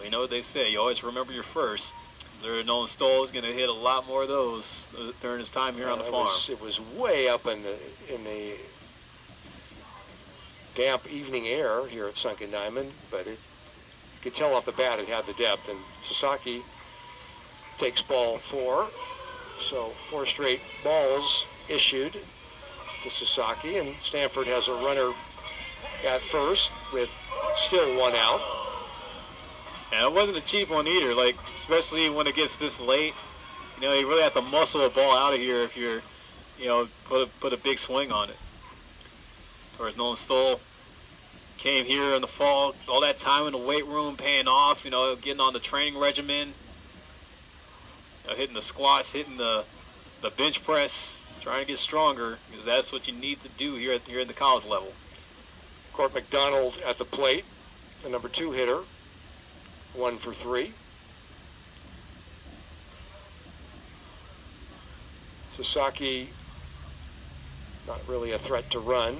You know what they say, you always remember your first. Nolan Stoll is going to hit a lot more of those during his time here on the farm. It was way up in the damp evening air here at Sunken Diamond, but you could tell off the bat it had the depth. And Sasaki takes ball 4, so 4 straight balls issued to Sasaki, and Stanford has a runner at first with still 1 out. And it wasn't a cheap one either, like, especially when it gets this late. You know, you really have to muscle a ball out of here if you're, you know, put a big swing on it. Whereas Nolan Stoll came here in the fall, all that time in the weight room paying off, you know, getting on the training regimen, you know, hitting the squats, hitting the bench press, trying to get stronger, because that's what you need to do here at the college level. Court McDonald at the plate, the number 2 hitter, 1 for 3. Sasaki, not really a threat to run.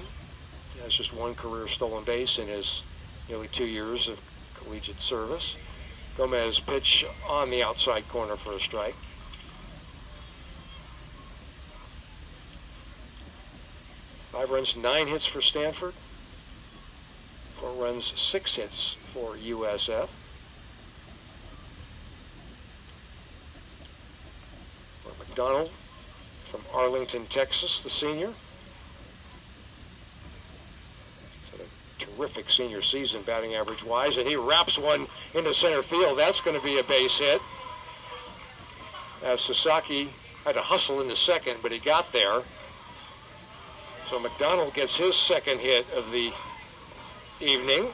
He has just 1 career stolen base in his nearly 2 years of collegiate service. Gomez pitch on the outside corner for a strike. Five runs, 9 hits for Stanford. 4 runs, 6 hits for USF. McDonald from Arlington, Texas, the senior. He's had a terrific senior season batting average wise, and he wraps one into center field. That's going to be a base hit. As Sasaki had to hustle into second, but he got there. So McDonald gets his 2nd hit of the evening,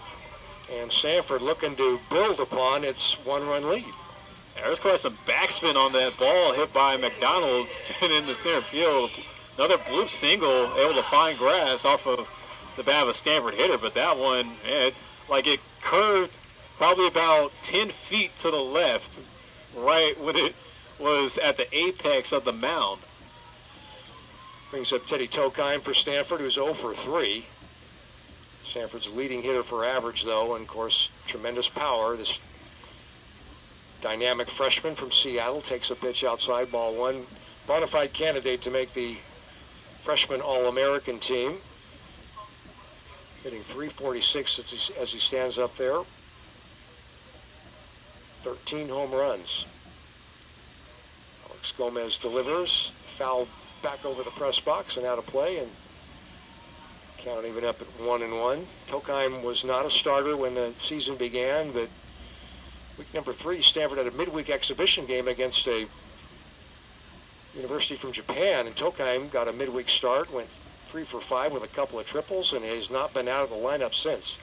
and Stanford looking to build upon its 1-run lead. Yeah, there's quite some backspin on that ball hit by McDonald and in the center field. Another bloop single, able to find grass off of the bat of a Stanford hitter, but that one, man, it curved probably about 10 feet to the left, right when it was at the apex of the mound. Brings up Teddy Tokheim for Stanford, who's 0 for 3. Stanford's leading hitter for average, though, and of course, tremendous power. This dynamic freshman from Seattle takes a pitch outside, ball 1. Bona fide candidate to make the freshman All-American team. Hitting .346 as he stands up there. 13 home runs. Alex Gomez delivers, fouled back over the press box and out of play, and count even up at 1-1. Tokheim was not a starter when the season began, but week number 3, Stanford had a midweek exhibition game against a university from Japan, and Tokheim got a midweek start, went 3 for 5 with a couple of triples, and has not been out of the lineup since.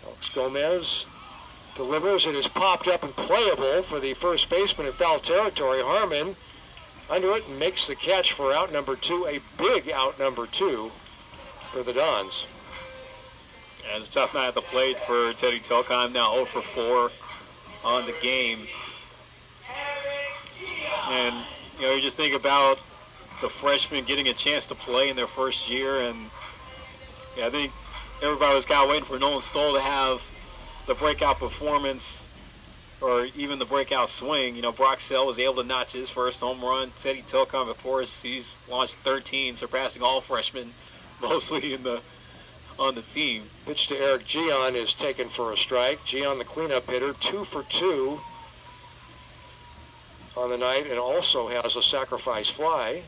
Alex Gomez delivers. It is popped up and playable for the first baseman in foul territory. Harmon under it and makes the catch for out number 2, a big out number 2 for the Dons. And it's a tough night at the plate for Teddy Tokheim, now 0 for 4 on the game. And, you know, you just think about the freshmen getting a chance to play in their first year, and yeah, I think everybody was kind of waiting for Nolan Stoll to have the breakout performance or even the breakout swing. You know, Brock Sell was able to notch his first home run. Teddy Tokheim, of course, he's launched 13, surpassing all freshmen mostly on the team. Pitch to Eric Gian is taken for a strike. Gian, the cleanup hitter, 2 for 2 on the night, and also has a sacrifice fly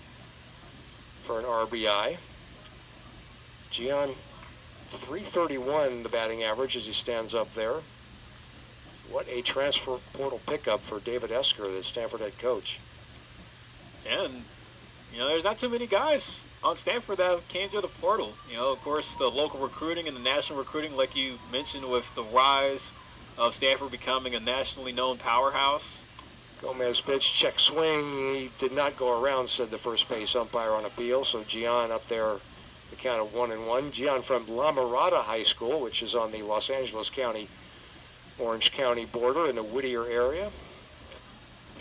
for an RBI. Gian, .331 the batting average as he stands up there. What a transfer portal pickup for David Esker, the Stanford head coach. And, you know, there's not too many guys on Stanford that came through the portal. You know, of course, the local recruiting and the national recruiting, like you mentioned, with the rise of Stanford becoming a nationally known powerhouse. Gomez pitch, check swing. He did not go around, said the first base umpire on appeal. So Gian up there, the count of 1-1. Gian from La Mirada High School, which is on the Los Angeles County, Orange County border in the Whittier area.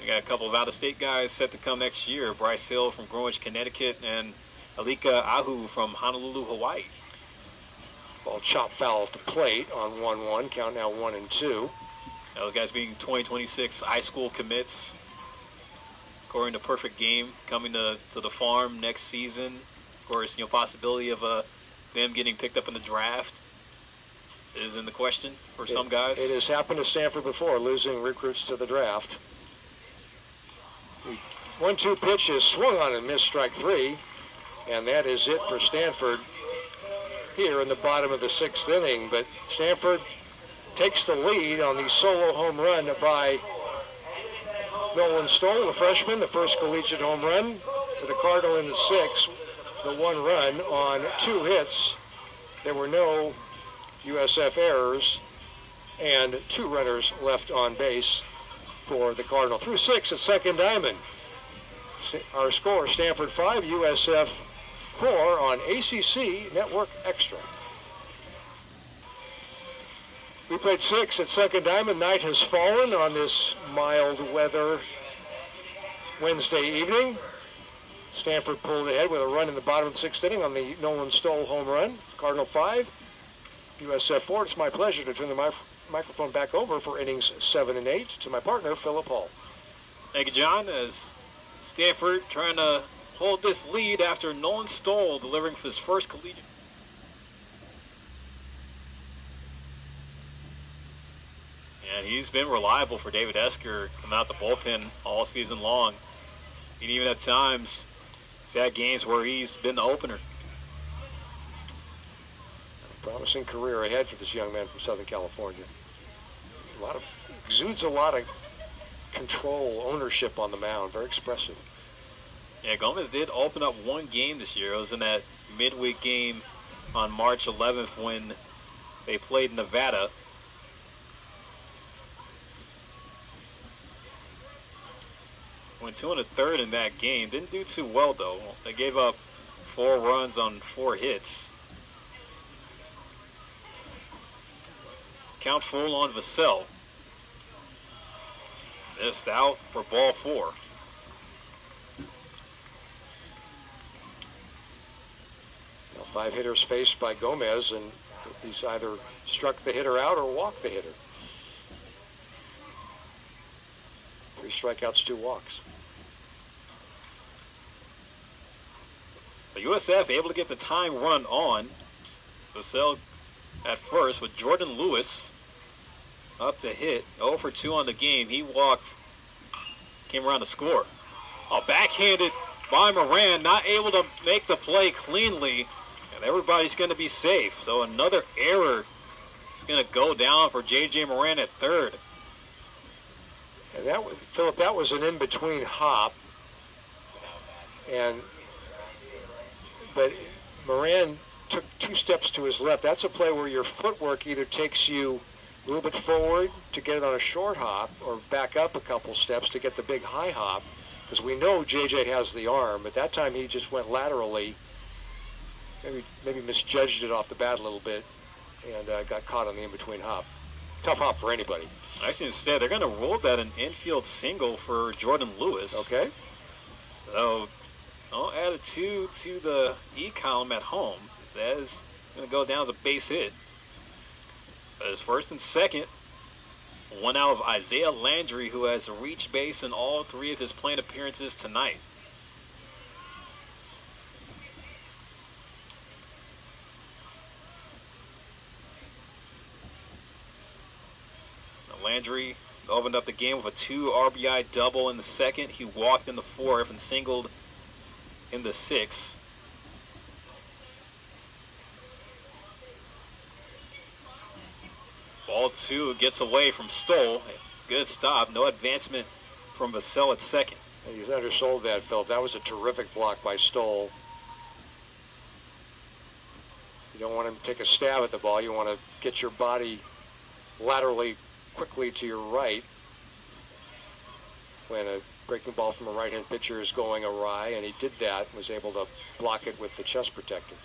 We got a couple of out-of-state guys set to come next year. Bryce Hill from Greenwich, Connecticut, and Alika Ahu from Honolulu, Hawaii. Ball chop foul at the plate on 1-1. Count now 1-2. Those guys being 2026 high school commits. According to Perfect Game, coming to the farm next season. Of course, possibility of them getting picked up in the draft is in the question for some guys. It has happened to Stanford before, losing recruits to the draft. 1-2 pitch is swung on and missed, strike 3. And that is it for Stanford here in the bottom of the 6th inning. But Stanford takes the lead on the solo home run by Nolan Stoll, the freshman, the first collegiate home run for the Cardinal in the 6th. The 1 run on 2 hits. There were no USF errors and 2 runners left on base for the Cardinal. Through 6 at second diamond. Our score, Stanford 5, USF 4 on ACC Network Extra. We played 6 at second diamond. Night has fallen on this mild weather Wednesday evening. Stanford pulled ahead with a run in the bottom of the 6th inning on the Nolan Stoll home run. Cardinal 5, USF 4. It's my pleasure to turn the microphone back over for innings 7 and 8 to my partner, Philip Hall. Thank you, John. As Stanford trying to hold this lead after Nolan Stoll delivering for his first collegiate. And he's been reliable for David Esker coming out the bullpen all season long. And even at times, he's had games where he's been the opener. A promising career ahead for this young man from Southern California. Exudes a lot of control, ownership on the mound. Very expressive. Yeah, Gomez did open up 1 game this year. It was in that midweek game on March 11th when they played Nevada. Went 2 1/3 in that game. Didn't do too well, though. They gave up 4 runs on 4 hits. Count full on Vassell. Missed out for ball 4. Now 5 hitters faced by Gomez, and he's either struck the hitter out or walked the hitter. 3 strikeouts, 2 walks. So USF able to get the tying run on. Vassell at first with Jordan Lewis up to hit. 0 for 2 on the game. He walked, came around to score. Backhanded by Moran, not able to make the play cleanly, and everybody's going to be safe. So another error is going to go down for J.J. Moran at third. And that was, Philip, that was an in-between hop. But Moran took 2 steps to his left. That's a play where your footwork either takes you a little bit forward to get it on a short hop or back up a couple steps to get the big high hop. Because we know JJ has the arm, but that time he just went laterally, maybe misjudged it off the bat a little bit, and got caught on the in-between hop. Tough hop for anybody. Actually, instead, they're going to rule that an infield single for Jordan Lewis. Okay. So, I'll add a 2 to the E column at home. That is going to go down as a base hit. But it's first and second. 1 out of Isaiah Landry, who has reached base in all 3 of his plate appearances tonight. Now Landry opened up the game with a 2 RBI double in the second. He walked in the 4th and singled in the 6th. Ball 2 gets away from Stoll. Good stop. No advancement from Vassell at second. He's undersold that, Phil. That was a terrific block by Stoll. You don't want to take a stab at the ball. You want to get your body laterally quickly to your right when a breaking ball from a right-hand pitcher is going awry, and he did that and was able to block it with the chest protector.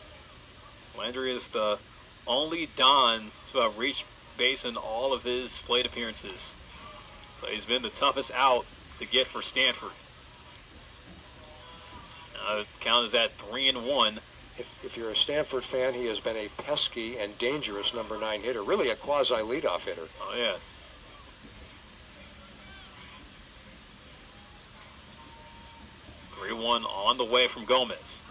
Landry is the only Don to have reached base in all of his plate appearances. So he's been the toughest out to get for Stanford. Count is at 3-1. If you're a Stanford fan, he has been a pesky and dangerous number 9 hitter, really a quasi leadoff hitter. Oh yeah. One on the way from Gomez.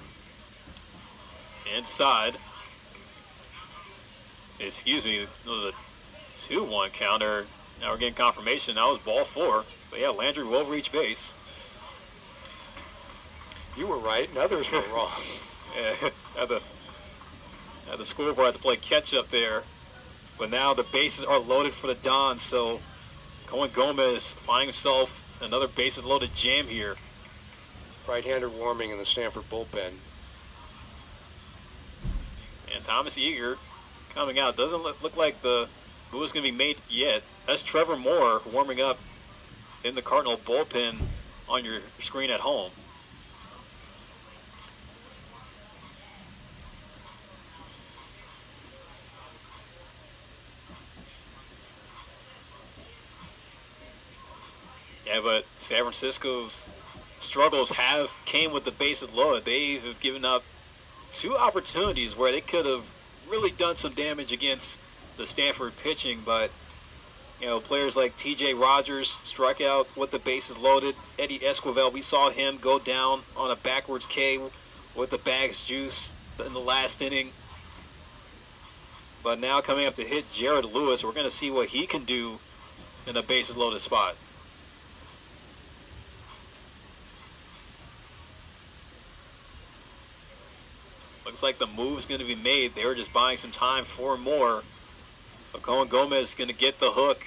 Inside. Excuse me, it was a 2-1 counter. Now we're getting confirmation. That was ball 4. So yeah, Landry will reach base. You were right, and others were wrong. Yeah, had the scoreboard had to play catch up there. But now the bases are loaded for the Dons, so Cohen Gomez finding himself another bases loaded jam here. Right-hander warming in the Stanford bullpen. And Thomas Eager coming out. Doesn't look like the move is going to be made yet. That's Trevor Moore warming up in the Cardinal bullpen on your screen at home. Yeah, but San Francisco's struggles came with the bases loaded. They have given up 2 opportunities where they could have really done some damage against the Stanford pitching, but players like T.J. Rogers struck out with the bases loaded. Eddie Esquivel, we saw him go down on a backwards K with the bags juice in the last inning. But now coming up to hit Jared Lewis, we're going to see what he can do in a bases loaded spot. Looks like the move's going to be made. They were just buying some time for Moore. So Cohen Gomez is going to get the hook.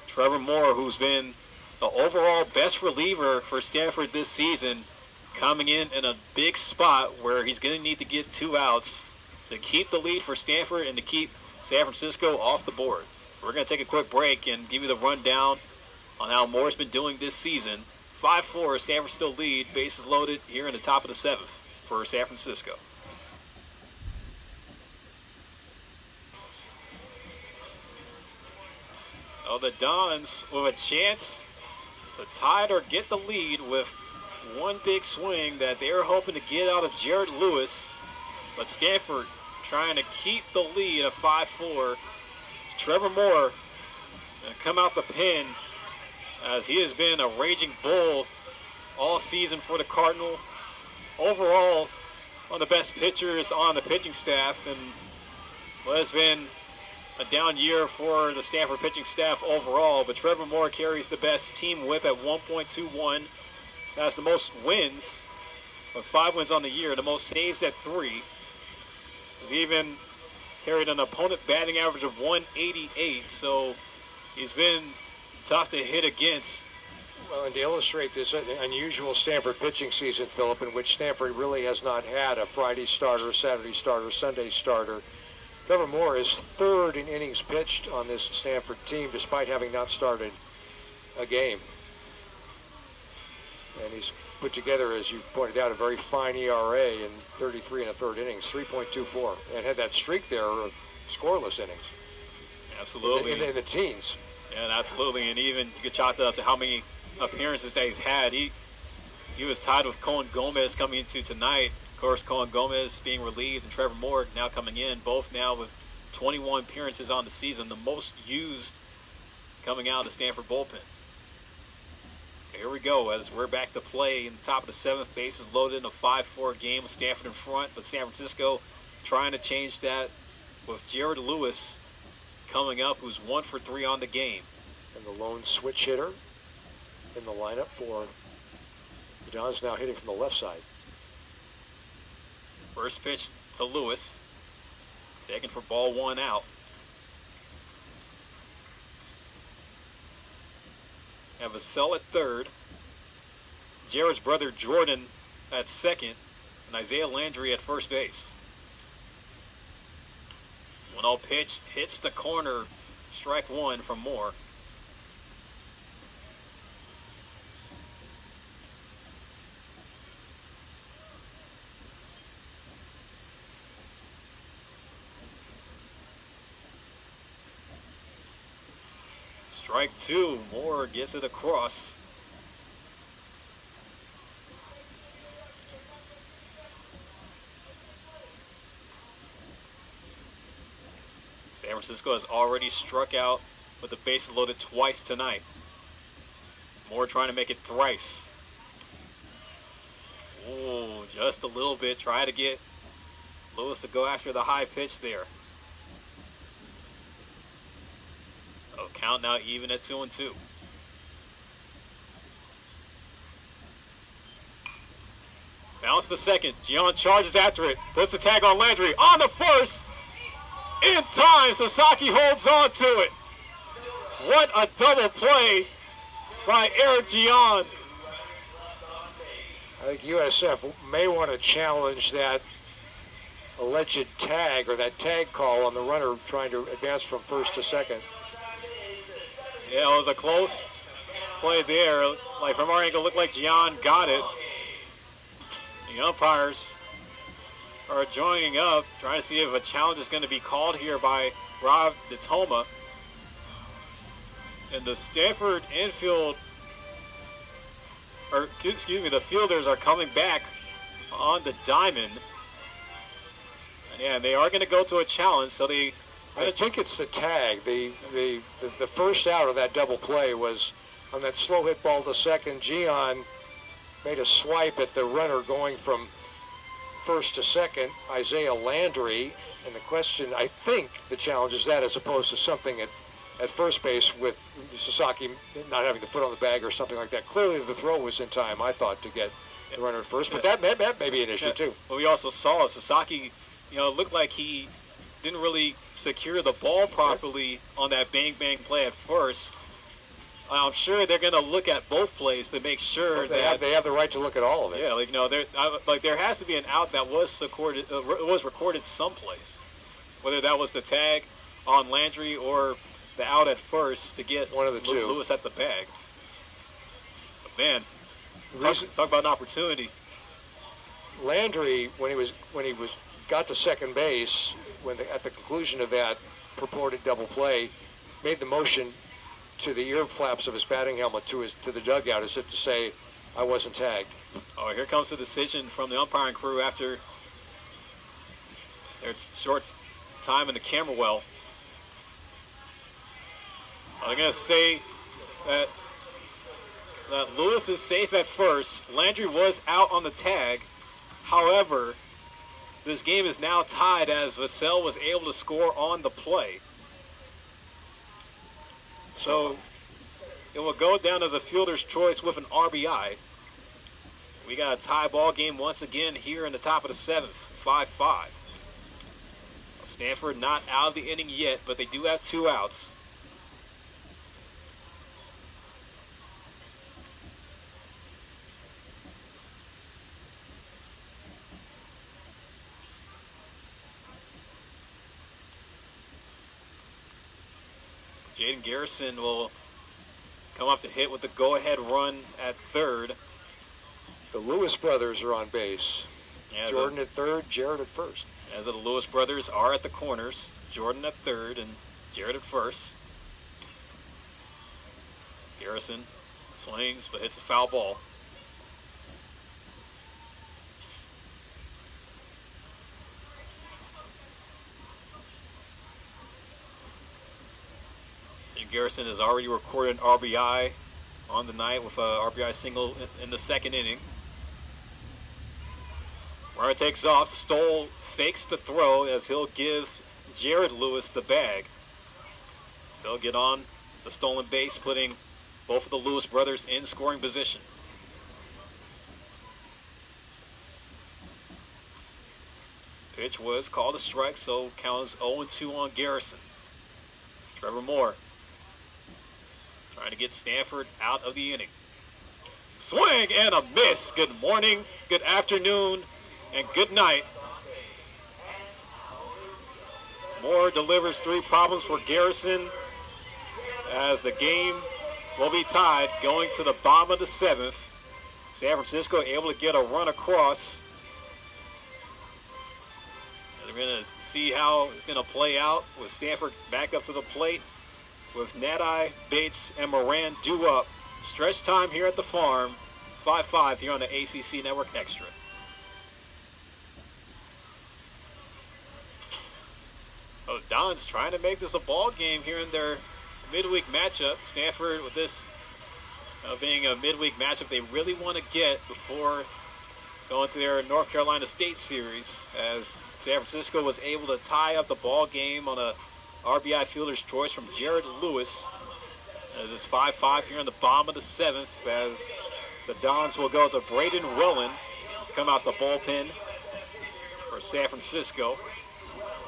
Trevor Moore, who's been the overall best reliever for Stanford this season, coming in a big spot where he's going to need to get 2 outs to keep the lead for Stanford and to keep San Francisco off the board. We're going to take a quick break and give you the rundown on how Moore's been doing this season. 5-4, Stanford still lead. Bases loaded here in the top of the 7th for San Francisco. Oh, the Dons with a chance to tie it or get the lead with one big swing that they were hoping to get out of Jared Lewis. But Stanford trying to keep the lead of 5-4. Trevor Moore come out the pen as he has been a raging bull all season for the Cardinal. Overall, one of the best pitchers on the pitching staff, and what has been a down year for the Stanford pitching staff overall, but Trevor Moore carries the best team whip at 1.21. Has the most wins, with 5 wins on the year, the most saves at 3. He's even carried an opponent batting average of 188, so he's been tough to hit against. Well, and to illustrate this unusual Stanford pitching season, Philip, in which Stanford really has not had a Friday starter, Saturday starter, Sunday starter, Trevor Moore is 3rd in innings pitched on this Stanford team, despite having not started a game. And he's put together, as you pointed out, a very fine ERA in 33 1/3 innings, 3.24, and had that streak there of scoreless innings. Absolutely. In the teens. Yeah, absolutely. And even you could chalk that up to how many appearances that he's had. He was tied with Cohen Gomez coming into tonight. Of course, Cohen Gomez being relieved and Trevor Moore now coming in, both now with 21 appearances on the season, the most used coming out of the Stanford bullpen. Here we go as we're back to play in the top of the 7th. Bases loaded in a 5-4 game with Stanford in front, but San Francisco trying to change that with Jared Lewis coming up, who's 1 for 3 on the game. And the lone switch hitter in the lineup for the Dons, now hitting from the left side. First pitch to Lewis, taken for ball 1 out. Have a sell at 3rd. Jared's brother Jordan at 2nd, and Isaiah Landry at first base. 1-0 pitch hits the corner, strike 1 from Moore. Strike 2, Moore gets it across. Francisco has already struck out with the bases loaded twice tonight. Moore trying to make it thrice. Ooh, just a little bit. Try to get Lewis to go after the high pitch there. Oh, count now even at 2-2. Bounce to second. Gian charges after it. Puts the tag on Landry. On the first. In time, Sasaki holds on to it. What a double play by Eric Gian. I think USF may want to challenge that alleged tag or that tag call on the runner trying to advance from first to second. Yeah, it was a close play there. Like from our angle, looked like Gian got it. The umpires are joining up, trying to see if a challenge is going to be called here by Rob DeToma. And the Stanford infield, or excuse me, the fielders are coming back on the diamond. And yeah, they are going to go to a challenge, so they... I think it's the tag. The first out of that double play was on that slow hit ball to second. Gian made a swipe at the runner going from first to second, Isaiah Landry. And the question, I think the challenge is that as opposed to something at first base with Sasaki not having the foot on the bag or something like that. Clearly the throw was in time, I thought, to get the runner at first. But that may be an issue, too. But we also saw Sasaki, looked like he didn't really secure the ball properly on that bang-bang play at first. I'm sure they're going to look at both plays to make sure that they have the right to look at all of it. Yeah, there has to be an out that was recorded someplace, whether that was the tag on Landry or the out at first to get one of the two. Lewis at the bag. But man, talk about an opportunity. Landry, when he got to second base, at the conclusion of that purported double play, made the motion to the ear flaps of his batting helmet to the dugout as if to say, I wasn't tagged. Oh, here comes the decision from the umpiring crew after their short time in the camera well. I'm going to say that Lewis is safe at first. Landry was out on the tag. However, this game is now tied as Vassell was able to score on the play. So it will go down as a fielder's choice with an RBI. We got a tie ball game once again here in the top of the seventh, 5-5. Stanford not out of the inning yet, but they do have two outs. Jaden Garrison will come up to hit with the go-ahead run at third. The Lewis brothers are on base. Jordan at third, Jared at first. As the Lewis brothers are at the corners. Jordan at third and Jared at first. Garrison swings but hits a foul ball. Garrison has already recorded an RBI on the night with a RBI single in the second inning. Runner takes off. Stoll fakes the throw as he'll give Jared Lewis the bag. So he'll get on the stolen base, putting both of the Lewis brothers in scoring position. Pitch was called a strike, so count is 0-2 on Garrison. Trevor Moore trying to get Stanford out of the inning. Swing and a miss. Good morning, good afternoon, and good night. Moore delivers three problems for Garrison as the game will be tied going to the bottom of the seventh. San Francisco able to get a run across. We're going to see how it's going to play out with Stanford back up to the plate with Nadai, Bates, and Moran due up. Stretch time here at the farm, 5-5 here on the ACC Network Extra. Oh, Don's trying to make this a ball game here in their midweek matchup. Stanford, with this being a midweek matchup they really want to get before going to their North Carolina State series, as San Francisco was able to tie up the ball game on a RBI fielder's choice from Jared Lewis. As it's 5-5 here in the bottom of the 7th, as the Dons will go to Braden Rowan, come out the bullpen for San Francisco.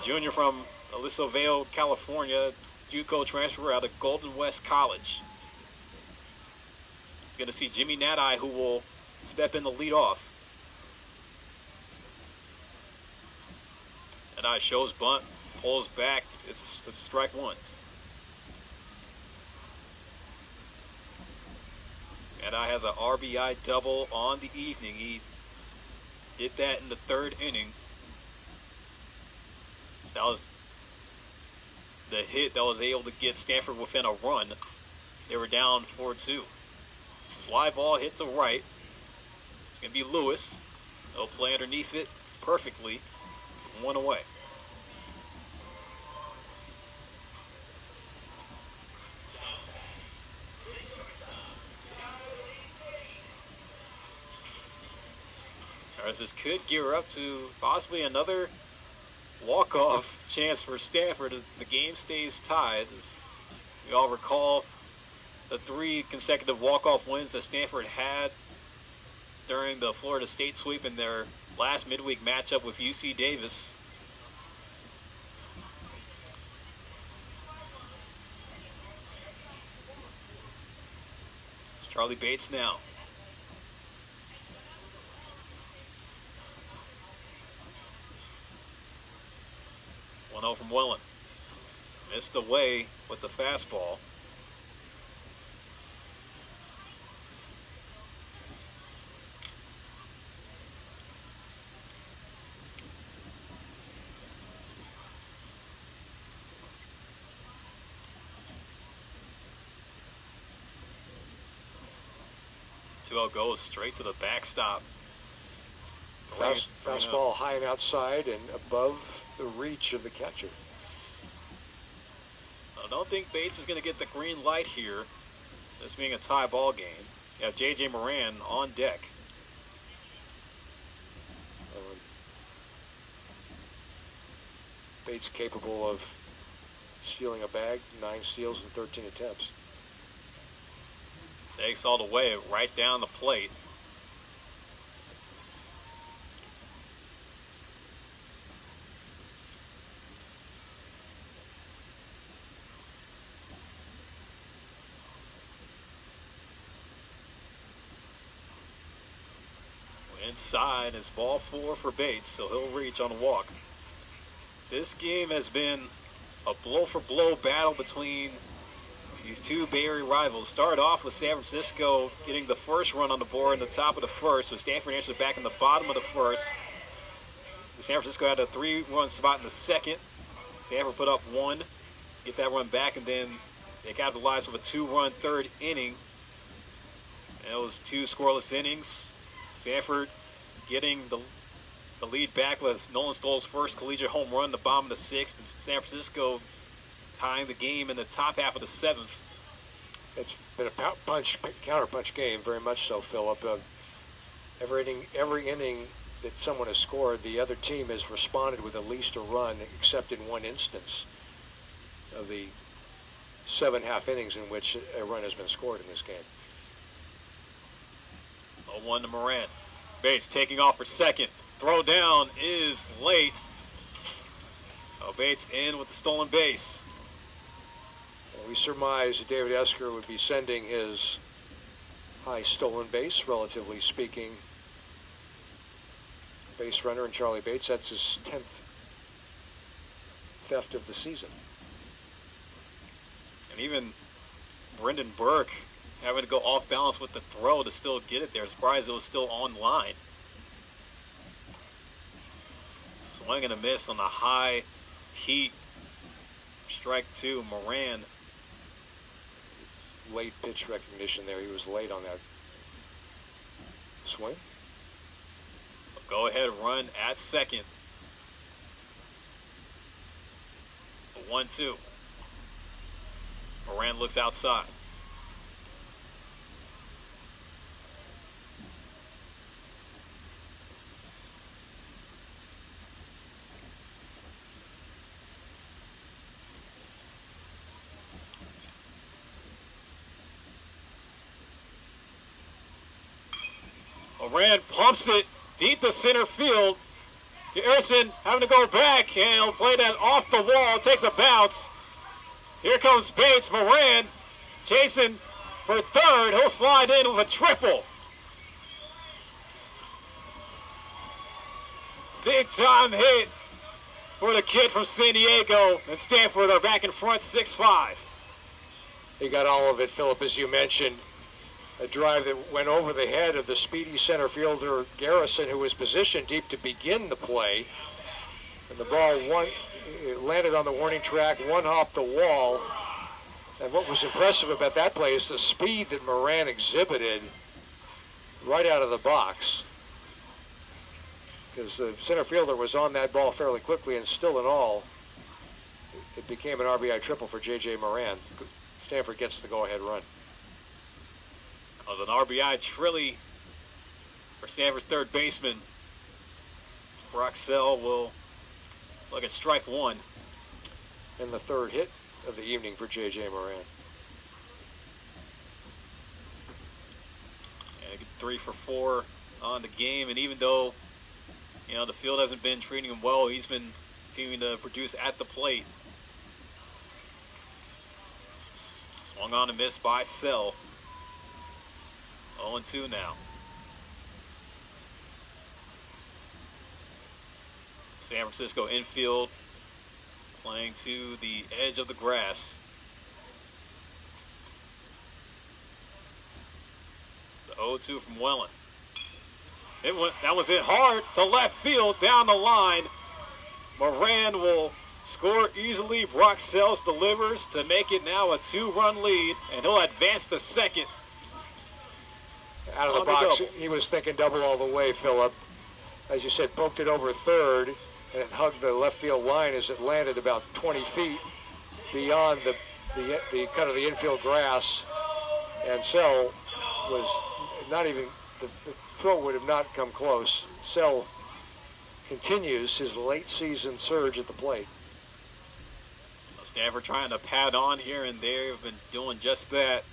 Junior from Aliso Vale, California, JUCO transfer out of Golden West College. He's going to see Jimmy Nadai, who will step in the lead off. Nadai shows bunt, pulls back. It's strike one. Nadai has an RBI double on the evening. He did that in the 3rd inning. So that was the hit that was able to get Stanford within a run. They were down 4-2. Fly ball hit to right. It's going to be Lewis. He'll play underneath it perfectly. 1 away. As this could gear up to possibly another walk-off chance for Stanford as the game stays tied. As we all recall the 3 consecutive walk-off wins that Stanford had during the Florida State sweep in their last midweek matchup with UC Davis. It's Charlie Bates now. 1-0 from Welland. Missed away with the fastball. Goes straight to the backstop. Fastball high and outside and above the reach of the catcher. I don't think Bates is going to get the green light here, this being a tie ball game. You have J.J. Moran on deck. Bates capable of stealing a bag, 9 steals in 13 attempts. Takes all the way right down the plate. Inside is ball 4 for Bates, so he'll reach on a walk. This game has been a blow-for-blow battle between these 2 Bay Area rivals. Started off with San Francisco getting the first run on the board in the top of the 1st, so Stanford answered back in the bottom of the 1st. San Francisco had a 3-run spot in the 2nd. Stanford put up 1, get that run back, and then they capitalized with a 2-run 3rd inning. And it was 2 scoreless innings. Stanford getting the lead back with Nolan Stoll's first collegiate home run in the bottom of the 6th, and San Francisco tying the game in the top half of the 7th. It's been a counter-punch game, very much so, Philip. Every inning that someone has scored, the other team has responded with at least a run, except in one instance of the 7 half innings in which a run has been scored in this game. 0-1 to Moran. Bates taking off for second. Throw down is late. Bates in with the stolen base. We surmise that David Esker would be sending his high stolen base, relatively speaking, base runner, and Charlie Bates. That's his 10th theft of the season. And even Brendan Burke having to go off balance with the throw to still get it there. Surprised it was still on line. Swing and a miss on the high heat. Strike 2, Moran. Late pitch recognition there. He was late on that swing. Go ahead run at second. The 1-2. Moran looks outside. Moran pumps it deep to center field. Harrison having to go back, and he'll play that off the wall. Takes a bounce. Here comes Bates. Moran chasing for third. He'll slide in with a triple. Big time hit for the kid from San Diego. And Stanford are back in front 6-5. He got all of it, Philip, as you mentioned. A drive that went over the head of the speedy center fielder Garrison, who was positioned deep to begin the play. And the ball landed on the warning track, one hopped the wall. And what was impressive about that play is the speed that Moran exhibited right out of the box. Because the center fielder was on that ball fairly quickly, and still in all, it became an RBI triple for J.J. Moran. Stanford gets the go-ahead run. That was an RBI trilly for Stanford's third baseman. Roxell will look at strike one. And the third hit of the evening for J.J. Moran. And 3 for 4 on the game, and even though the field hasn't been treating him well, he's been continuing to produce at the plate. Swung on and missed by Sell. 0-2 now. San Francisco infield playing to the edge of the grass. The 0-2 from Wellen. That was hit hard to left field down the line. Moran will score easily. Brock Sells delivers to make it now a 2-run lead, and he'll advance to second. Out of the box, he was thinking double all the way, Philip. As you said, poked it over third, and it hugged the left field line as it landed about 20 feet beyond the cut of the infield grass. And Sell was not even, the throw would have not come close. Sell continues his late season surge at the plate. Stanford trying to pad on here and there. Have been doing just that.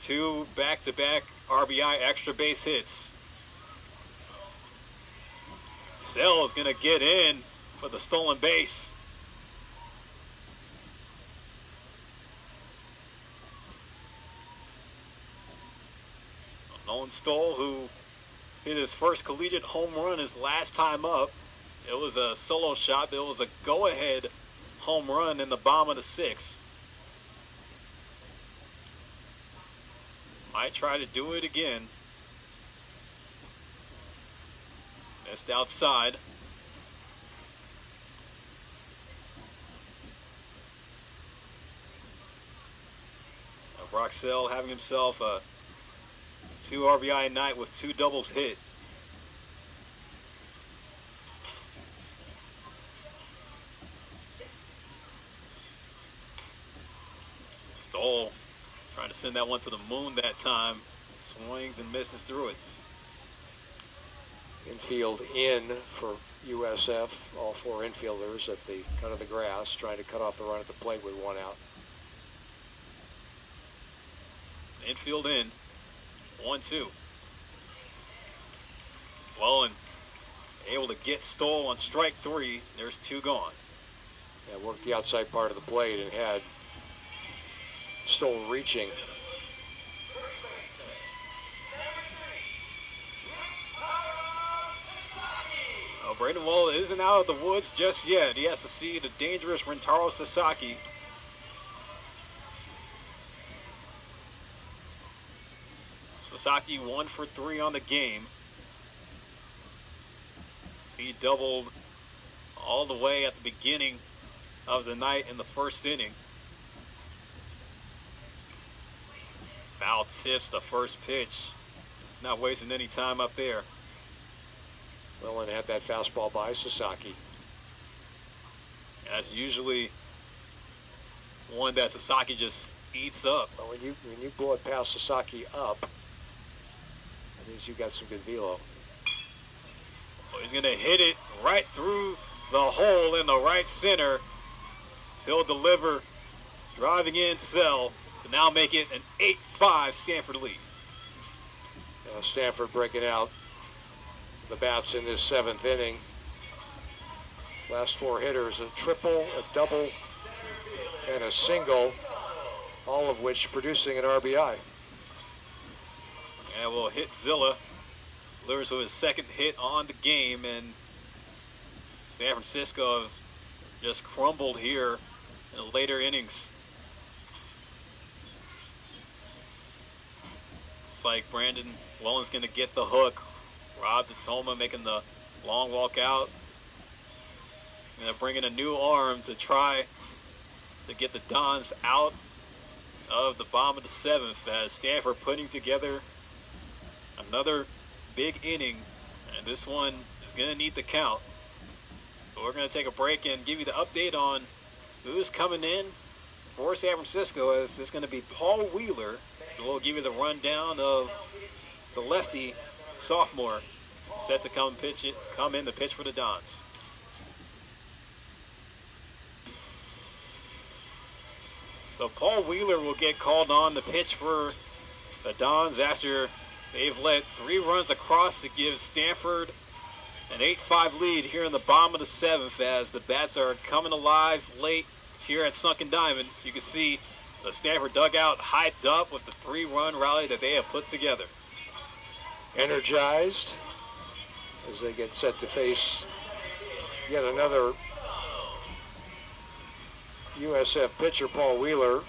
2 back-to-back RBI extra base hits. Sell is going to get in for the stolen base. Nolan Stoll, who hit his first collegiate home run his last time up. It was a solo shot, but it was a go-ahead home run in the bottom of the 6th. Might try to do it again. Missed outside. Roxell having himself a 2 RBI night with 2 doubles hit. Stoll trying to send that one to the moon that time. Swings and misses through it. Infield in for USF. All 4 infielders at the cut of the grass, trying to cut off the run at the plate with 1 out. Infield in. 1-2. Wellen able to get Stoll on strike 3. There's 2 gone. Yeah, worked the outside part of the plate and had Stoll reaching. Braden Wall isn't out of the woods just yet. He has to see the dangerous Rentaro Sasaki. Sasaki 1 for 3 on the game. He doubled all the way at the beginning of the night in the first inning. Foul tips the first pitch. Not wasting any time up there. Wellen had that fastball by Sasaki. That's usually one that Sasaki just eats up. Well, when you blow it past Sasaki up, that means you got some good velo. Oh, he's gonna hit it right through the hole in the right center. He'll deliver, driving in Sell to now make it an 8-5 Stanford lead. Stanford breaking out the bats in this 7th inning. Last 4 hitters, a triple, a double, and a single, all of which producing an RBI. And we'll hit Zilla. Delivers with his 2nd hit on the game, and San Francisco just crumbled here in the later innings. It's like Brandon Wellen's going to get the hook. Rob DeToma making the long walk out. Going to bring in a new arm to try to get the Dons out of the bottom of the 7th, as Stanford putting together another big inning, and this one is going to need the count. But we're going to take a break and give you the update on who's coming in for San Francisco, as it's going to be Paul Wheeler. So we'll give you the rundown of the lefty sophomore set to come in to pitch for the Dons. So Paul Wheeler will get called on to pitch for the Dons after they've let 3 runs across to give Stanford an 8-5 lead here in the bottom of the 7th, as the bats are coming alive late here at Sunken Diamond. You can see the Stanford dugout hyped up with the 3-run rally that they have put together. Energized as they get set to face yet another USF pitcher, Paul Wheeler.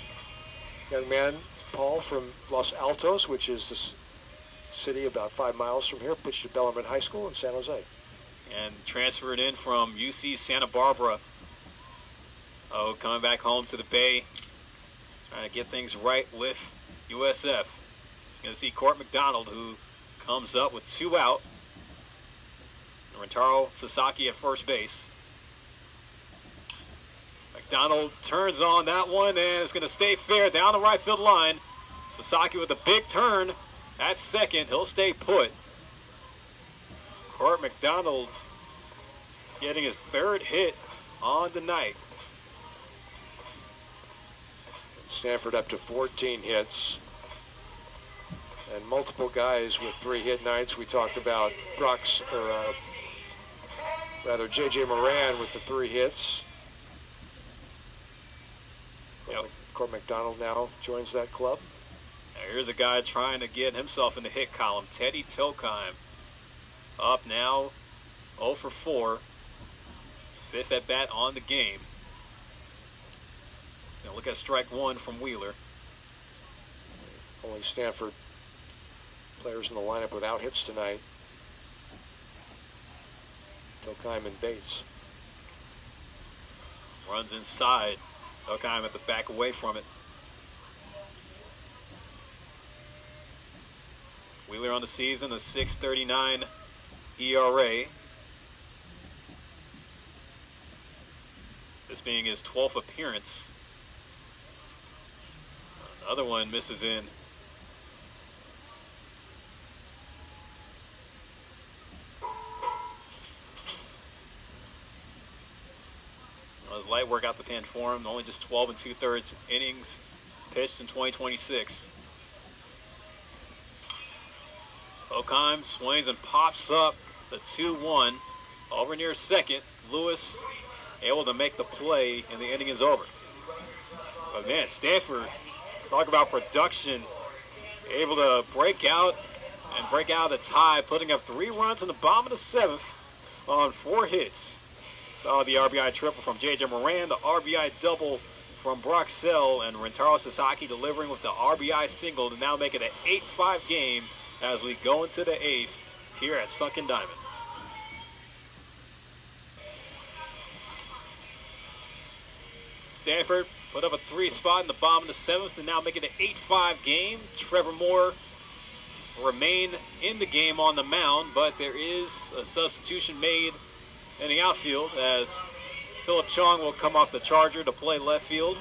Young man, Paul, from Los Altos, which is the city about 5 miles from here, pitched at Bellarmine High School in San Jose. And transferred in from UC Santa Barbara. Oh, coming back home to the Bay, trying to get things right with USF. He's going to see Court McDonald, who comes up with 2 out. Rentaro Sasaki at first base. McDonald turns on that one, and it's going to stay fair down the right field line. Sasaki with a big turn at second. He'll stay put. Court McDonald getting his 3rd hit on the night. Stanford up to 14 hits. And multiple guys with 3-hit nights. We talked about J.J. Moran with the 3 hits. Yep. Court McDonald now joins that club. Now here's a guy trying to get himself in the hit column, Teddy Tokheim. Up now, 0 for 4. 5th at bat on the game. Now look at strike 1 from Wheeler. Only Stanford players in the lineup without hits tonight. Tokheim and Bates. Runs inside. Tokheim at the back away from it. Wheeler on the season, a 6.39 ERA. This being his 12th appearance. Another one misses in. Well, his light work out the pen for him. Only just 12 2/3 innings pitched in 2026. Tokheim swings and pops up the 2-1 over near second. Lewis able to make the play, and the inning is over. But man, Stanford, talk about production, able to break out of the tie, putting up 3 runs in the bottom of the 7th on 4 hits. Saw the RBI triple from J.J. Moran, the RBI double from Brock Sell, and Rentaro Sasaki delivering with the RBI single to now make it an 8-5 game as we go into the 8th here at Sunken Diamond. Stanford put up a 3 spot in the bottom of the 7th to now make it an 8-5 game. Trevor Moore remain in the game on the mound, but there is a substitution made in the outfield as Philip Chong will come off the Charger to play left field.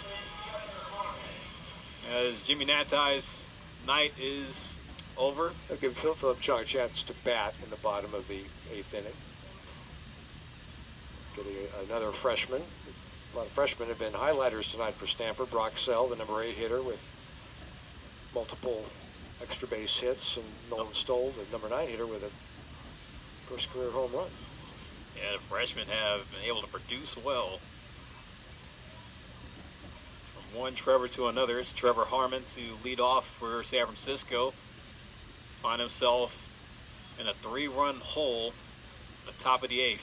as Jimmy Natai's night is over. They'll give Philip Chung a chance to bat in the bottom of the 8th inning. Getting another freshman. A lot of freshmen have been highlighters tonight for Stanford. Brock Sell, the number 8 hitter with multiple extra base hits, and Nolan Stoll, the number 9 hitter with a first career home run. Yeah, the freshmen have been able to produce well. From one Trevor to another, it's Trevor Harmon to lead off for San Francisco. Find himself in a 3-run hole at the top of the 8th.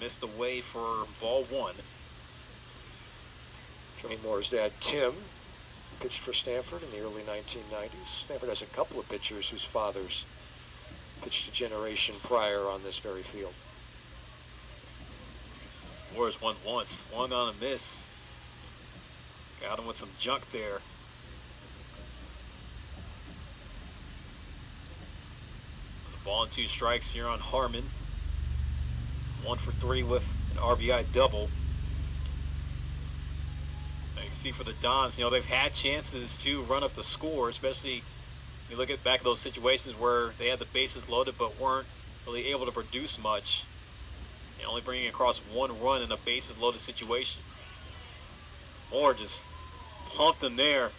Missed away for ball 1. Johnny Moore's dad, Tim, pitched for Stanford in the early 1990s. Stanford has a couple of pitchers whose fathers pitched a generation prior on this very field. Moore's won once, swung on a miss. Got him with some junk there. The ball and 2 strikes here on Harmon. 1 for 3 with an RBI double. Now you can see for the Dons, they've had chances to run up the score, especially you look at back at those situations where they had the bases loaded but weren't really able to produce much. Only bringing across 1 run in a bases loaded situation. Moore just pumped him there.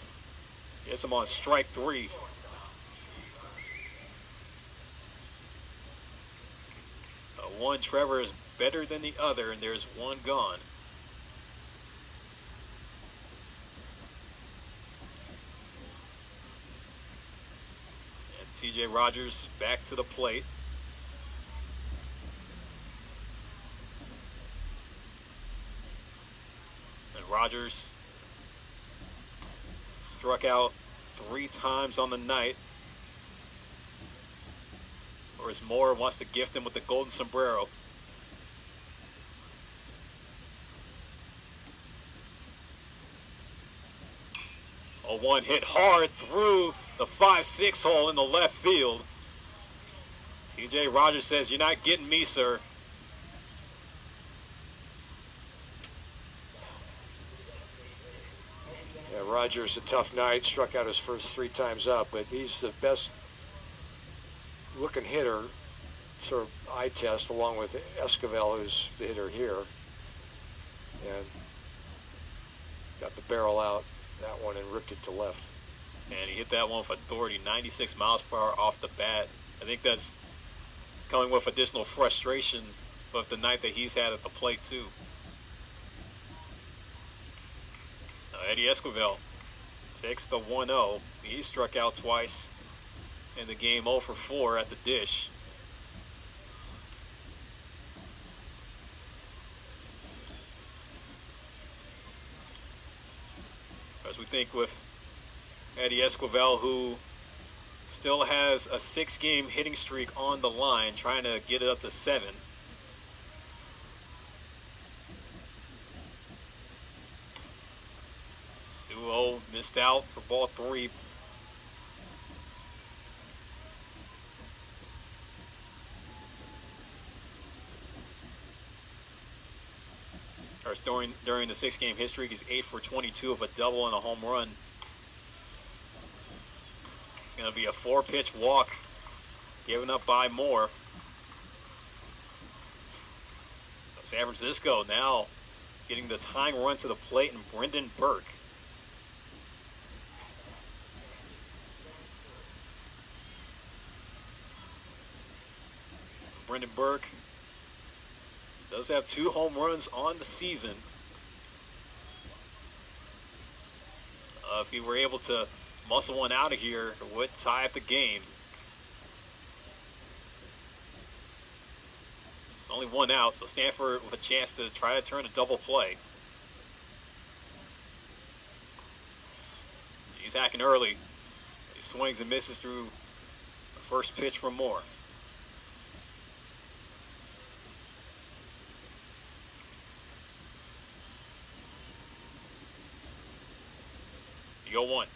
Gets him on strike 3. One Trevor is better than the other, and there's 1 gone. And TJ Rogers back to the plate. And Rogers struck out 3 times on the night. Whereas Moore wants to gift him with the golden sombrero. A 1 hit hard through the 5-6 hole in the left field. TJ Rogers says, "You're not getting me, sir." Yeah, Rogers, a tough night, struck out his first 3 times up, but he's the best looking hitter, sort of eye test, along with Esquivel, who's the hitter here, and got the barrel out that one and ripped it to left. And he hit that one with authority, 96 miles per hour off the bat. I think that's coming with additional frustration of the night that he's had at the plate too. Now Eddie Esquivel takes the 1-0. He struck out twice in the game, 0 for 4 at the dish. As we think with Eddie Esquivel, who still has a 6-game hitting streak on the line, trying to get it up to 7. Missed out for ball 3. During the 6-game hit streak, he's 8 for 22 of a double and a home run. It's going to be a 4-pitch walk given up by Moore. San Francisco now getting the tying run to the plate, and Brendan Burke. Brendan Burke does have 2 home runs on the season. If he were able to muscle one out of here, it would tie up the game. Only 1 out, so Stanford with a chance to try to turn a double play. He's hacking early. He swings and misses through the first pitch from Moore. You go 1.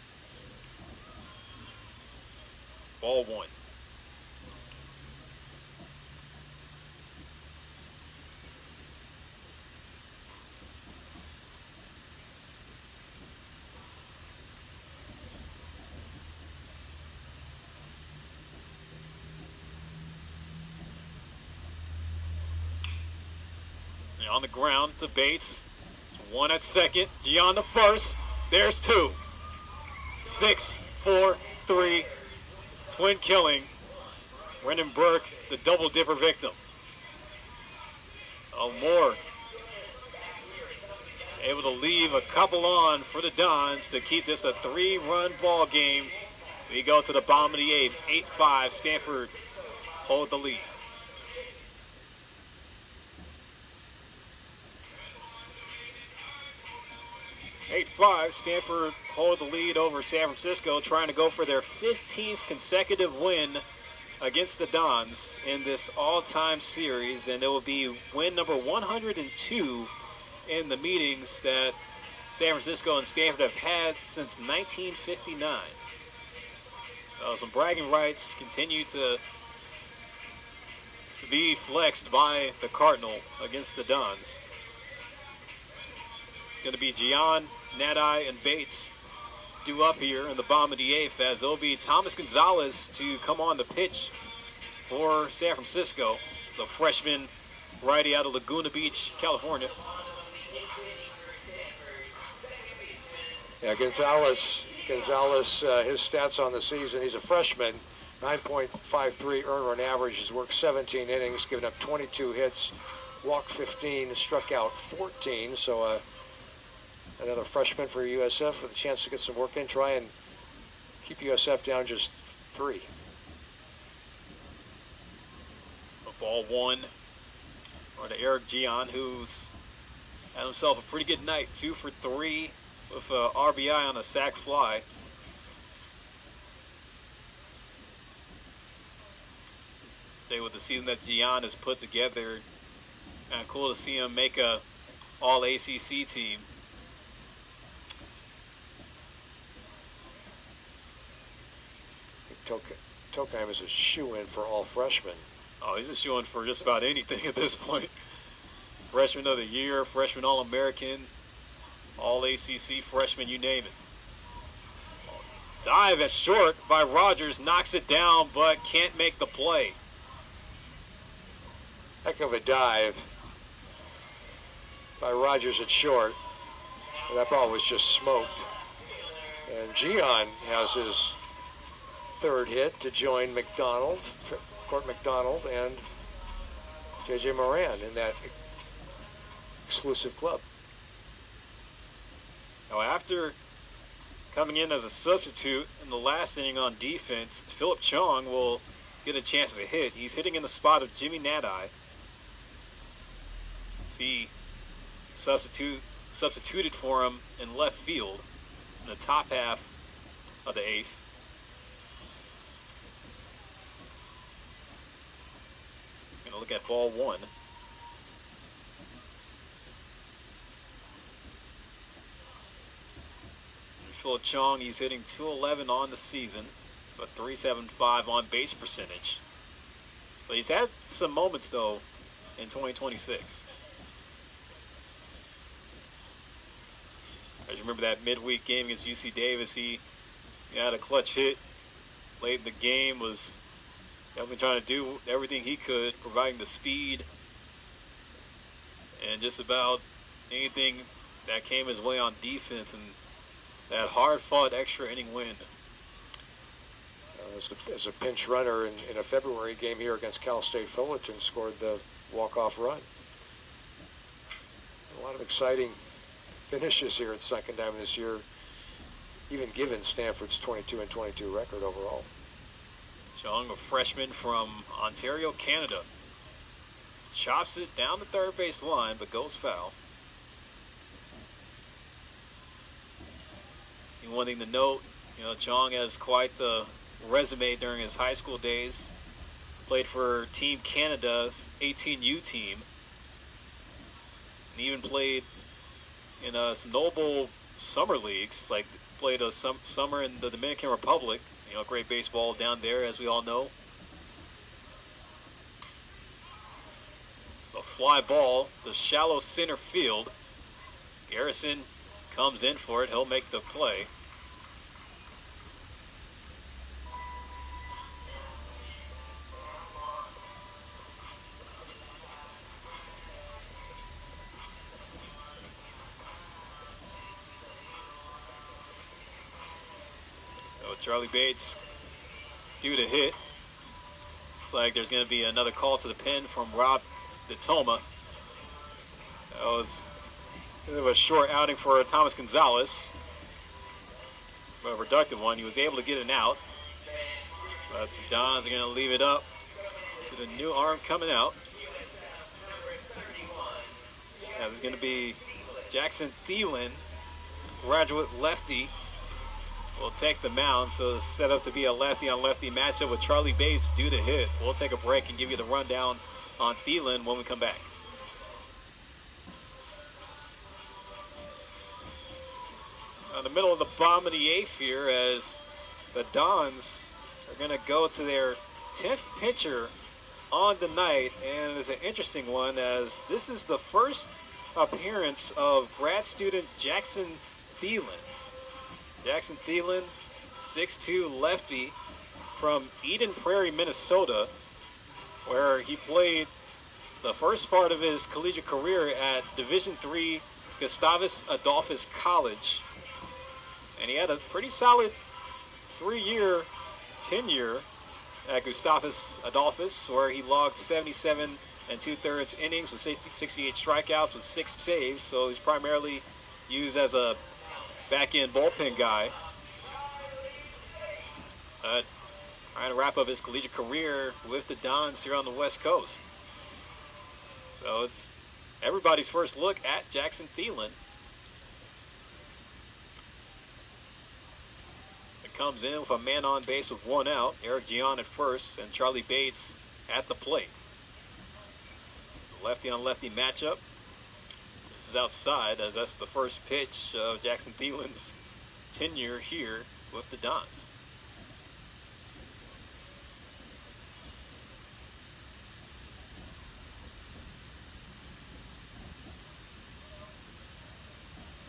Ball 1. On the ground to Bates. One at second. Gian the first. There's two. 6, 4, 3. Twin killing. Brendan Burke, the double dipper victim. Moore able to leave a couple on for the Dons to keep this a 3-run ball game. We go to the bottom of the 8th. 8-5. Stanford hold the lead. Stanford hold the lead over San Francisco, trying to go for their 15th consecutive win against the Dons in this all-time series, and it will be win number 102 in the meetings that San Francisco and Stanford have had since 1959. Some bragging rights continue to be flexed by the Cardinal against the Dons. It's going to be Gian, Nadai, and Bates due up here in the bottom of the 8th, as it'll be Thomas Gonzalez to come on the pitch for San Francisco, the freshman righty out of Laguna Beach, California. Yeah, Gonzalez, his stats on the season, he's a freshman, 9.53 earned run average. He's worked 17 innings, given up 22 hits, walked 15, struck out 14. So another freshman for USF with a chance to get some work in, try and keep USF down just 3. Ball 1 or to Eric Gian, who's had himself a pretty good night. 2 for 3 with a RBI on a sac fly. Say with the season that Gian has put together, kind of cool to see him make a all ACC team. Tokheim is a shoe-in for all freshmen. Oh, he's a shoe-in for just about anything at this point. Freshman of the year, freshman All-American, all ACC freshman, you name it. Dive at short by Rogers, knocks it down, but can't make the play. Heck of a dive by Rogers at short. That ball was just smoked. And Gian has his 3rd hit to join Court McDonald and J.J. Moran in that exclusive club. Now, after coming in as a substitute in the last inning on defense, Philip Chong will get a chance to hit. He's hitting in the spot of Jimmy Nadai. He substituted for him in left field in the top half of the 8th. Going to look at ball 1. Philip Chong, he's hitting .211 on the season, but .375 on base percentage. But he's had some moments, though, in 2026. I remember that midweek game against UC Davis. He had a clutch hit late in the game, was definitely trying to do everything he could, providing the speed and just about anything that came his way on defense, and that hard-fought extra inning win. As a pinch runner in a February game here against Cal State Fullerton, scored the walk-off run. A lot of exciting finishes here at second time this year, even given Stanford's 22-22 record overall. Chong, a freshman from Ontario, Canada, chops it down the third base line, but goes foul. And one thing to note, Chong has quite the resume during his high school days. Played for Team Canada's 18U team, and even played in some notable summer leagues, like played a summer in the Dominican Republic. Great baseball down there, as we all know. A fly ball to shallow center field. Garrison comes in for it. He'll make the play. Charlie Bates due to hit. Looks like there's going to be another call to the pen from Rob DeToma. That was a short outing for Thomas Gonzalez. A productive one. He was able to get an out. But the Dons are going to leave it up to the new arm coming out. That was going to be Jackson Thielen, graduate lefty, will take the mound. So it's set up to be a lefty-on-lefty matchup with Charlie Bates due to hit. We'll take a break and give you the rundown on Thielen when we come back. In the middle of the bottom of the eighth here, as the Dons are going to go to their 10th pitcher on the night, and it's an interesting one as this is the first appearance of grad student Jackson Thielen. Jackson Thielen, 6'2" lefty from Eden Prairie, Minnesota, where he played the first part of his collegiate career at Division III Gustavus Adolphus College. And he had a pretty solid 3-year tenure at Gustavus Adolphus, where he logged 77 2/3 innings with 68 strikeouts with 6 saves. So he's primarily used as a back-end bullpen guy. Trying to wrap up his collegiate career with the Dons here on the West Coast. So it's everybody's first look at Jackson Thielen. Comes in with a man on base with 1 out. Eric Gian at first and Charlie Bates at the plate. Lefty-on-lefty matchup. This is outside as that's the first pitch of Jackson Thielen's tenure here with the Dons.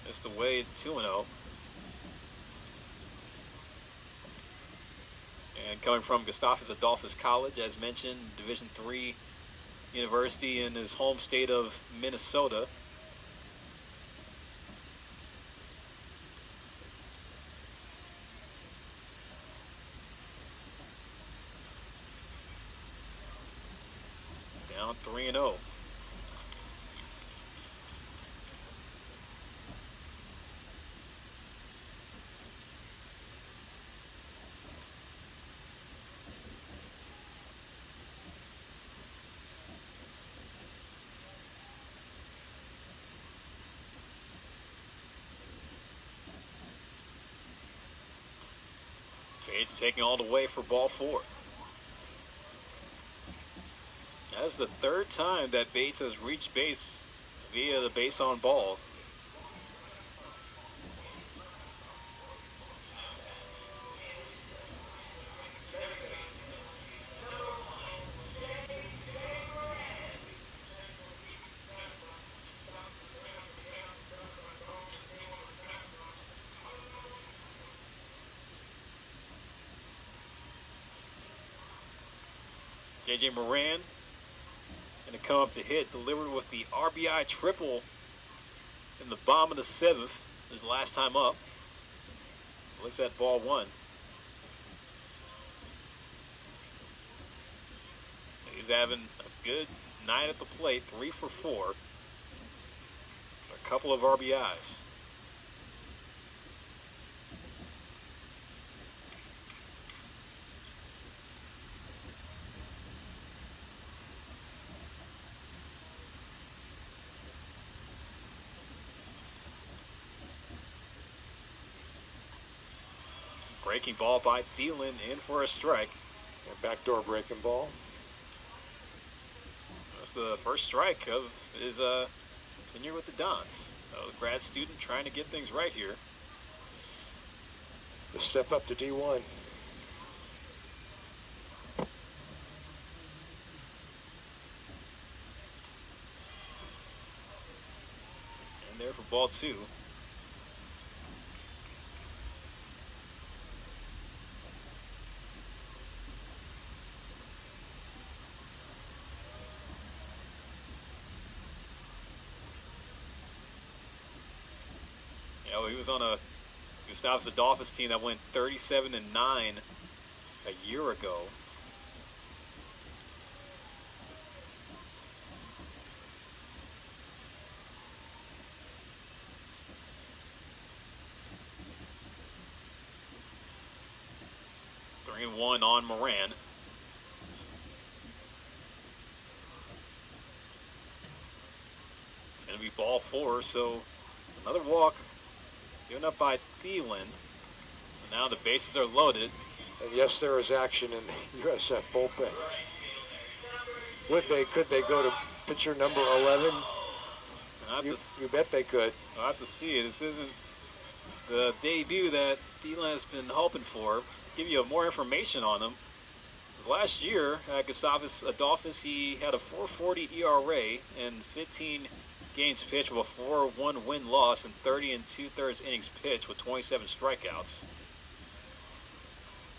Missed away 2-0. And coming from Gustavus Adolphus College, as mentioned, Division III university in his home state of Minnesota. Down 3-0. Bates taking all the way for ball 4. That's the 3rd time that Bates has reached base via the base on ball. J.J. Moran going to come up to hit, delivered with the RBI triple in the bottom of the 7th. His last time up. Looks at ball 1. He's having a good night at the plate, 3 for 4. A couple of RBIs. Breaking ball by Thielen, in for a strike. Yeah, backdoor breaking ball. That's the first strike of his tenure with the Dons. The grad student trying to get things right here. The step up to D1. And there for ball 2. He was Gustavus Adolphus team that went 37-9 a year ago. Three and one on Moran. It's going to be ball four, so another walk given up by Thielen. Now the bases are loaded. And yes, there is action in the USF bullpen. Could they go to pitcher number 11? You bet they could. I'll have to see it. This isn't the debut that Thielen has been hoping for. Give you more information on him. Last year at Gustavus Adolphus, he had a 4.40 ERA and 15 games pitched with a 4-1 win-loss and 30 2/3 innings pitched with 27 strikeouts.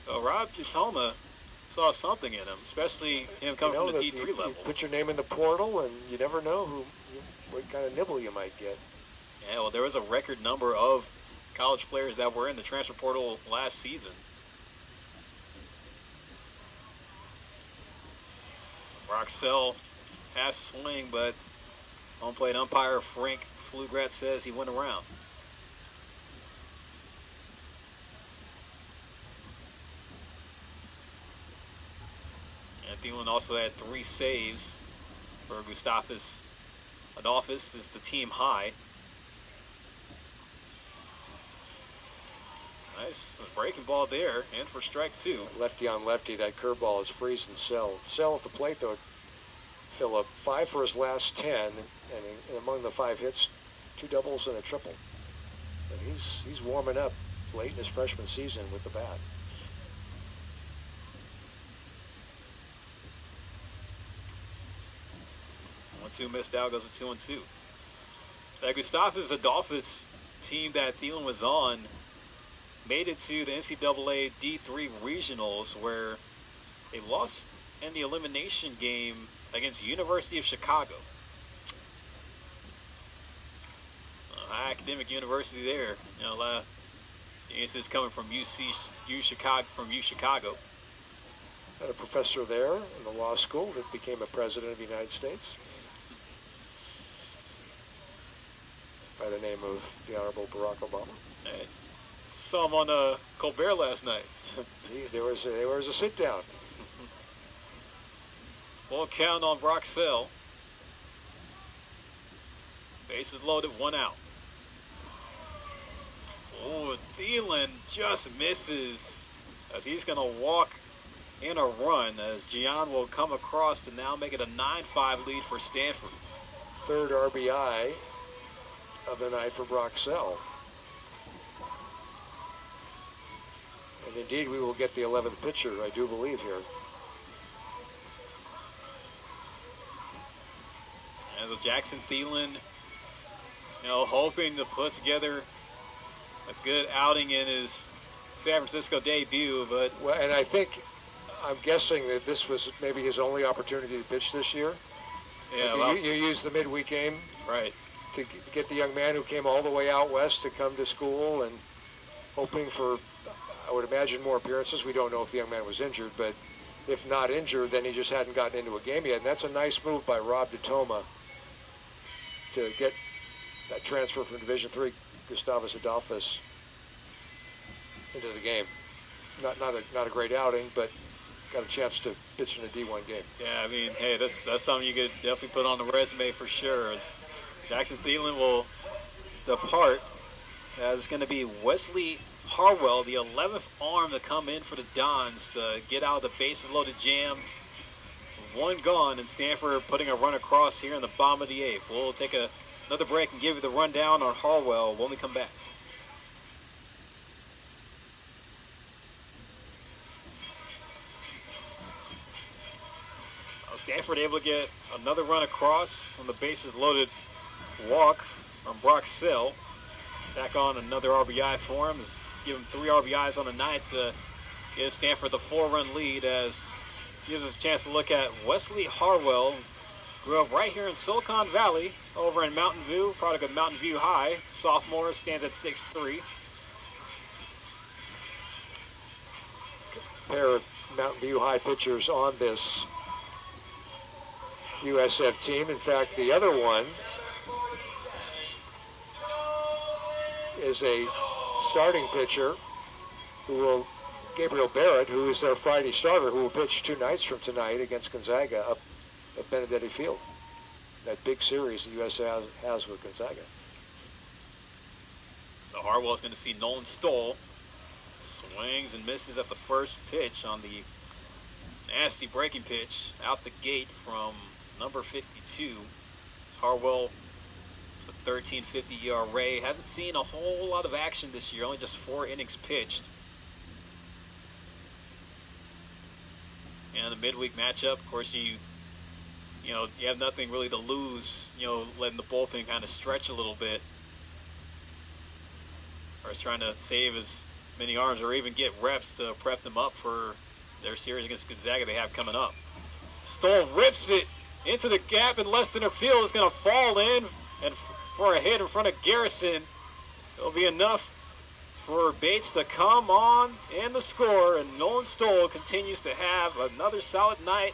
So Rob Jatoma saw something in him, especially him coming from the D3 level. You put your name in the portal, and you never know what kind of nibble you might get. Yeah, well, there was a record number of college players that were in the transfer portal last season. Roxell has swing, but home plate umpire Frank Flugrat says he went around. And Thielen also had 3 saves for Gustavus Adolphus. Is the team high. Nice breaking ball there, and for strike 2. Lefty on lefty, that curveball is freezing Sell. Sell at the plate, though, Philip, 5 for his last 10, and among the 5 hits, 2 doubles and a triple. And he's warming up late in his freshman season with the bat. 1-2 missed out, goes to 2-2. That Gustavus Adolphus team that Thielen was on made it to the NCAA D3 regionals, where they lost in the elimination game against University of Chicago. High academic university there. You know, a lot of geniuses coming from Chicago. Had a professor there in the law school that became a president of the United States by the name of the Honorable Barack Obama. Hey. Saw him on Colbert last night. There was a sit down. Full count on Roxell. Bases loaded, 1 out. Oh, Thielen just misses as he's going to walk in a run as Gian will come across to now make it a 9-5 lead for Stanford. 3rd RBI of the night for Roxell. And indeed, we will get the 11th pitcher, I do believe, here. And so Jackson Thielen, hoping to put together a good outing in his San Francisco debut, but... Well, and I'm guessing that this was maybe his only opportunity to pitch this year. Yeah, like you used the midweek game. Right. To get the young man who came all the way out west to come to school, and hoping for, I would imagine, more appearances. We don't know if the young man was injured, but if not injured, then he just hadn't gotten into a game yet. And that's a nice move by Rob Jatoma to get that transfer from Division III Gustavus Adolphus into the game. Not a great outing, but got a chance to pitch in a D1 game. Yeah, I mean, hey, that's something you could definitely put on the resume for sure. As Jackson Thielen will depart, as it's going to be Wesley Harwell, the 11th arm to come in for the Dons to get out of the bases loaded jam. 1 gone, and Stanford putting a run across here in the bottom of the 8th. We'll take another break and give you the rundown on Harwell when we come back. Stanford able to get another run across on the bases loaded walk from Broxell. Back on another RBI for him. Give him 3 RBIs on the night to give Stanford the 4-run lead, as gives us a chance to look at Wesley Harwell. Grew up right here in Silicon Valley over in Mountain View, product of Mountain View High. Sophomore, stands at 6'3". pair of Mountain View High pitchers on this USF team. In fact, the other one is a starting pitcher Gabriel Barrett, who is their Friday starter, who will pitch 2 nights from tonight against Gonzaga up at Benedetti Field. That big series the USF has with Gonzaga. So Harwell's going to see Nolan Stoll. Swings and misses at the first pitch on the nasty breaking pitch out the gate from number 52. Harwell, with 13.50 ERA, hasn't seen a whole lot of action this year, only just 4 innings pitched. And a midweek matchup, of course, you have nothing really to lose, letting the bullpen kind of stretch a little bit. Or is trying to save as many arms or even get reps to prep them up for their series against Gonzaga they have coming up. Stoll rips it into the gap in left center field. It's going to fall in and for a hit in front of Garrison. It'll be enough for Bates to come on and the score, and Nolan Stoll continues to have another solid night.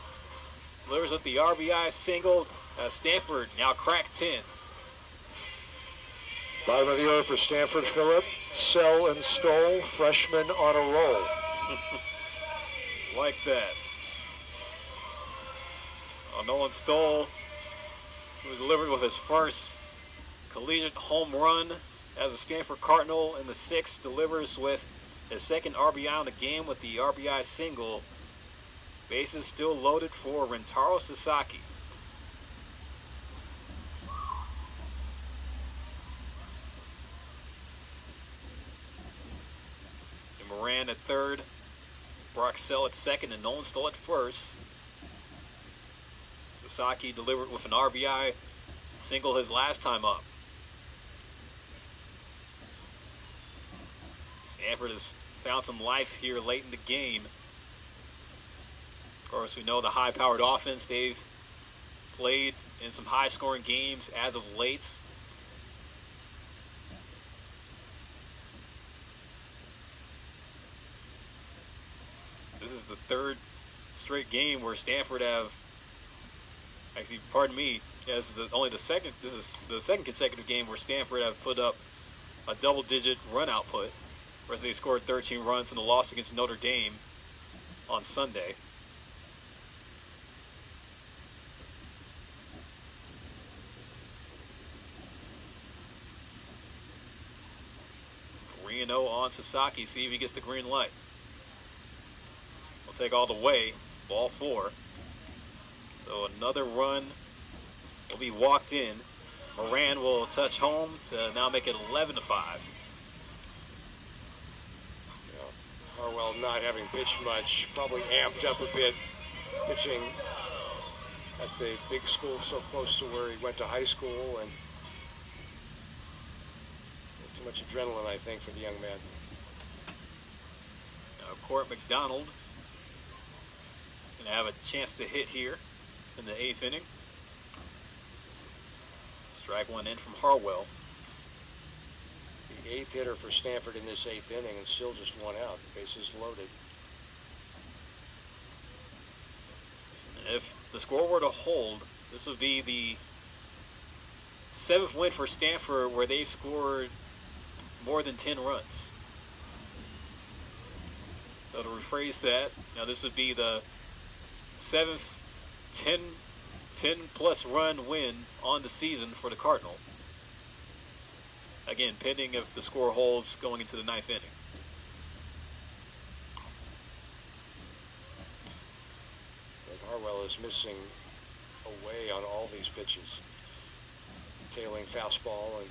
Delivers with the RBI single. Stanford now cracked 10. Bottom of the order for Stanford, Phillip, Sell and Stoll, freshman on a roll. Like that. Nolan Stoll, who delivered with his first collegiate home run as a Stanford Cardinal in the 6th, delivers with his second RBI on the game with the RBI single. Bases still loaded for Rentaro Sasaki. And Moran at third, Brock Sell at second, and Nolan Stoll at first. Sasaki delivered with an RBI single his last time up. Stanford has found some life here late in the game. Of course, we know the high-powered offense they've played in some high-scoring games as of late. This is the 3rd straight game where Stanford have, actually, pardon me, yeah, this is the second consecutive game where Stanford have put up a double-digit run output, whereas they scored 13 runs in the loss against Notre Dame on Sunday. Reno on Sasaki, see if he gets the green light. We'll take all the way, ball 4. So another run will be walked in. Moran will touch home to now make it 11-5. Harwell not having pitched much, probably amped up a bit, pitching at the big school so close to where he went to high school, and too much adrenaline, I think, for the young man. Now Court McDonald gonna have a chance to hit here in the 8th inning. Strike one in from Harwell. The 8th hitter for Stanford in this 8th inning, and still just 1 out. Bases loaded. If the score were to hold, this would be the 7th win for Stanford where they scored more than 10 runs. So to rephrase that, now this would be the 7th 10-plus run win on the season for the Cardinal. Again, pending if the score holds going into the 9th inning. But Harwell is missing away on all these pitches. Tailing fastball, and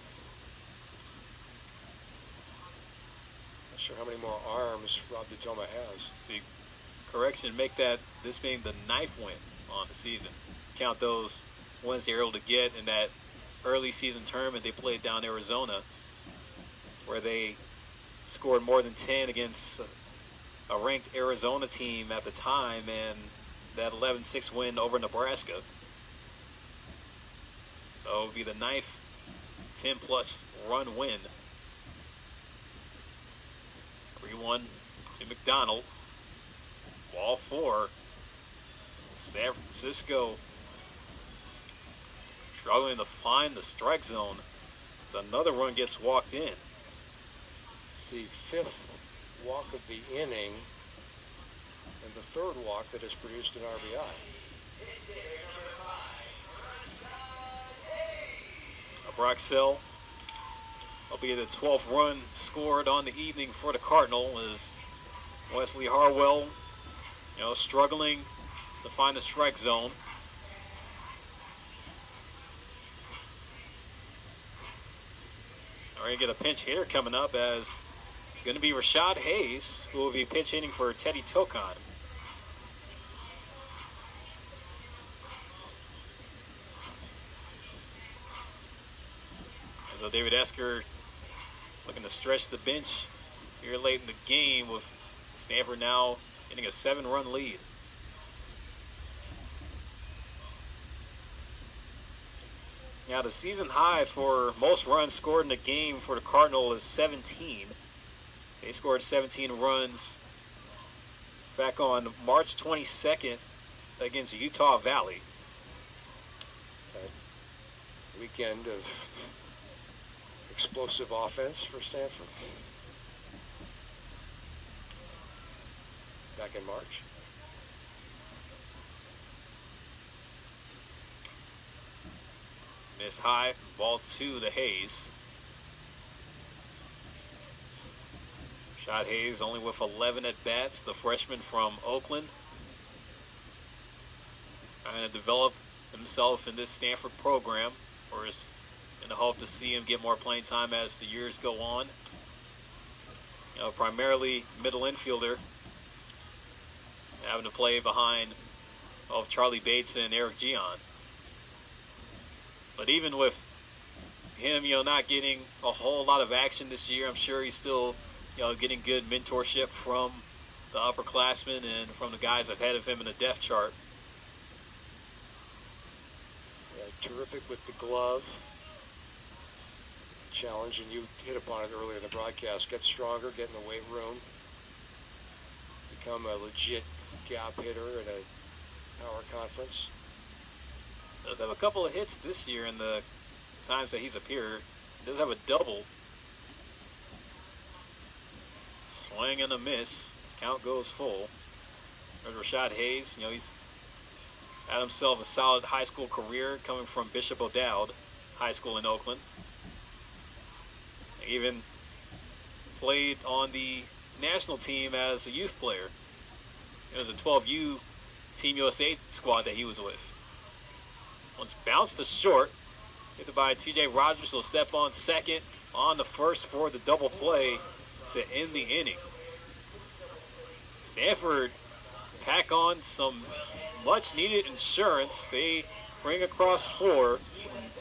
not sure how many more arms Rob DeToma has. The correction, make that this being the 9th win on the season. Count those wins they were able to get in that early season tournament they played down in Arizona, where they scored more than 10 against a ranked Arizona team at the time, and that 11-6 win over Nebraska. So it would be the 9th 10-plus run win. 3-1 to McDonald. Ball 4. San Francisco struggling to find the strike zone. So another run gets walked in. It's the 5th walk of the inning and the 3rd walk that has produced an RBI. Broxell will be the 12th run scored on the evening for the Cardinal as Wesley Harwell, struggling to find the strike zone. We're going to get a pinch hitter coming up as it's going to be Rashad Hayes, who will be pinch hitting for Teddy Tocon. So David Esker looking to stretch the bench here late in the game with Stanford now getting a 7-run lead. Now the season high for most runs scored in a game for the Cardinal is 17. They scored 17 runs back on March 22nd against Utah Valley. A weekend of explosive offense for Stanford back in March. Missed high, ball 2 to Hayes. Shot Hayes only with 11 at bats, the freshman from Oakland. Trying to develop himself in this Stanford program, or is in the hope to see him get more playing time as the years go on. Primarily middle infielder, having to play behind Charlie Bates and Eric Gion. But even with him, not getting a whole lot of action this year, I'm sure he's still, getting good mentorship from the upperclassmen and from the guys ahead of him in the depth chart. Yeah, terrific with the glove. Challenge, and you hit upon it earlier in the broadcast. Get stronger, get in the weight room, become a legit gap hitter in a power conference. Does have a couple of hits this year in the times that he's appeared. He does have a double. Swing and a miss. Count goes full. There's Rashad Hayes. He's had himself a solid high school career coming from Bishop O'Dowd High School in Oakland. He even played on the national team as a youth player. It was a 12U Team USA squad that he was with. Once bounced to short, hit by TJ Rogers, will step on second, on the first for the double play to end the inning. Stanford pack on some much needed insurance. They bring across 4,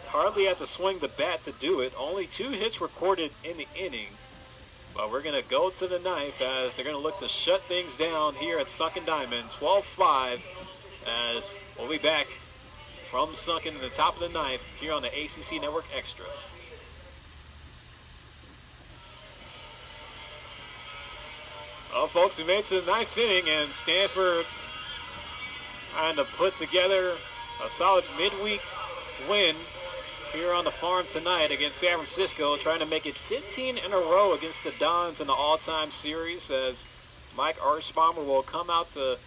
hardly have to swing the bat to do it. Only 2 hits recorded in the inning. But we're going to go to the 9th as they're going to look to shut things down here at Sunken Diamond. 12-5 as we'll be back from Sunken in the top of the 9th here on the ACC Network Extra. Well, folks, we made it to the 9th inning, and Stanford trying to put together a solid midweek win here on the farm tonight against San Francisco, trying to make it 15 in a row against the Dons in the all-time series as Mike Archbomber will come out to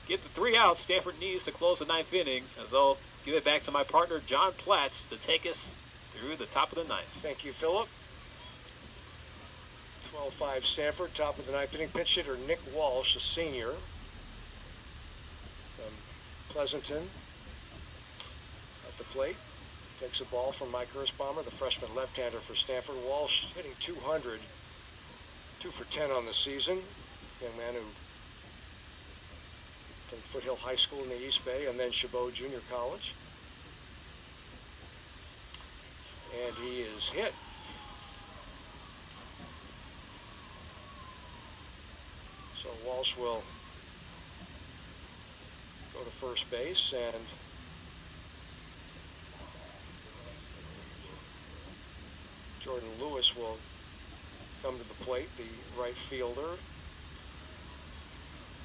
get the 3 outs Stanford needs to close the 9th inning, as I'll give it back to my partner John Platts to take us through the top of the 9th. Thank you, Philip. 12-5 Stanford, top of the 9th inning. Pitch hitter Nick Walsh, a senior from Pleasanton, at the plate. Takes a ball from Mike Ersbomber, the freshman left-hander for Stanford. Walsh hitting 200, 2 for 10 on the season. Young man who from Foothill High School in the East Bay and then Chabot Junior College. And he is hit. So Walsh will go to first base, and Jordan Lewis will come to the plate, the right fielder,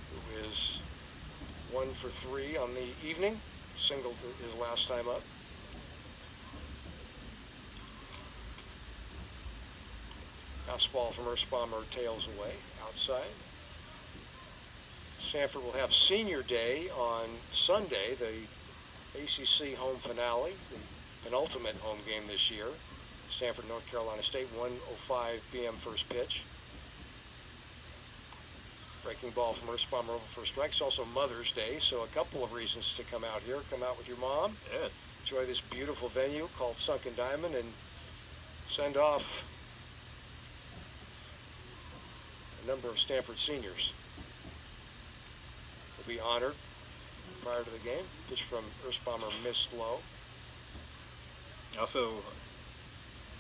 who is 1 for 3 on the evening. Singled his last time up. Fastball from Earthbomber tails away outside. Stanford will have senior day on Sunday, the ACC home finale, the penultimate home game this year. Stanford, North Carolina State, 1:05 p.m. first pitch. Breaking ball from Earthbomber over for strike. It's also Mother's Day, so a couple of reasons to come out here. Come out with your mom. Yeah. Enjoy this beautiful venue called Sunken Diamond and send off a number of Stanford seniors. Will be honored prior to the game. Pitch from Earthbomber missed low. Also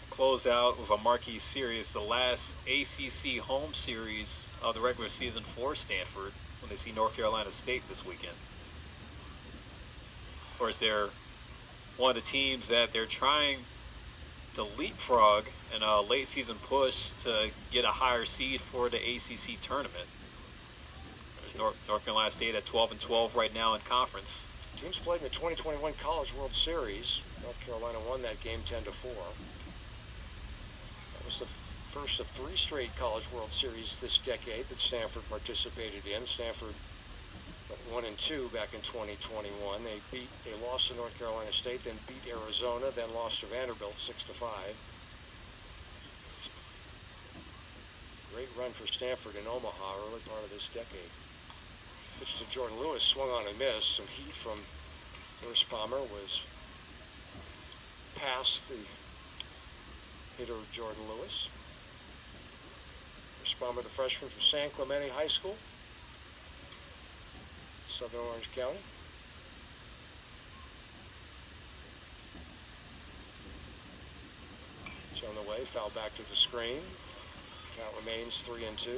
close out with a marquee series, the last ACC home series of the regular season for Stanford when they see North Carolina State this weekend. Of course, they're one of the teams that they're trying to leapfrog in a late season push to get a higher seed for the ACC tournament. There's North Carolina State at 12-12 right now in conference. Teams played in the 2021 College World Series. North Carolina won that game 10-4. That was the first of 3 straight College World Series this decade that Stanford participated in. Stanford went 1-2 back in 2021. They lost to North Carolina State, then beat Arizona, then lost to Vanderbilt 6-5. Great run for Stanford in Omaha early part of this decade. Pitch to Jordan Lewis, swung on and missed. Some heat from Earthbomber was past the hitter Jordan Lewis. Earthbomber, the freshman from San Clemente High School, Southern Orange County. It's on the way, foul back to the screen. Count remains 3-2.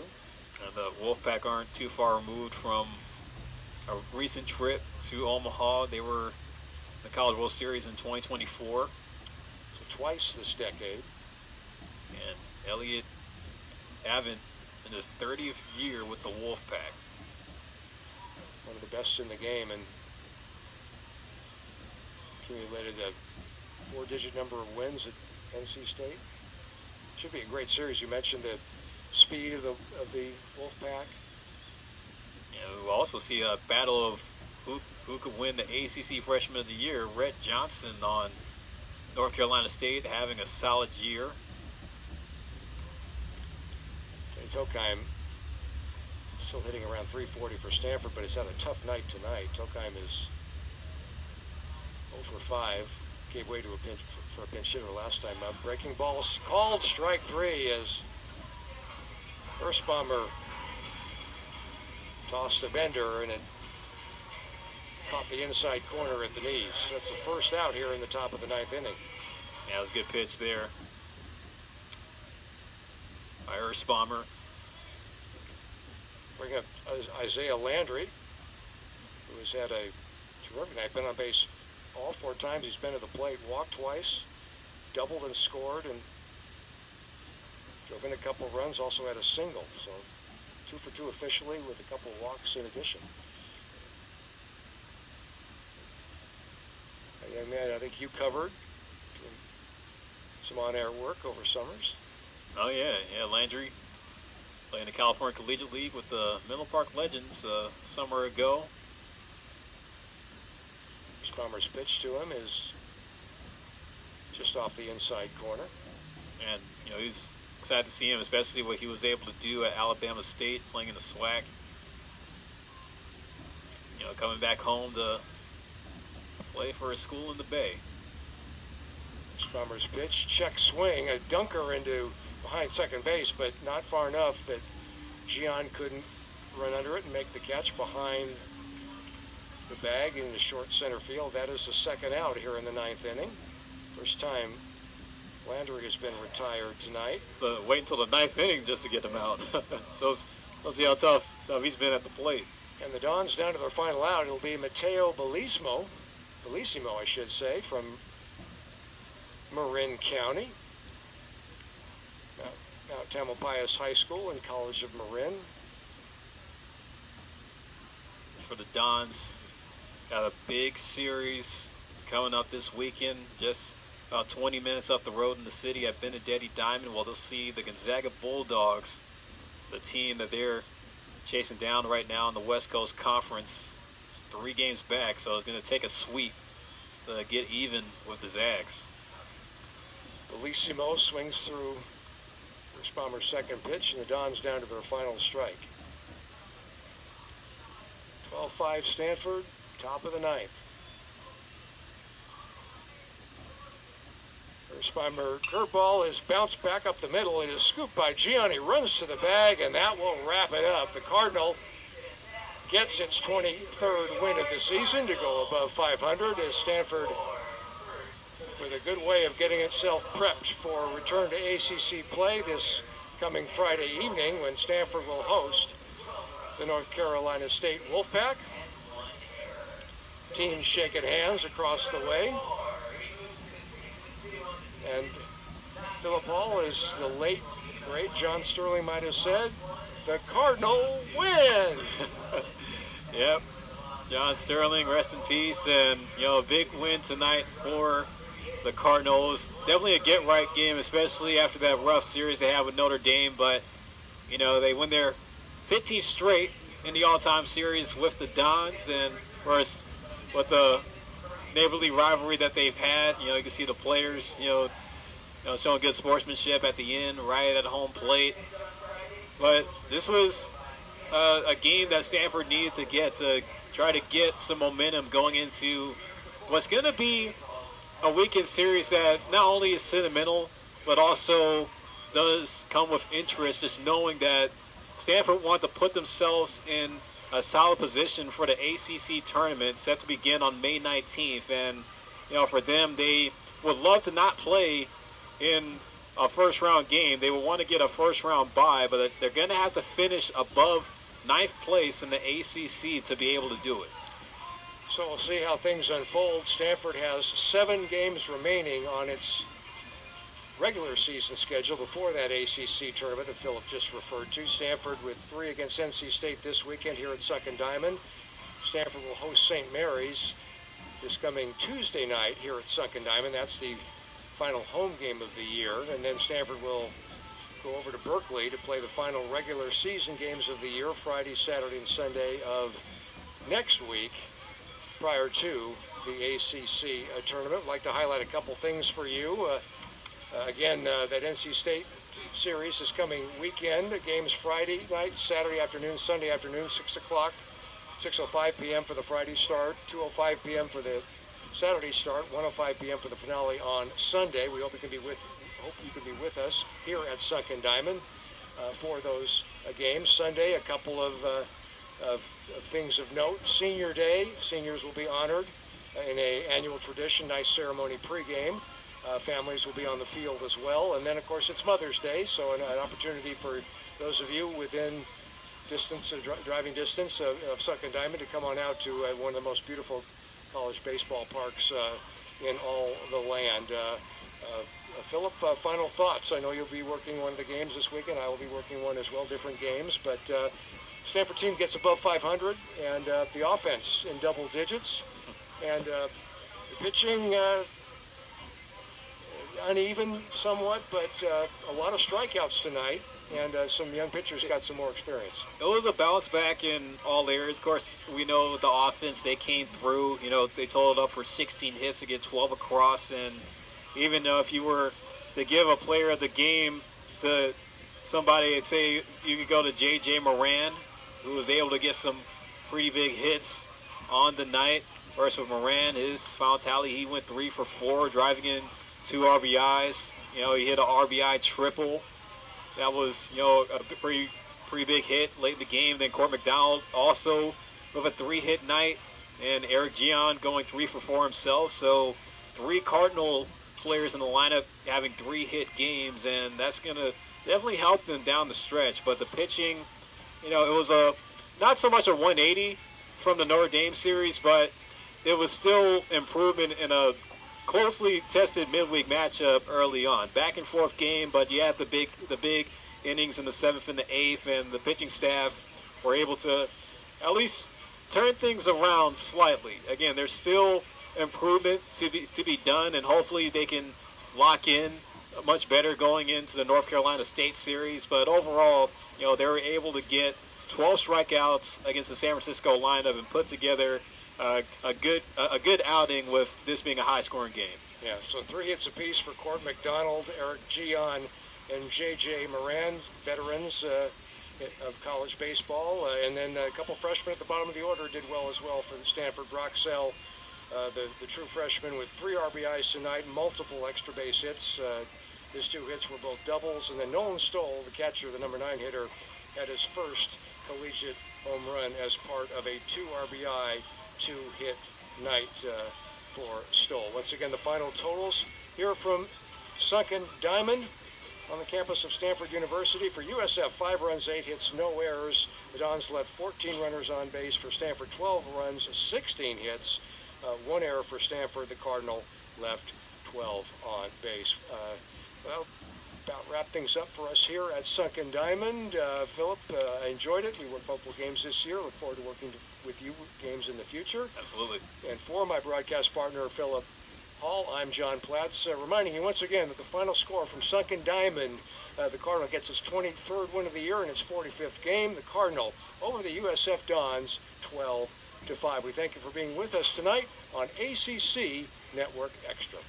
And the Wolfpack aren't too far removed from a recent trip to Omaha. They were in the College World Series in 2024. So twice this decade. And Elliott Avent in his 30th year with the Wolfpack. One of the best in the game and accumulated a 4-digit number of wins at NC State. Should be a great series. You mentioned the speed of the Wolfpack. Yeah, we'll also see a battle of who could win the ACC Freshman of the Year. Rhett Johnson on North Carolina State having a solid year. Kenny Tokheim still hitting around 340 for Stanford, but he's had a tough night tonight. Tokheim is 0 for 5. Gave way to a pinch for a pinch hitter last time up. Breaking balls called strike 3 as Earthbomber tossed a bender and it caught the inside corner at the knees. That's the first out here in the top of the 9th inning. Yeah, it was a good pitch there by Earthbomber. Bring up Isaiah Landry, who has had a terrific night. Been on base all 4 times he's been to the plate. Walked twice, doubled and scored, and drove in a couple of runs. Also had a single, so 2 for 2 officially with a couple of walks in addition. Young man, I think you covered some on-air work over summers. Oh yeah, Landry playing the California Collegiate League with the Menlo Park Legends a summer ago. Earthbomber's pitch to him is just off the inside corner. And, he's excited to see him, especially what he was able to do at Alabama State, playing in the SWAC. Coming back home to play for a school in the Bay. Earthbomber's pitch, check swing, a dunker into behind second base, but not far enough that Gian couldn't run under it and make the catch behind the bag in the short center field. That is the second out here in the 9th inning. First time Landry has been retired tonight. But wait until the 9th inning just to get him out. So let's see how tough he's been at the plate. And the Dons down to their final out. It'll be Mateo Bellissimo, I should say, from Marin County. Mount Tamalpais High School and College of Marin. for the Dons. Got a big series coming up this weekend, just about 20 minutes up the road in the city at Benedetti Diamond. Well, they'll see the Gonzaga Bulldogs, the team that they're chasing down right now in the West Coast Conference. It's 3 games back, so it's going to take a sweep to get even with the Zags. Bellissimo swings through first Bomber's second pitch, and the Dons down to their final strike. 12-5 Stanford, top of the 9th. First Bomber curveball is bounced back up the middle. It is scooped by Gianni, runs to the bag, and that will wrap it up. The Cardinal gets its 23rd win of the season to go above 500 as Stanford, with a good way of getting itself prepped for a return to ACC play this coming Friday evening when Stanford will host the North Carolina State Wolfpack. Teams shaking hands across the way. And Philip Hall, as the late, great John Sterling might have said, the Cardinal win! Yep. John Sterling, rest in peace. And, a big win tonight for the Cardinals. Definitely a get-right game, especially after that rough series they had with Notre Dame. But, they win their 15th straight in the all-time series with the Dons. And, of course, with the neighborly rivalry that they've had, you can see the players, showing good sportsmanship at the end, right at home plate. But this was a game that Stanford needed to get to try to get some momentum going into what's going to be a weekend series that not only is sentimental, but also does come with interest, just knowing that Stanford want to put themselves in a solid position for the ACC tournament set to begin on May 19th. And, for them, they would love to not play in a first-round game. They would want to get a first-round bye, but they're going to have to finish above 9th place in the ACC to be able to do it. So we'll see how things unfold. Stanford has 7 games remaining on its regular season schedule before that ACC tournament that Philip just referred to. Stanford with 3 against NC State this weekend here at Suck and Diamond. Stanford will host St. Mary's this coming Tuesday night here at Suck and Diamond. That's the final home game of the year. And then Stanford will go over to Berkeley to play the final regular season games of the year, Friday, Saturday, and Sunday of next week prior to the ACC tournament. I'd like to highlight a couple things for you. Again, that NC State series is coming weekend. Games Friday night, Saturday afternoon, Sunday afternoon, 6 o'clock, 6:05 p.m. for the Friday start, 2:05 p.m. for the Saturday start, 1:05 p.m. for the finale on Sunday. We hope you can be with us here at Suck and Diamond for those games. Sunday, a couple of things of note. Senior Day, seniors will be honored in an annual tradition, nice ceremony pregame. Families will be on the field as well. And then, of course, it's Mother's Day, so an opportunity for those of you within distance, driving distance of Suck and Diamond to come on out to one of the most beautiful college baseball parks in all the land. Philip, final thoughts. I know you'll be working one of the games this weekend. I will be working one as well, different games. But Stanford team gets above 500, and the offense in double digits. And the pitching uneven somewhat, but a lot of strikeouts tonight, and some young pitchers got some more experience. It was a bounce back in all areas. Of course, we know the offense, they came through. They totaled up for 16 hits to get 12 across, and even if you were to give a player of the game to somebody, say you could go to J.J. Moran, who was able to get some pretty big hits on the night. First with Moran, his final tally, he went 3 for 4, driving in 2 RBIs. He hit an RBI triple. That was, a pretty big hit late in the game. Then Court McDonald also with a 3-hit night, and Eric Gion going 3 for 4 himself. So 3 Cardinal players in the lineup having 3-hit games, and that's going to definitely help them down the stretch. But the pitching, it was not so much a 180 from the Notre Dame series, but it was still improvement in a closely tested midweek matchup early on. Back and forth game, but you had the big innings in the 7th and the 8th, and the pitching staff were able to at least turn things around slightly. Again, there's still improvement to be done, and hopefully they can lock in much better going into the North Carolina State series. But overall, they were able to get 12 strikeouts against the San Francisco lineup and put together a good outing, with this being a high-scoring game. Yeah, so 3 hits apiece for Court McDonald, Eric Gion, and J.J. Moran, veterans of college baseball. And then a couple freshmen at the bottom of the order did well as well for the Stanford. Broxell, the true freshman, with 3 RBIs tonight, multiple extra base hits. His 2 hits were both doubles. And then Nolan Stoll, the catcher, the number 9 hitter, had his first collegiate home run as part of a 2 RBI, 2-hit night for Stoll. Once again, the final totals here from Sunken Diamond on the campus of Stanford University. For USF, 5 runs, 8 hits, no errors. The Dons left 14 runners on base. For Stanford, 12 runs, 16 hits, 1 error for Stanford. The Cardinal left 12 on base. Well, about wrap things up for us here at Sunken Diamond. Philip, I enjoyed it. We worked multiple games this year. Look forward to working with you games in the future. Absolutely. And for my broadcast partner, Philip Hall, I'm John Platz, reminding you once again that the final score from Sunken Diamond, the Cardinal gets its 23rd win of the year in its 45th game. The Cardinal over the USF Dons, 12-5. We thank you for being with us tonight on ACC Network Extra.